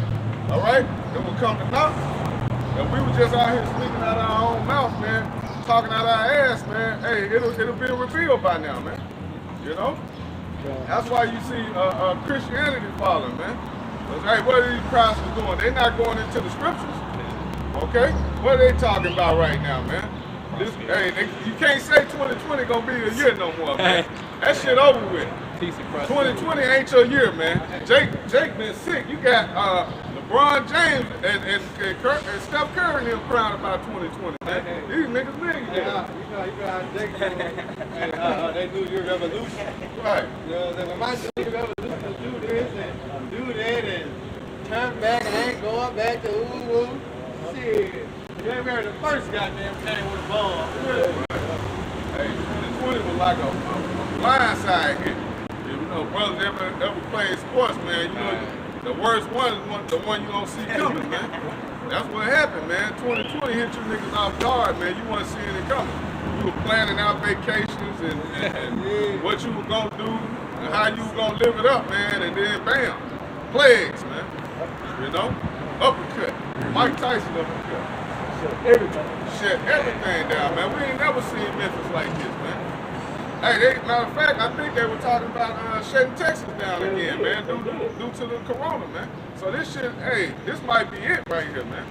all right, it will come to naught. And we were just out here speaking out of our own mouth, man, talking out our ass, man. Hey, it'll be revealed by now, man. You know? That's why you see Christianity falling, man. Hey, what are these prophets doing? They're not going into the Scriptures. Okay? What are they talking about right now, man? You can't say 2020 gonna be a year no more, man. That shit over with. 2020 ain't your year, man. Jake been sick. You got LeBron James and Steph Curry them crying about 2020, man. These niggas niggas. You know how Jake and they New Year revolution. Right. You know what I'm saying? When my New Year revolution do this and do that and turn back and ain't going back to woo. Shit. You ain't heard the first goddamn thing with a ball. Hey, 2020 was like a blindside hit. You know, brothers ever playing sports, man, you know, the worst one is the one you don't see coming, man. That's what happened, man. 2020 hit you niggas off guard, man. You want to see it coming. You were planning out vacations and what you were going to do and how you were going to live it up, man, and then bam, plagues, man. You know? Uppercut. Mike Tyson uppercut. Shut everything down, man. We ain't never seen Memphis like this, man. Hey, matter of fact, I think they were talking about shutting Texas down again, man, due to the corona, man. So this shit, hey, this might be it right here, man.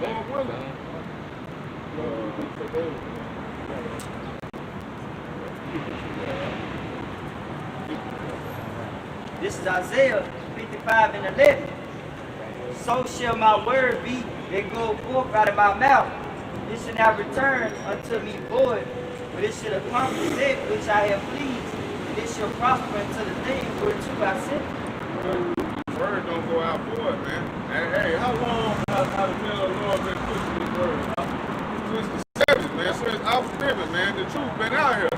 Lord willing. This is Isaiah 55 and 11. So shall my word be that go forth out of my mouth. It shall not return unto me void, but it shall accomplish that which I have pleased, and it shall prosper unto the thing whereto I sent it. Word don't go out void, man. Hey, how long has the men of the Lord been pushing this word? Since the 70s, man. Since I was living, man. The truth been out here.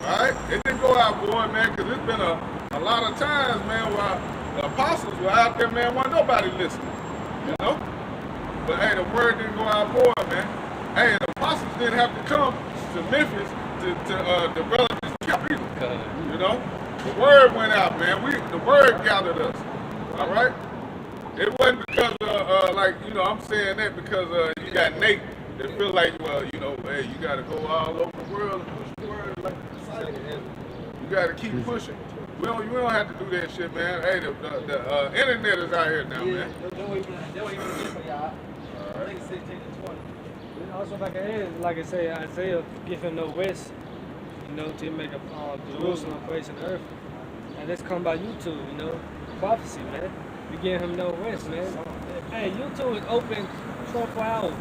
Alright? It didn't go out void, man, because it's been a lot of times, man, where the apostles were out there, man, wasn't nobody listening. You know? But hey, the word didn't go out void, man. Hey, the apostles didn't have to come to Memphis to develop this people. You know? The word went out, man. The word gathered us. All right? It wasn't because like, you know, I'm saying that because you got Nate that feel like, well, you know, hey, you got to go all over the world and push the word like the disciples. You got to keep pushing. You don't have to do that shit, man. Hey, the internet is out here now, man. Also, like I say, Isaiah give him no rest, you know, to make a Jerusalem place in the earth. And this come by YouTube, you know, prophecy, man. You give him no rest, man. Hey, YouTube is open 24 hours.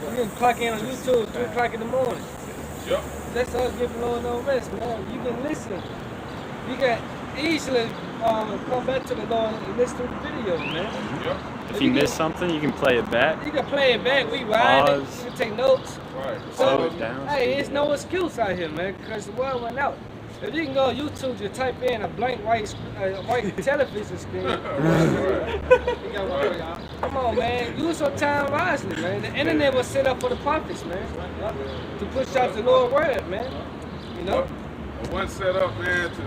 You can clock in on YouTube 3 o'clock in the morning. Yep. That's us giving Lord no rest, man. You can listen. You can easily come back to the Lord and listen to the video, man. If you miss something, you can play it back. You can play it back, we ride it, Pause. you can take notes. Right. Slow it down. Hey, it's no excuse out here, man, because the world went out. If you can go on YouTube, just type in a blank white television screen. Come on, man. Use your time wisely, man. The internet was set up for the prophets, man. To push out the Lord word, man. You know? One set up, man, to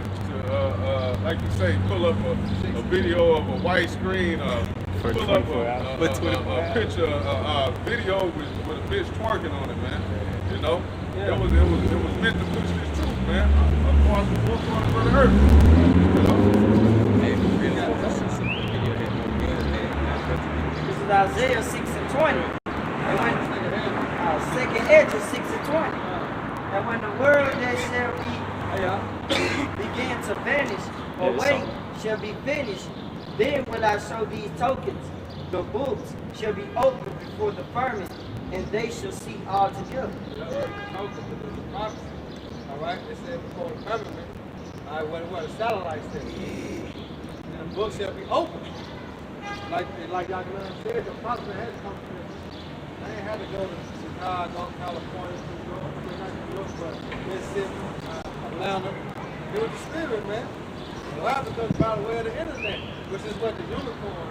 like you say, pull up a video of a white screen, For pull up 24 hours. a picture, a video with a bitch twerking on it, man. You know, Yeah. it was meant to push this truth, man, across the four corners of the earth. You know? This is Isaiah 6:20. And when second Ezra 6:20. And when the word that shall be begin to vanish away shall be finished, then will I show these tokens. The books shall be opened before the firmament, and they shall see all together. All right, they said before the firmament. All right, what the satellite said. And the book shall be open. Like Dr. said, the prophet had to come to this. I ain't had to go to Chicago, California, New York, but Mississippi, Atlanta. It was the spirit, man. Why? Because by the way of the internet, which is what the unicorn.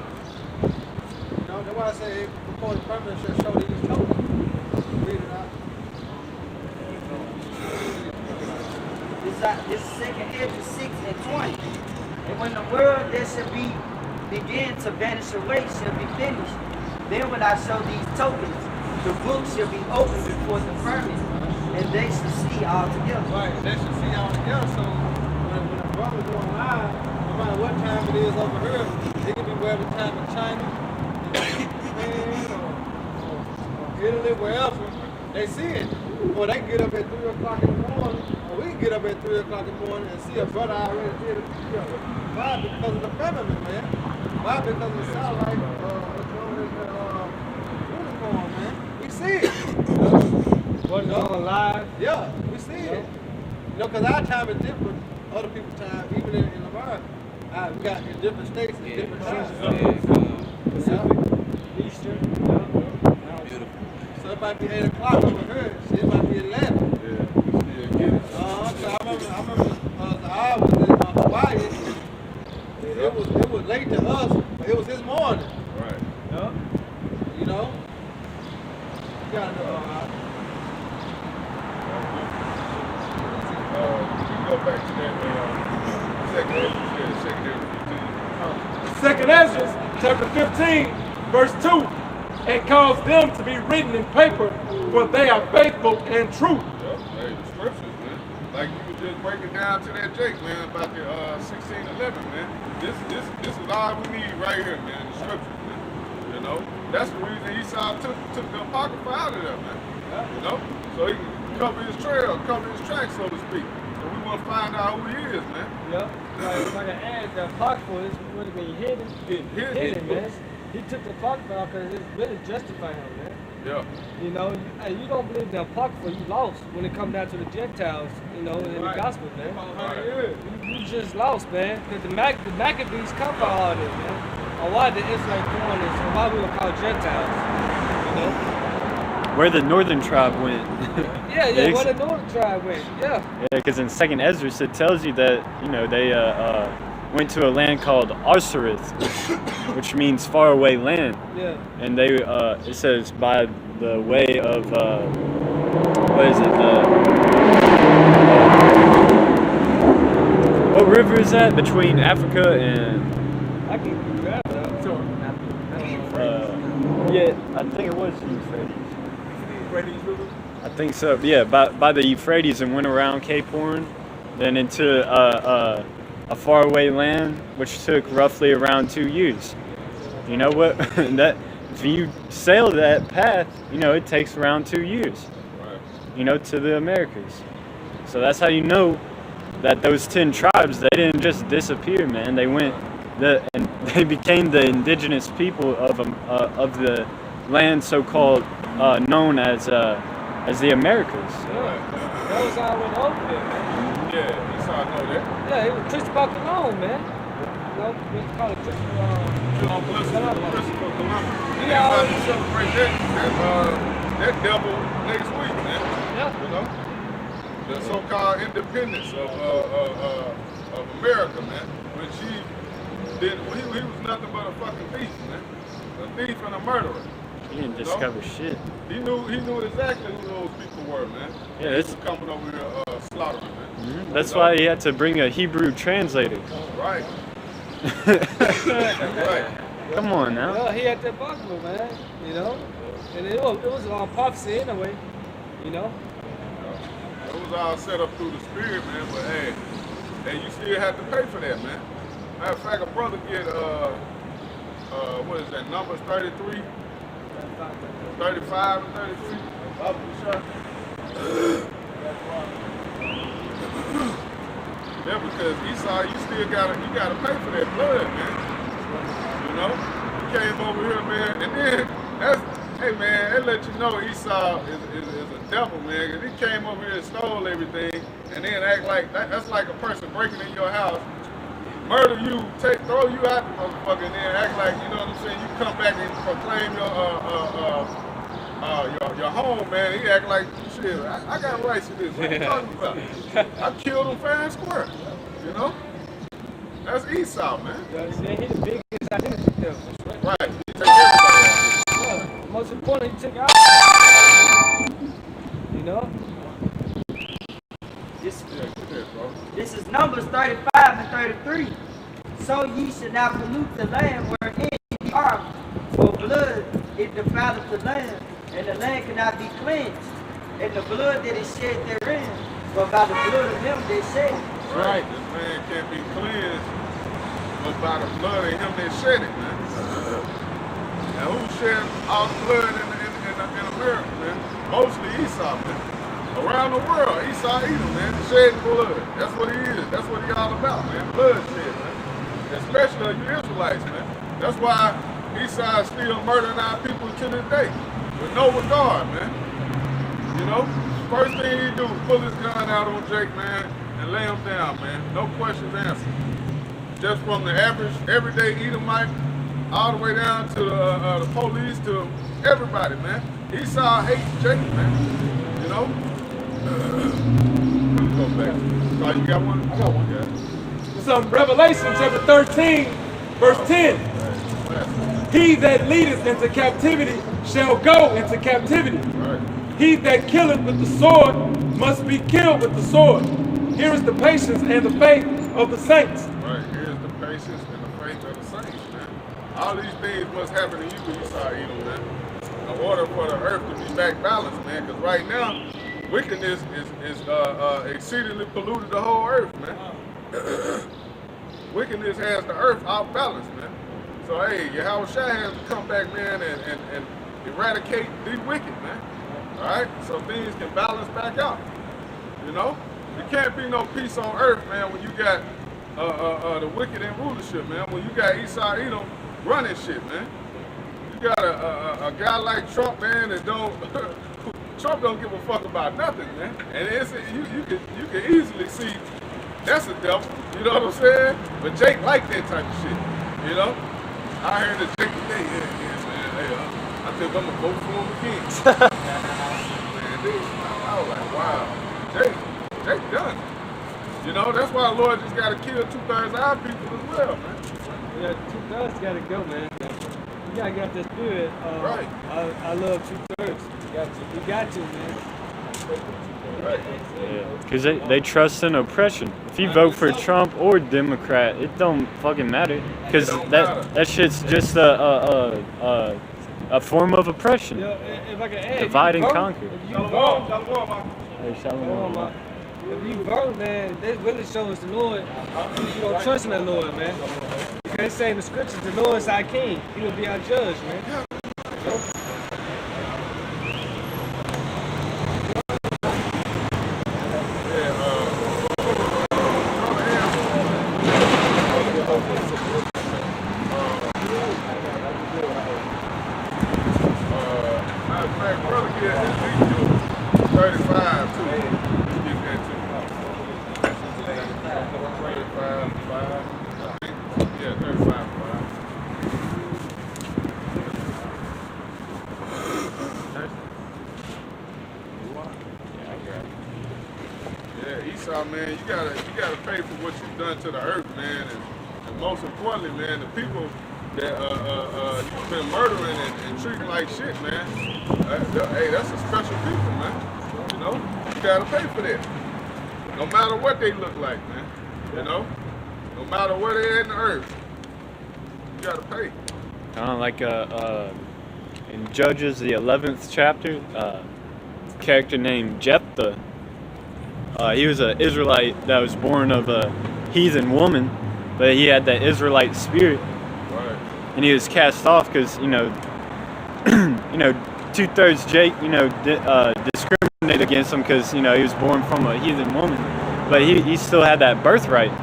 You know, that's why I say before the firmament shall show these tokens. Read it out. This is second Ezra 6:20. And when the word that shall be begin to vanish away shall be finished, then will I show these tokens. The book shall be opened before the firmament, and they shall see all together. Right, they should see all together. So when a brother going live, no matter what time it is over here, it can be wherever time in China, Japan, or Italy, wherever, they see it. Or they can get up at 3 o'clock in the morning, or we can get up at 3 o'clock in the morning and see a brother already did it. Why? Because of the firmament, man. Why? Because of the satellite, unicorn, man. We see it. What's on live? Yeah, we see it. You know, because our time is different. Other people's time, even in America, we got in different states and different times. Pacific, Eastern, So it might be 8 o'clock over here. Shit, it might be 11. Yeah, get it. So I remember the hour was in Hawaii. It was late to us, but it was his morning. Right. You know? You gotta know. We can go back to that Second Ezra, chapter 15, verse 2, and cause them to be written in paper, for they are faithful and true. Yep. Hey, the scriptures, man. Like you were just breaking down to that Jake, man, about the 1611, man. This is all we need right here, man. The scriptures, man. You know, that's the reason Esau took the Apocrypha out of there, man. You know, so he can cover his trail, cover his tracks, so to speak. So we want to find out who he is, man. Yep. Like I add, the Apocrypha is really being hidden, man. He took the Apocrypha out because it's really justifying him, man. Yeah. You know, you don't believe the Apocrypha, you lost when it comes down to the Gentiles, you know, in the gospel, man. You just lost, man. Because the Maccabees come for all this, man. Or why the Israelites doing this, or why we were called Gentiles, you know? Where the northern tribe went. Yeah, where the northern tribe went, yeah. Yeah, because in Second Ezra it tells you that, you know, they went to a land called Arsareth, which means faraway land. Yeah. And they, it says by the way of, what is it, what river is that between Africa and? I can grab it up. Yeah, I think it was Euphrates. I think so. Yeah, by the Euphrates and went around Cape Horn, then into a faraway land, which took roughly around 2 years. You know what? That if you sail that path, you know it takes around 2 years. Right. You know, to the Americas. So that's how you know that those 10 tribes, they didn't just disappear, man. They went and they became the indigenous people of the land so-called known as the Americas. That was how I went over there, man. Yeah, Esau know that. Yeah, it was Chris Buck alone, man. know, we call it Christmas. Christopher Columbus. And Yeah. everybody celebrate that devil next week, man. Yeah. You know? The so-called independence of America, man. When he was nothing but a fucking thief, man. A thief and a murderer. He didn't You know? discover shit. He knew exactly who those people were, man. Yeah, He it's- was coming over here slaughtering, man. That's You know? why he had to bring a Hebrew translator. Right. Right. Come on now. Well, he had that buckler, man, you know? And it was on prophecy anyway, you know? It was all set up through the spirit, man, but hey, you still have to pay for that, man. Matter of fact, a brother get, what is that, numbers 33? 35 and 33? Up the shot. Yeah, because Esau, you gotta pay for that blood, man. You know? He came over here, man, and then hey man, that let you know Esau is a devil, man, because he came over here and stole everything, and then act like that's like a person breaking in your house, murder you, throw you out the motherfucker, and then act like, you know what I'm saying, you come back and proclaim your home, man. He act like, shit, I got rights to this. What you talking about? I killed him fair and square, you know? That's Esau, man. He's the biggest identity theft. Right, he take everybody out. Yeah, most important, he took out. You know? This is Numbers 35 and 33. So ye shall not pollute the land wherein ye are, for blood it defileth the land, and the land cannot be cleansed, and the blood that is shed therein, but by the blood of him that shed it. Right, this man can't be cleansed but by the blood of him that shed it, man. Now who shed all the blood in America, man? Mostly Esau, man. Around the world, Esau Edom, man, shedding blood. That's what he is. That's what he all about, man. Blood shed, man. Especially you Israelites, man. That's why Esau is still murdering our people to this day. With no regard, man. You know? First thing he do is pull his gun out on Jake, man, and lay him down, man. No questions answered. Just from the average, everyday Edomite, all the way down to the police, to everybody, man. Esau hates Jake, man. You know? Go back. Oh, you got one? I got one, guy. So Revelation chapter 13, verse 10. He that leadeth into captivity shall go into captivity. Right. He that killeth with the sword must be killed with the sword. Here is the patience and the faith of the saints. Right, here's the patience and the faith of the saints, man. All these things must happen to you, Esau Edom, man. In order for the earth to be back balanced, man. Because right now, wickedness is exceedingly polluted the whole earth, man. Wickedness has the earth out balanced, man. So hey, Yahweh Shai has to come back, man, and eradicate the wicked, man. Alright? So things can balance back out. You know? There can't be no peace on earth, man, when you got the wicked in rulership, man. When you got Esau Edom running shit, man. You got a guy like Trump, man, that Trump don't give a fuck about nothing, man. And you can easily see that's a devil, you know what I'm saying? But Jake like that type of shit, you know? I heard that Jake today, yeah, man. Hey, I think I'm gonna vote for him again. Man, I was like, wow, Jake done. You know, that's why the Lord just gotta kill 2/3 of our people as well, man. Yeah, 2/3 gotta go, man. You gotta get that spirit. Right. I love 2/3. You got to, man. Right. Because they trust in oppression. If you vote for Trump or Democrat, it don't fucking matter. Because that shit's just a form of oppression. Yo, if I can add, Divide and vote, conquer. If you vote, Hey, shalom. if you vote, man, that really shows the Lord. You don't trust in the Lord, man. Because they say in the scriptures, the Lord is our king. He will be our judge, man. Matter of fact, brother, get Ezekiel 35 too. Get that too. 35, 5. Yeah, about, man, you gotta pay for what you've done to the earth, man, and most importantly, man, the people that you've been murdering and treating like shit, man. Hey, that's a special people, man. You know, you gotta pay for that. No matter what they look like, man. You know, no matter where they're in the earth, you gotta pay. Kind of like in Judges, the 11th chapter, a character named Jephthah. He was an Israelite that was born of a heathen woman, but he had that Israelite spirit, Right. and he was cast off because 2/3 Jake discriminated against him because he was born from a heathen woman, but he still had that birthright.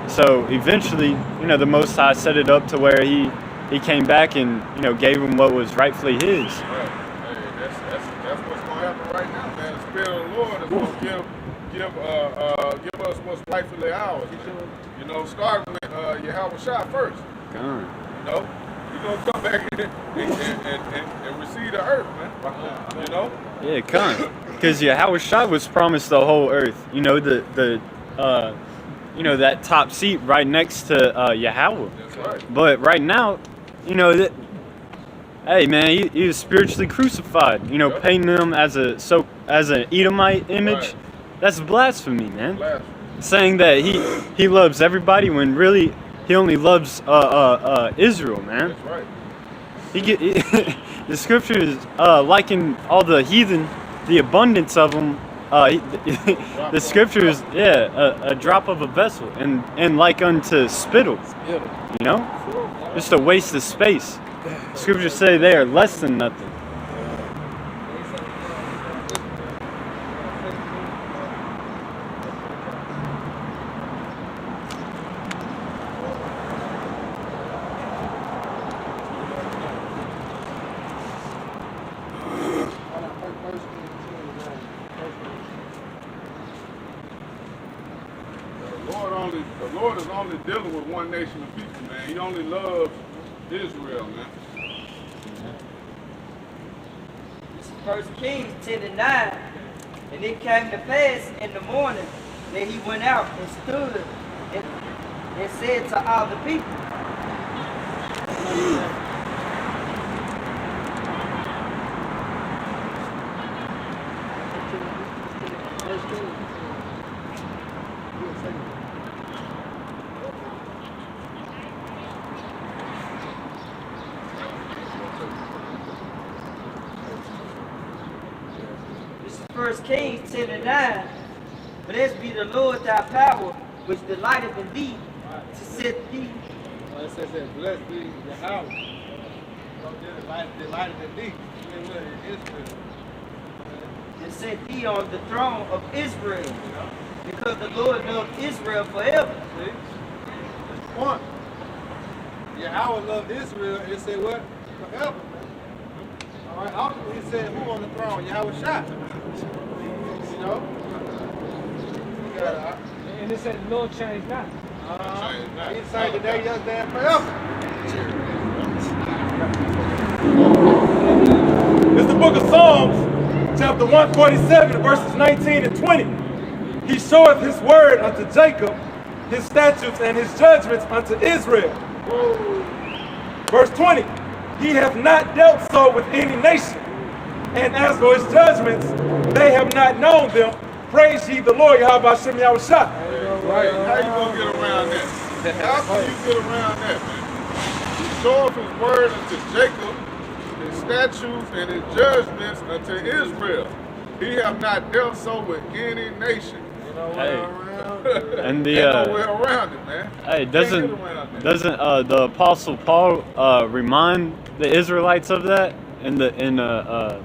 So eventually, the Most High set it up to where he came back and gave him what was rightfully his. Right. Hey, that's what's gonna happen right now, man. The Spirit of the Lord is gonna give us what's rightfully ours. Starting with Yahweh Shah first. God. You're gonna come back and receive the earth, man. Yeah, come. Because Yahweh Shah was promised the whole earth. That top seat right next to Yahweh. That's right. But right now, hey man, he was spiritually crucified. Yep. Painting him as an Edomite image. Right. That's blasphemy, man. Blasphemy. Saying that he loves everybody when really he only loves Israel, man. That's right. The scriptures liken all the heathen, the abundance of them. The scriptures, a drop of a vessel, and like unto spittle, just a waste of space. Scriptures say they are less than nothing. The Lord is only dealing with one nation of people, man. He only loves Israel, man. This is 1 Kings 10:9. And it came to pass in the morning that he went out and stood and said to all the people, this is 1 Kings 10:9. Blessed be the Lord thy power, which delighteth in thee, to set thee. It says that blessed be Yahweh. Delighted in thee. Israel. And set thee on the throne of Israel, because the Lord loved Israel forever. See? That's the point. Yahweh loved Israel, and it said what? Forever, man. All right, ultimately he said who on the throne? Yahweh Shah. You got And it said the Lord changed not. He's saying today, yesterday, and forever. It's the book of Psalms, chapter 147, verses 19 and 20. He showeth his word unto Jacob, his statutes and his judgments unto Israel. Verse 20, he hath not dealt so with any nation, and as for his judgments, they have not known them. Praise ye the Lord, Yahweh Shem Yahweh Shah. Right. How you gonna get around that? How can you get around that, man? He showeth his word unto Jacob, his statutes and his judgments unto Israel. He have not dealt so with any nation. Hey. And Ain't no way around it, man. Hey, Can't get around that. doesn't the Apostle Paul remind the Israelites of that in I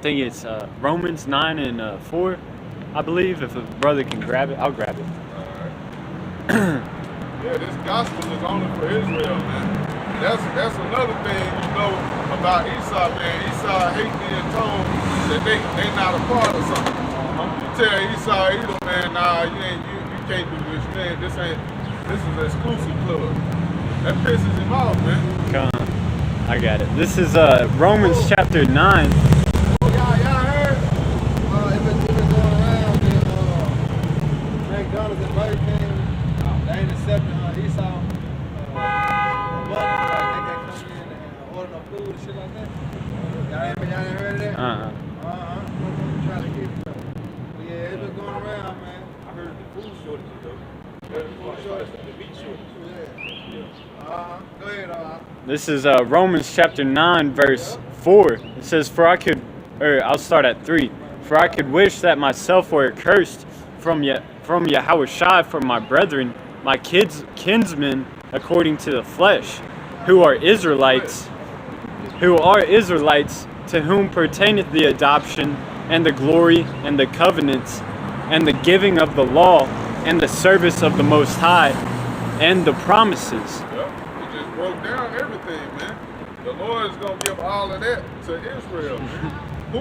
think it's Romans 9 and 4, I believe. If a brother can grab it, I'll grab it. Yeah, this gospel is only for Israel, man. That's another thing about Esau, man. Esau hate being told that they not a part of something. You tell Esau, man, nah, you can't do this, man. This is an exclusive club. That pisses him off, man. Come on. I got it. This is Romans chapter 9. Y'all heard? If it's going around, then Trying to get it. But yeah, it's been going around, man. I heard the food shortages though. The meat shortages. Yeah. Go ahead, This is Romans chapter 9, verse 4. It says, I'll start at 3. For I could wish that myself were accursed from Yahushua for my brethren, my kinsmen according to the flesh, who are Israelites, to whom pertaineth the adoption, and the glory, and the covenants, and the giving of the law, and the service of the Most High, and the promises. Yep. He just broke down everything, man. The Lord is going to give all of that to Israel, man. Who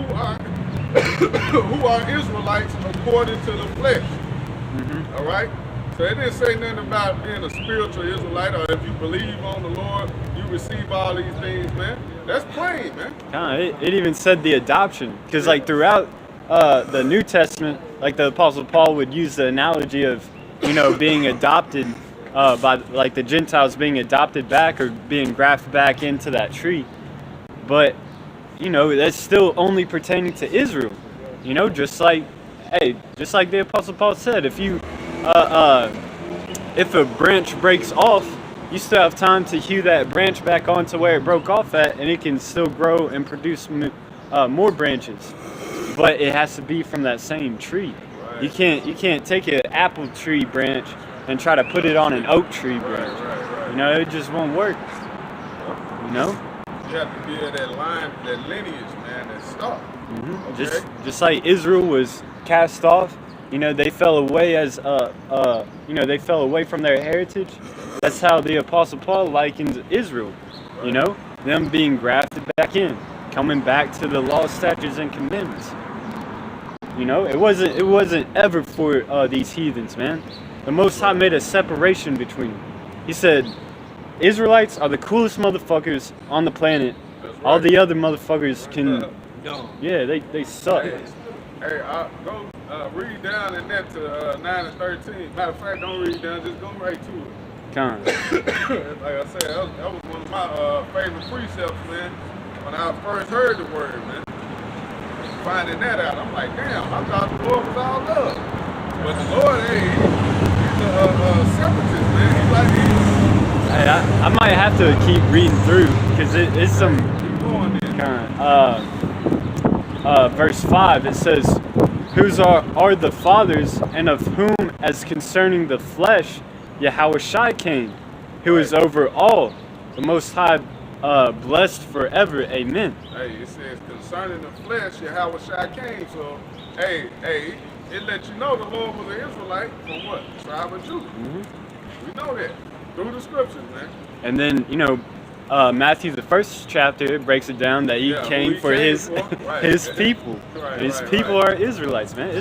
are Israelites according to the flesh. All right? So it didn't say nothing about being a spiritual Israelite, or if you believe on the Lord, you receive all these things, man. That's plain, man. It even said the adoption, because like throughout the New Testament, like the Apostle Paul would use the analogy of, being adopted by like the Gentiles being adopted back or being grafted back into that tree. But that's still only pertaining to Israel. Just like the Apostle Paul said, if a branch breaks off, you still have time to hew that branch back onto where it broke off at, and it can still grow and produce more branches. But it has to be from that same tree. Right. You can't take an apple tree branch and try to put it on an oak tree branch. Right. It just won't work. You have to be in that line, that lineage, man, that stock. Mm-hmm. Okay? Just like Israel was cast off, they fell away they fell away from their heritage. That's how the Apostle Paul likens Israel, them being grafted back in, coming back to the law, statutes, and commandments. It wasn't ever for these heathens, man. The Most High made a separation between them. He said, Israelites are the coolest motherfuckers on the planet. Right. All the other motherfuckers can, they suck. Hey, go read down in that to 9 and 13. Matter of fact, don't read down, just go right to it. Con. Like I said, that was one of my favorite precepts, man. When I first heard the word, man. Finding that out, I'm like, damn, I thought the Lord was all love. But the Lord, he's a separatist, man. Hey, I might have to keep reading through, because it's some verse 5. It says, whose are the fathers, and of whom, as concerning the flesh, Yahushua came, who is over all, the Most High, blessed forever. Amen. Hey, it says concerning the flesh, Yahushua came. So, it let you know the Lord was an Israelite from what? Tribe of Judah. Mm-hmm. We know that through the scriptures, man. And then, Matthew, the first chapter, it breaks it down that he came for his people. His people are Israelites, man.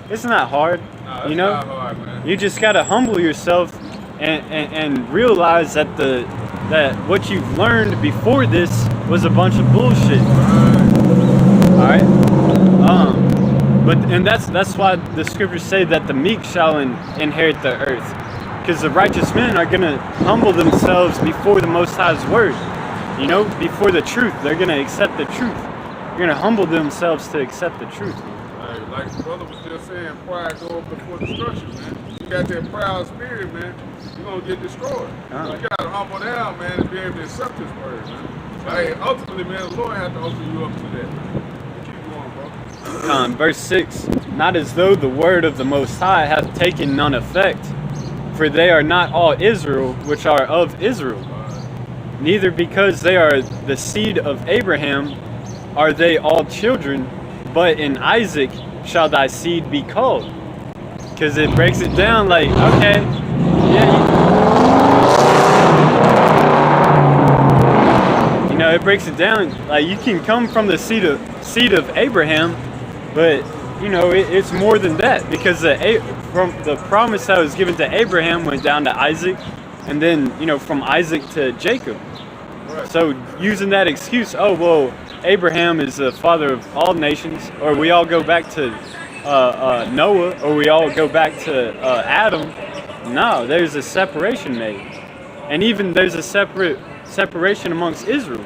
It's not hard, It's not hard, man. You just gotta humble yourself and realize that that what you've learned before this was a bunch of bullshit. All right. And that's why the scriptures say that the meek shall inherit the earth. Because the righteous men are going to humble themselves before the Most High's word. Before the truth. They're going to accept the truth. They're going to humble themselves to accept the truth. Hey, like the brother was just saying, pride goes before destruction, man. You got that proud spirit, man, you're going to get destroyed. So you got to humble down, man, and be able to accept his word, man. So, hey, ultimately, man, the Lord has to open you up to that. Keep going, bro. Verse 6. Not as though the word of the Most High hath taken none effect. For they are not all Israel, which are of Israel. Neither because they are the seed of Abraham are they all children, but in Isaac shall thy seed be called. Because it breaks it down like, okay, it breaks it down like you can come from the seed of Abraham, but it's more than that, because from the promise that was given to Abraham went down to Isaac, and then from Isaac to Jacob. Right. So using that excuse, Abraham is the father of all nations, or we all go back to Noah, or we all go back to Adam. No, there's a separation made, and even there's a separation amongst Israel.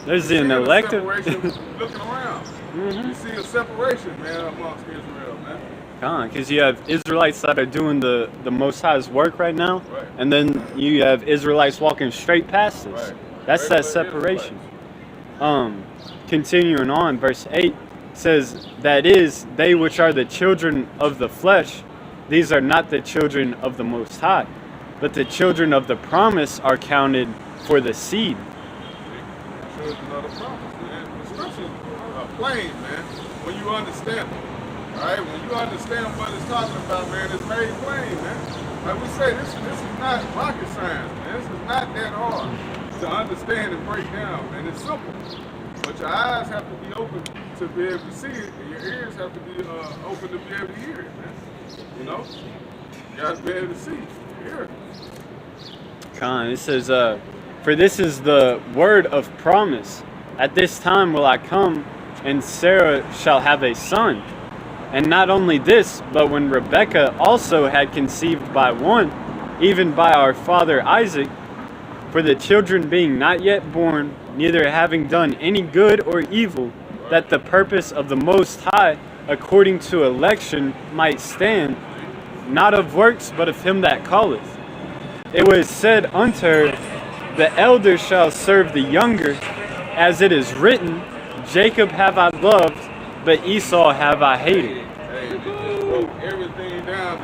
There's You an see a elective. separation looking around. You see a separation, man, amongst Israel, man. Because you have Israelites that are doing the Most High's work right now, Right. and then you have Israelites walking straight past us. Right. That's that Regular separation. Continuing on, verse 8 says, "That is, they which are the children of the flesh, these are not the children of the Most High, but the children of the promise are counted for the seed." Children of the promise, man. The scriptures are plain, man, when you understand them. All right, when you understand what it's talking about, man, it's made plain, man. Like we say, this is not rocket science, man. This is not that hard to understand and break down, man. It's simple. But your eyes have to be open to be able to see it, and your ears have to be open to be able to hear it, man. You know? You got to be able to see, hear it. It says, "For this is the word of promise. At this time will I come, and Sarah shall have a son. And not only this, but when Rebekah also had conceived by one, even by our father Isaac, for the children being not yet born, neither having done any good or evil, that the purpose of the Most High, according to election, might stand, not of works, but of him that calleth. It was said unto her, the elder shall serve the younger, as it is written, Jacob have I loved, but Esau have I hated." Hey, they just broke everything down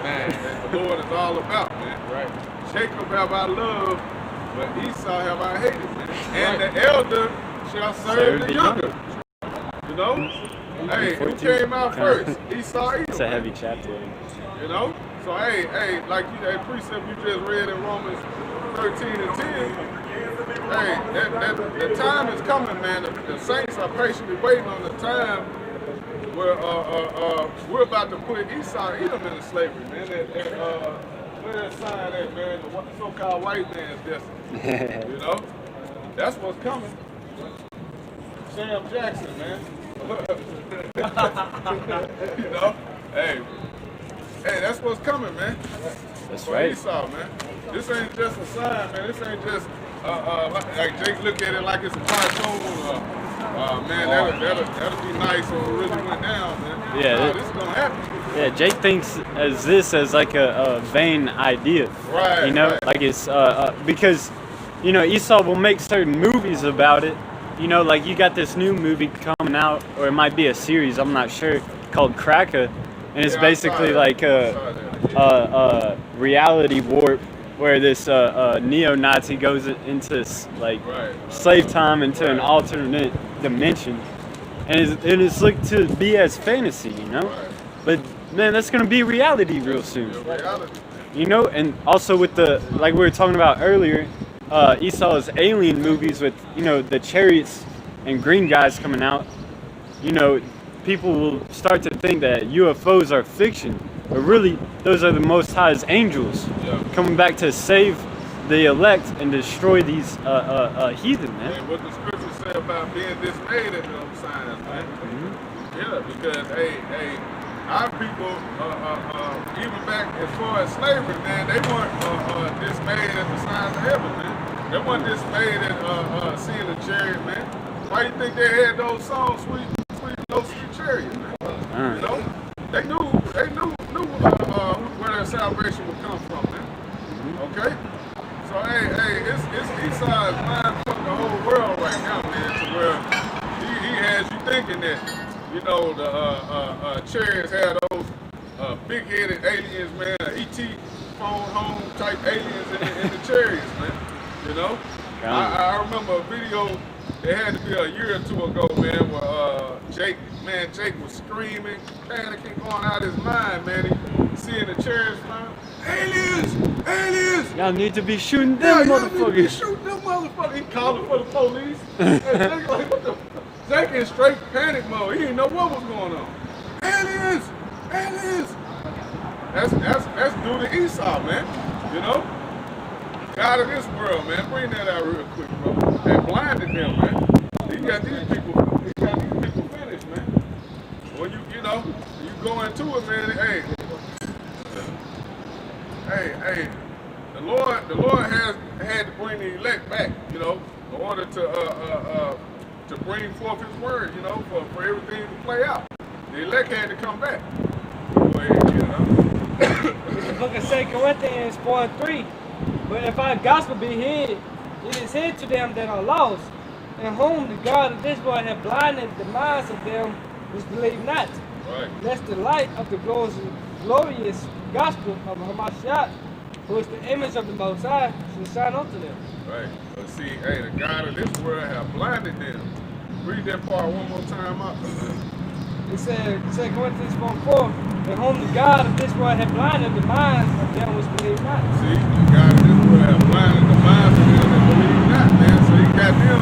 that the Lord is all about, man. Right. Jacob have I loved, but Esau have I hated, man. And the elder shall serve the younger. You know? Hey, who came out first? Esau, Edom. It's a heavy chapter. You know? So, hey, like that precept you just read in Romans 13 and 10, hey, the time is coming, man. The saints are patiently waiting on the time where we're about to put Esau, Edom into slavery, man. Where that sign at, man? The so-called white man's destiny. You know? That's what's coming. Sam Jackson, man. You know? Hey, that's what's coming, man. That's For right. Esau, man. This ain't just a sign, man. This ain't just like Jake look at it like it's a cartoon. Man, that'll be nice when it really went down, man. Yeah, This is gonna happen. Yeah, Jake thinks as this as like a vain idea. Right. You know, right. like it's because, you know, Esau will make certain movies about it. You know, like you got this new movie coming out, or it might be a series, I'm not sure, called Cracker, and it's Yeah, I basically saw like that. a reality warp where this neo-Nazi goes into like Right. slave time into an alternate dimension, and it's looked to be as fantasy, you know. Right. But man, that's gonna be reality real soon. The reality. You know, and also with the, like we were talking about earlier, Esau's alien movies with, you know, the chariots and green guys coming out, you know, people will start to think that UFOs are fiction, but really those are the Most High's angels coming back to save the elect and destroy these heathen, man. And what the scriptures say about being dismayed at those signs, man. Yeah, because hey, our people, even back as far as slavery, man, they weren't dismayed at the signs of heaven, man. They weren't dismayed at seeing the chariot, man. Why do you think they had those songs, sweet no sweet chariot, man? You know, they knew where their salvation would come from, man. Okay. So hey, it's Esau's mind fuck the whole world right now, man, to where he has you thinking that, you know, the chariots had those big-headed aliens, man, E.T. phone home type aliens in the chariots, man. You know? I remember a video, it had to be a year or two ago, man, where Jake was screaming, panicking, going out his mind, man. He seeing the chariots flying. Aliens! Y'all need to be shooting them motherfuckers. Shoot them motherfuckers. He calling for the police. And Jake like, what the? Jake in straight panic mode. He didn't know what was going on. Aliens! That's due to Esau, man. You know? God of this world, man. Bring that out real quick, bro. They blinded them, man. He got these people finished, man. When you go into it, man, hey, the Lord has had to bring the elect back, you know. in order to bring forth his word, you know, for everything to play out. The elect had to come back. Go ahead, you know. In the book of 2 Corinthians 4:3, but if our gospel be hid, it is hid to them that are lost, in whom the God of this world hath blinded the minds of them which believe not. Right. Lest the light of the glorious gospel of Hamashiach, who is the image of the Most High, should shine unto them. Right. But see, hey, the God of this world have blinded them. Read that part one more time out. It said, 2 Corinthians 4:4, in whom the God of this world hath blinded the minds of them which believe not. See, the God of this world have blinded the minds of them that believe not, man. So he got them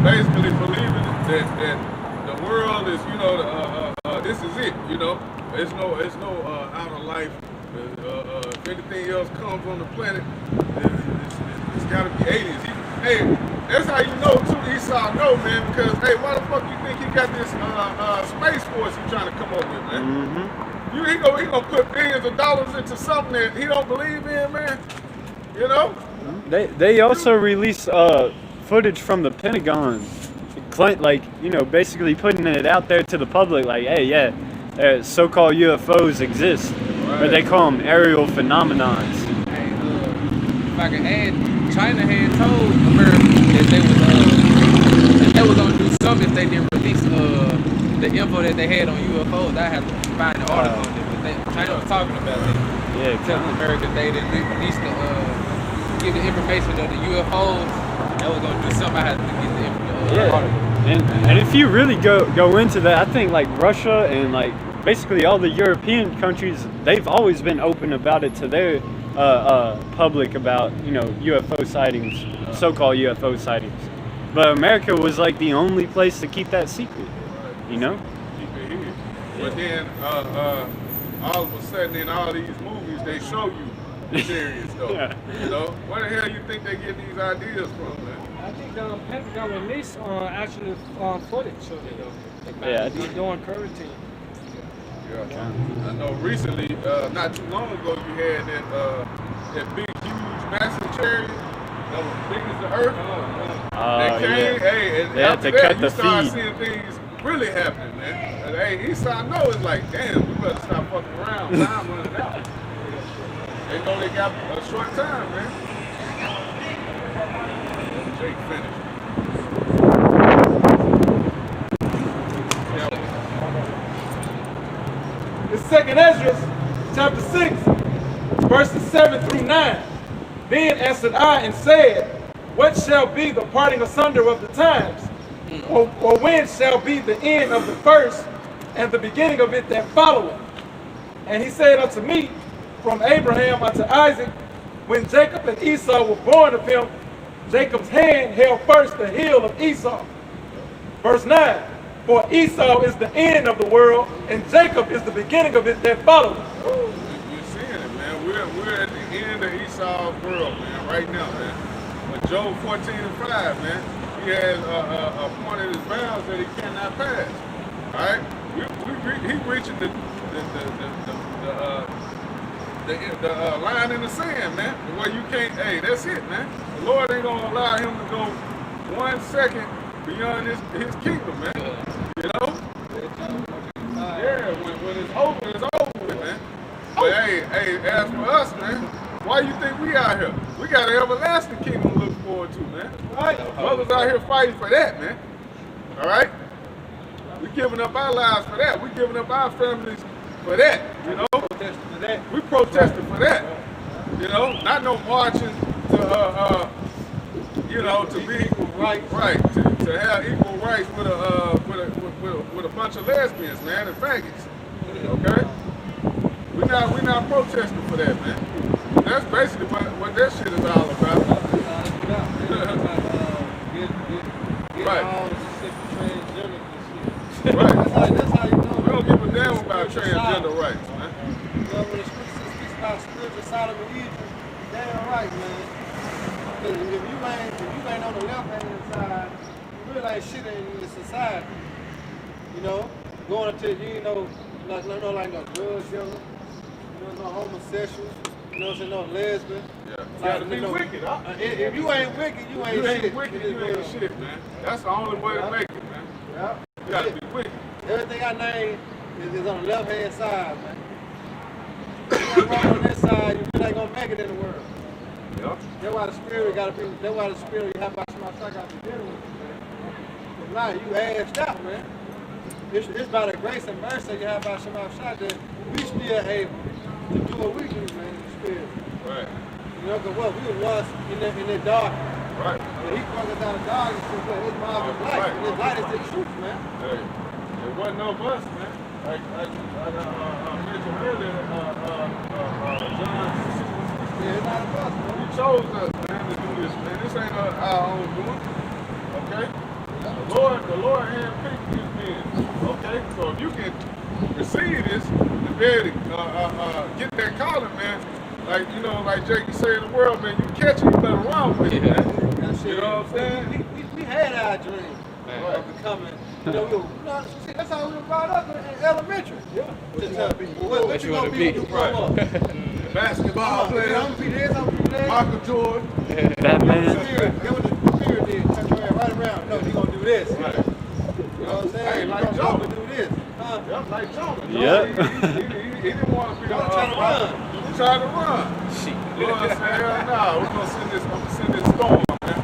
basically believing that the world is, you know, this is it, you know. It's no outer life. If anything else comes on the planet, it's got to be aliens. Hey, that's how you know too. Esau know, man, because hey, why the fuck you think he got this space force he trying to come up with, man? Mm-hmm. He gonna put billions of dollars into something that he don't believe in, man. You know? They also released footage from the Pentagon, like, you know, basically putting it out there to the public, like, hey, yeah, so-called UFOs exist, right. But they call them aerial phenomenons. Hey, if I can add, China had told America that they was gonna do something if they didn't release the info that they had on UFOs. I have to find the article on it, but China was talking about it. Yeah, telling America they didn't release give the information of the UFOs. That was gonna do something. I had to get the article. And if you really go into that, I think like Russia and like basically all the European countries, they've always been open about it to their public about, you know, UFO sightings, so-called UFO sightings. But America was like the only place to keep that secret, you know? Keep it here. But then all of a sudden in all these movies, they show you the serious stuff. Yeah. You know? Where the hell you think they get these ideas from, man? I think the Pentagon released actually footage of it, though. Yeah. During quarantine. Yeah. I know recently, not too long ago, you had that big, huge, massive chariot that was big as the earth. They came, hey, and after that, you start seeing things really happening, man. And, hey, Esau know it's like, damn, we better stop fucking around. Time running out. They know they got a short time, man. Jake finished. The second Ezra, chapter 6, verses 7 through 9. Then answered I and said, what shall be the parting asunder of the times? Or when shall be the end of the first and the beginning of it that followeth? And he said unto me, from Abraham unto Isaac, when Jacob and Esau were born of him, Jacob's hand held first the heel of Esau. Verse 9, for Esau is the end of the world, and Jacob is the beginning of it that followeth. You're seeing it, man. We're at the end of Esau's world, man, right now, man. But Job 14 and 5, man, he has appointed his bounds that he cannot pass. All right? He reaching the line in the sand, man. Where you can't, hey, that's it, man. The Lord ain't gonna allow him to go 1 second beyond his kingdom, man. You know? Yeah, when it's over with, man. But hey, as for us, man, why you think we out here? We got an everlasting kingdom to look forward to, man. Right? Brothers out here fighting for that, man. All right? We giving up our lives for that. We giving up our families for that, you know? We protested for that. You know, not no marching to you know, to be equal rights, right? To have equal rights with a bunch of lesbians, man, and faggots. Okay? We're not protesting for that, man. That's basically what that shit is all about. Right. Right. That's how you know. We don't give a damn about transgender rights, man. When the scripture speaks about spiritual Sodom and Egypt, damn right, man. Because if you ain't on the left hand side, you really ain't shit in the society. You know, going until you know, like no drug dealer, you know, no homosexuals, you know what I'm saying, no lesbian. Yeah. gotta be wicked. If you ain't wicked, you ain't You shit. ain't wicked, you ain't shit, man. That's the only way to make it, man. Yeah. You gotta be wicked. Everything I name is on the left hand side, man. If you're wrong on this side, you really ain't gonna make it in the world. Yeah. That's why the spirit gotta be. That's why the spirit you have by somebody gotta be dealing with you, man. If not, you asked out, man. It's by the grace and mercy you have by somebody shot that we still able to do what we do, man. In the spirit. Right. You know, because what we was once in the dark. Right. But he brought us out of darkness to his marvelous light. Right. And his light is the truth, man. Hey, it wasn't no bus, man. Like I mentioned earlier, John. Yeah, it's not a bus, man. He chose us, man, to do this, man. This ain't our own doing. Okay? The Lord handpicked these men. Okay? So if you can receive this and be able to get that calling, man, like, you know, like Jake say in the world, man, you catch it, you better run with it, man. You know what I'm saying? We had our dream of becoming, you know, see, that's how we were brought up in elementary. Yeah. What you gonna be when you grow up? Basketball player, I'm gonna be this, I'm gonna be that. Michael Jordan. Batman. Get what the spirit did. Turn your head right around. No, you gonna do this. Right. You know what I'm saying? Hey, You like gonna Jordan. do this. Huh? Yep, like Jonah. Yep. He didn't want to be Jonah trying to run. He tried to run. Lord said, hell no, we're gonna send this, I'm gonna send this storm, man.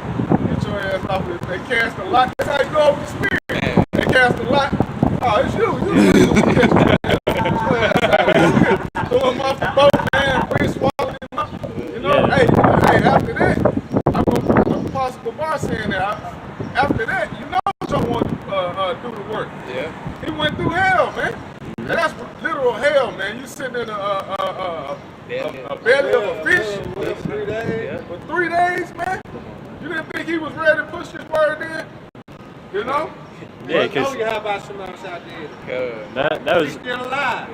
Get your ass off it. They cast a lot. That's how you go with the spirit. They cast a lot. Oh, it's you. Throw him off the boat, man. Please swallow him up. You know, hey, after that, I'm gonna possible bar saying that. After that, you know John wanted to do the work. Yeah. He went through hell, man. And that's literal hell, man. You sitting in a belly of a fish 3 days. for 3 days, man. You didn't think he was ready to push his word in? You know? Yeah, But know because you have about somebody out there. that was He's still alive.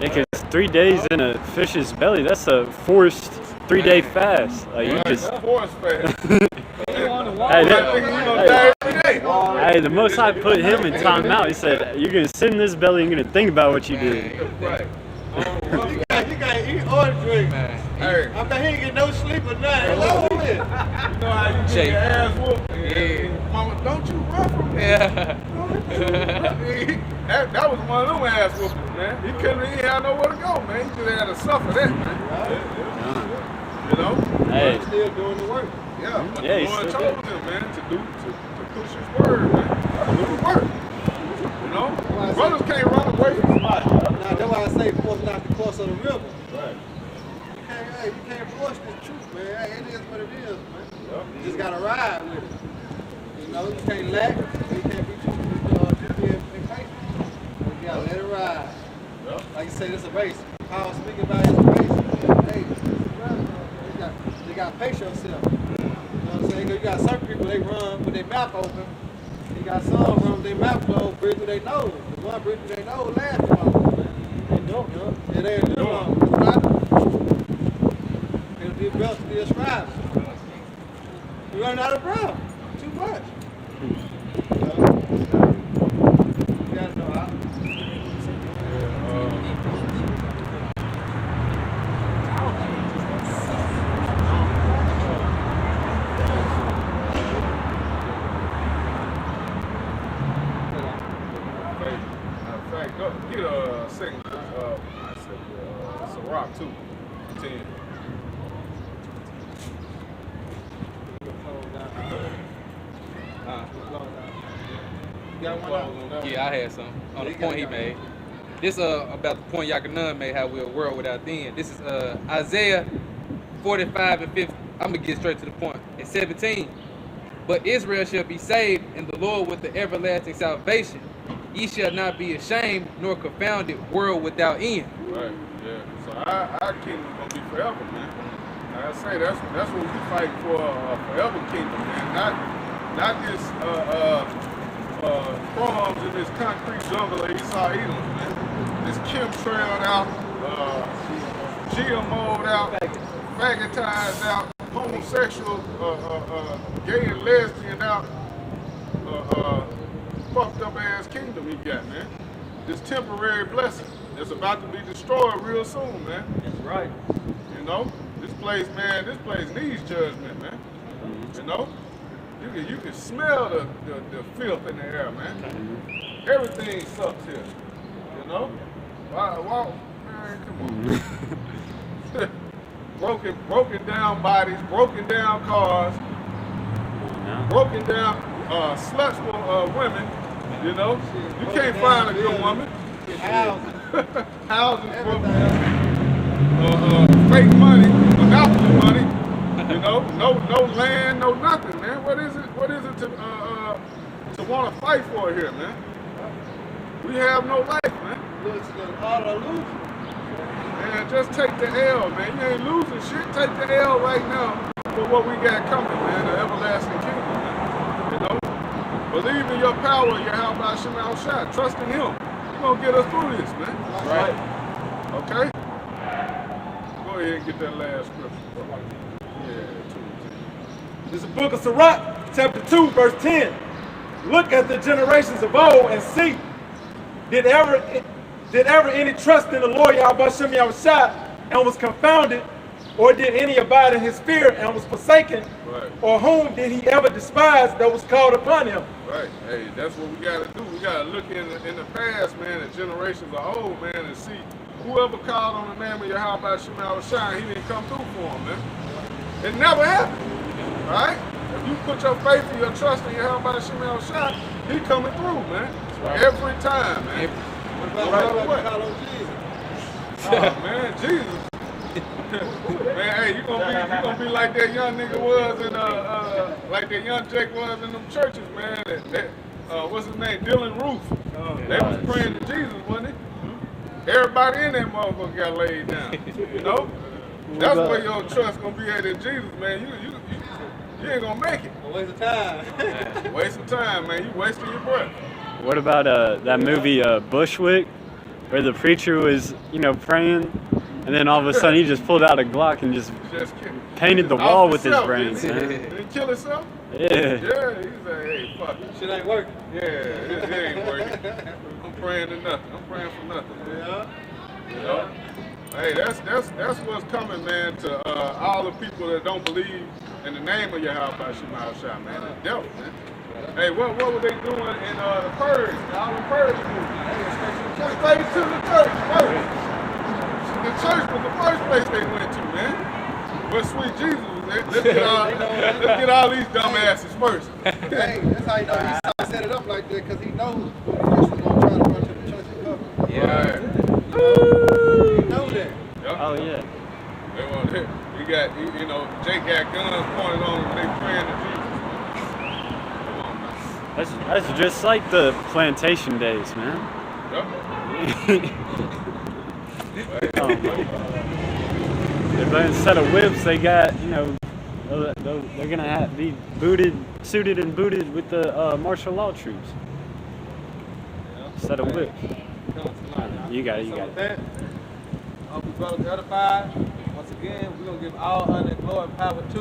because 3 days in a fish's belly. That's a forced 3-day fast. Like you just. Force fast. Hey, hey, the Most High put him in timeout. He said, "You're gonna sit in this belly. and You're gonna think about what you did." Right. You can't eat or drink. Hey, I bet he ain't get no sleep or nothing. It's over with. you know how you get your ass whooped? Yeah. Mama, don't you run from me. Yeah. That was one of them ass whoopings, man. He didn't have nowhere to go, man. He just had to suffer that, man. You know? Hey, He's still doing the work. Yeah, but Yeah, the he's Lord still chose him, man, to push his word, man. To do the work. You know? Brothers can't run away from somebody. Now, that's why I say force not the course of the river. Right. You can't force this truth, man. It is what it is, man. You just gotta ride with it. You know, you can't lack. You can't be too impatient. You gotta let it ride. Yep. Like you say, this is a race. Paul speaking about it's a race. Hey, you gotta pace yourself. You know what I'm saying? You got certain people, they run with their mouth open. You got some run with their mouth closed, breathe through their nose. The one breathe through their nose lasts long, man. They don't, you know? Yeah, they live long. That's right. It'll be belt to be a scribe. You run out of breath. Too much. You gotta know how. Matter of fact, go get a second. Ciroc too. 10. You got one out? Yeah, I had some on the point he made. This about the point Yakanan made, how we're a world without then. This is Isaiah 45 and 50. I'm gonna get straight to the point. It's 17. But Israel shall be saved, and the Lord with the everlasting salvation. Ye shall not be ashamed nor confounded, world without end. Right. Yeah. So our kingdom gonna be forever, man. Like I say, that's what we fight for, forever kingdom, man. Not this farms in this concrete jungle of Esau Edom, man. This chemtrailed out, GMO'd out, faggotized out, homosexual, gay and lesbian out, fucked up ass kingdom he got, man. This temporary blessing that's about to be destroyed real soon, man. That's right. You know, this place, man, this place needs judgment, man. You know? You can smell the filth in the air, man. Everything sucks here. You know? Wow, man, come on. broken down bodies, broken down cars, broken down sluts for women. You know? You can't find a good woman. Houses broken down. Fake money, monopoly money. You know, no land, no nothing, man. What is it to want to fight for here, man? We have no life, man. Looks all a illusion. Man, just take the L, man. You ain't losing shit. Take the L right now for what we got coming, man. The everlasting kingdom, man. You know? Believe in your power, your how about Shemal Shah. Trust in him. He's gonna get us through this, man. Right. Okay? Go ahead and get that last scripture. This is the book of Sirach, chapter 2, verse 10. Look at the generations of old and see, did ever any trust in the Lord Yahweh Shem Yahushua and was confounded, or did any abide in his fear and was forsaken, or whom did he ever despise that was called upon him? Right. Hey, that's what we gotta do. We gotta look in the past, man, the generations of old, man, and see whoever called on the name of Yahweh Shem Yahushua, he didn't come through for him, man. It never happened. Right? If you put your faith and your trust in your Yahweh Shem Yahushua, he coming through, man. Every time, man. Oh, man, Jesus. Man, hey, you gonna be like that young nigga was in like that young Jake was in them churches, man. What's his name? Dylan Roof. They was praying to Jesus, wasn't it? Everybody in that motherfucker got laid down. You know? That's where your trust gonna be at in Jesus, man. You ain't gonna make it. Waste of time. Waste of time, man. You wasting your breath. What about that movie Bushwick, where the preacher was, praying, and then all of a sudden he just pulled out a Glock and just painted the wall with his brains, man. Did he kill himself? Yeah. Yeah, he said, hey, fuck it. Shit ain't working. Yeah, it ain't working. I'm praying to nothing. I'm praying for nothing. Yeah. You know? Hey, that's what's coming, man, to all the people that don't believe in the name of Yahweh Shem Yahushua, man. The devil, man. Hey, what were they doing in the Purge? All the Purge movies. Just straight to the church first. The church was the first place they went to, man. Where sweet Jesus was at. Let's get all these dumbasses first. Hey, that's how you know he set it up like that, because he knows Chris was going to try to run to the church and cover. Yeah. He know that. Yep. Oh yeah. We got, Jake got guns pointed on him when they praying to Jesus. That's just like the plantation days, man. Yep. But instead of whips, they got, they're gonna be suited and booted with the martial law troops. Instead of whips. You got it. With that, we brothers edified. Once again, we're going to give all honor and glory and power to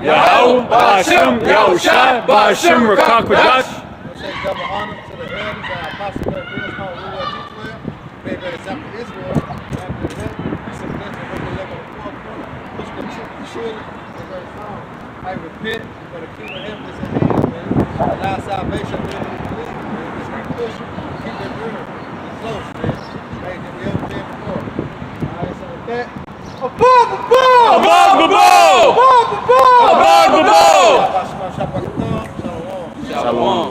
Yahweh Ba'ashem Yahushua Ba'ashem Rakakwadash. Let's say double honor to the elders, our apostle, Willis, called Ruel G12. Made by example Israel. After that, some blessing from the level of 4 corner. Which will surely be very strong. I repent for the kingdom of heaven is at hand, man. Allow salvation to believe, man. Just keep pushing. Keep that word close, man. Hey, than we ever did before. Alright, so with that, above the ball! Above the ball! Above the ball! Above the ball! Shalom. Shalom.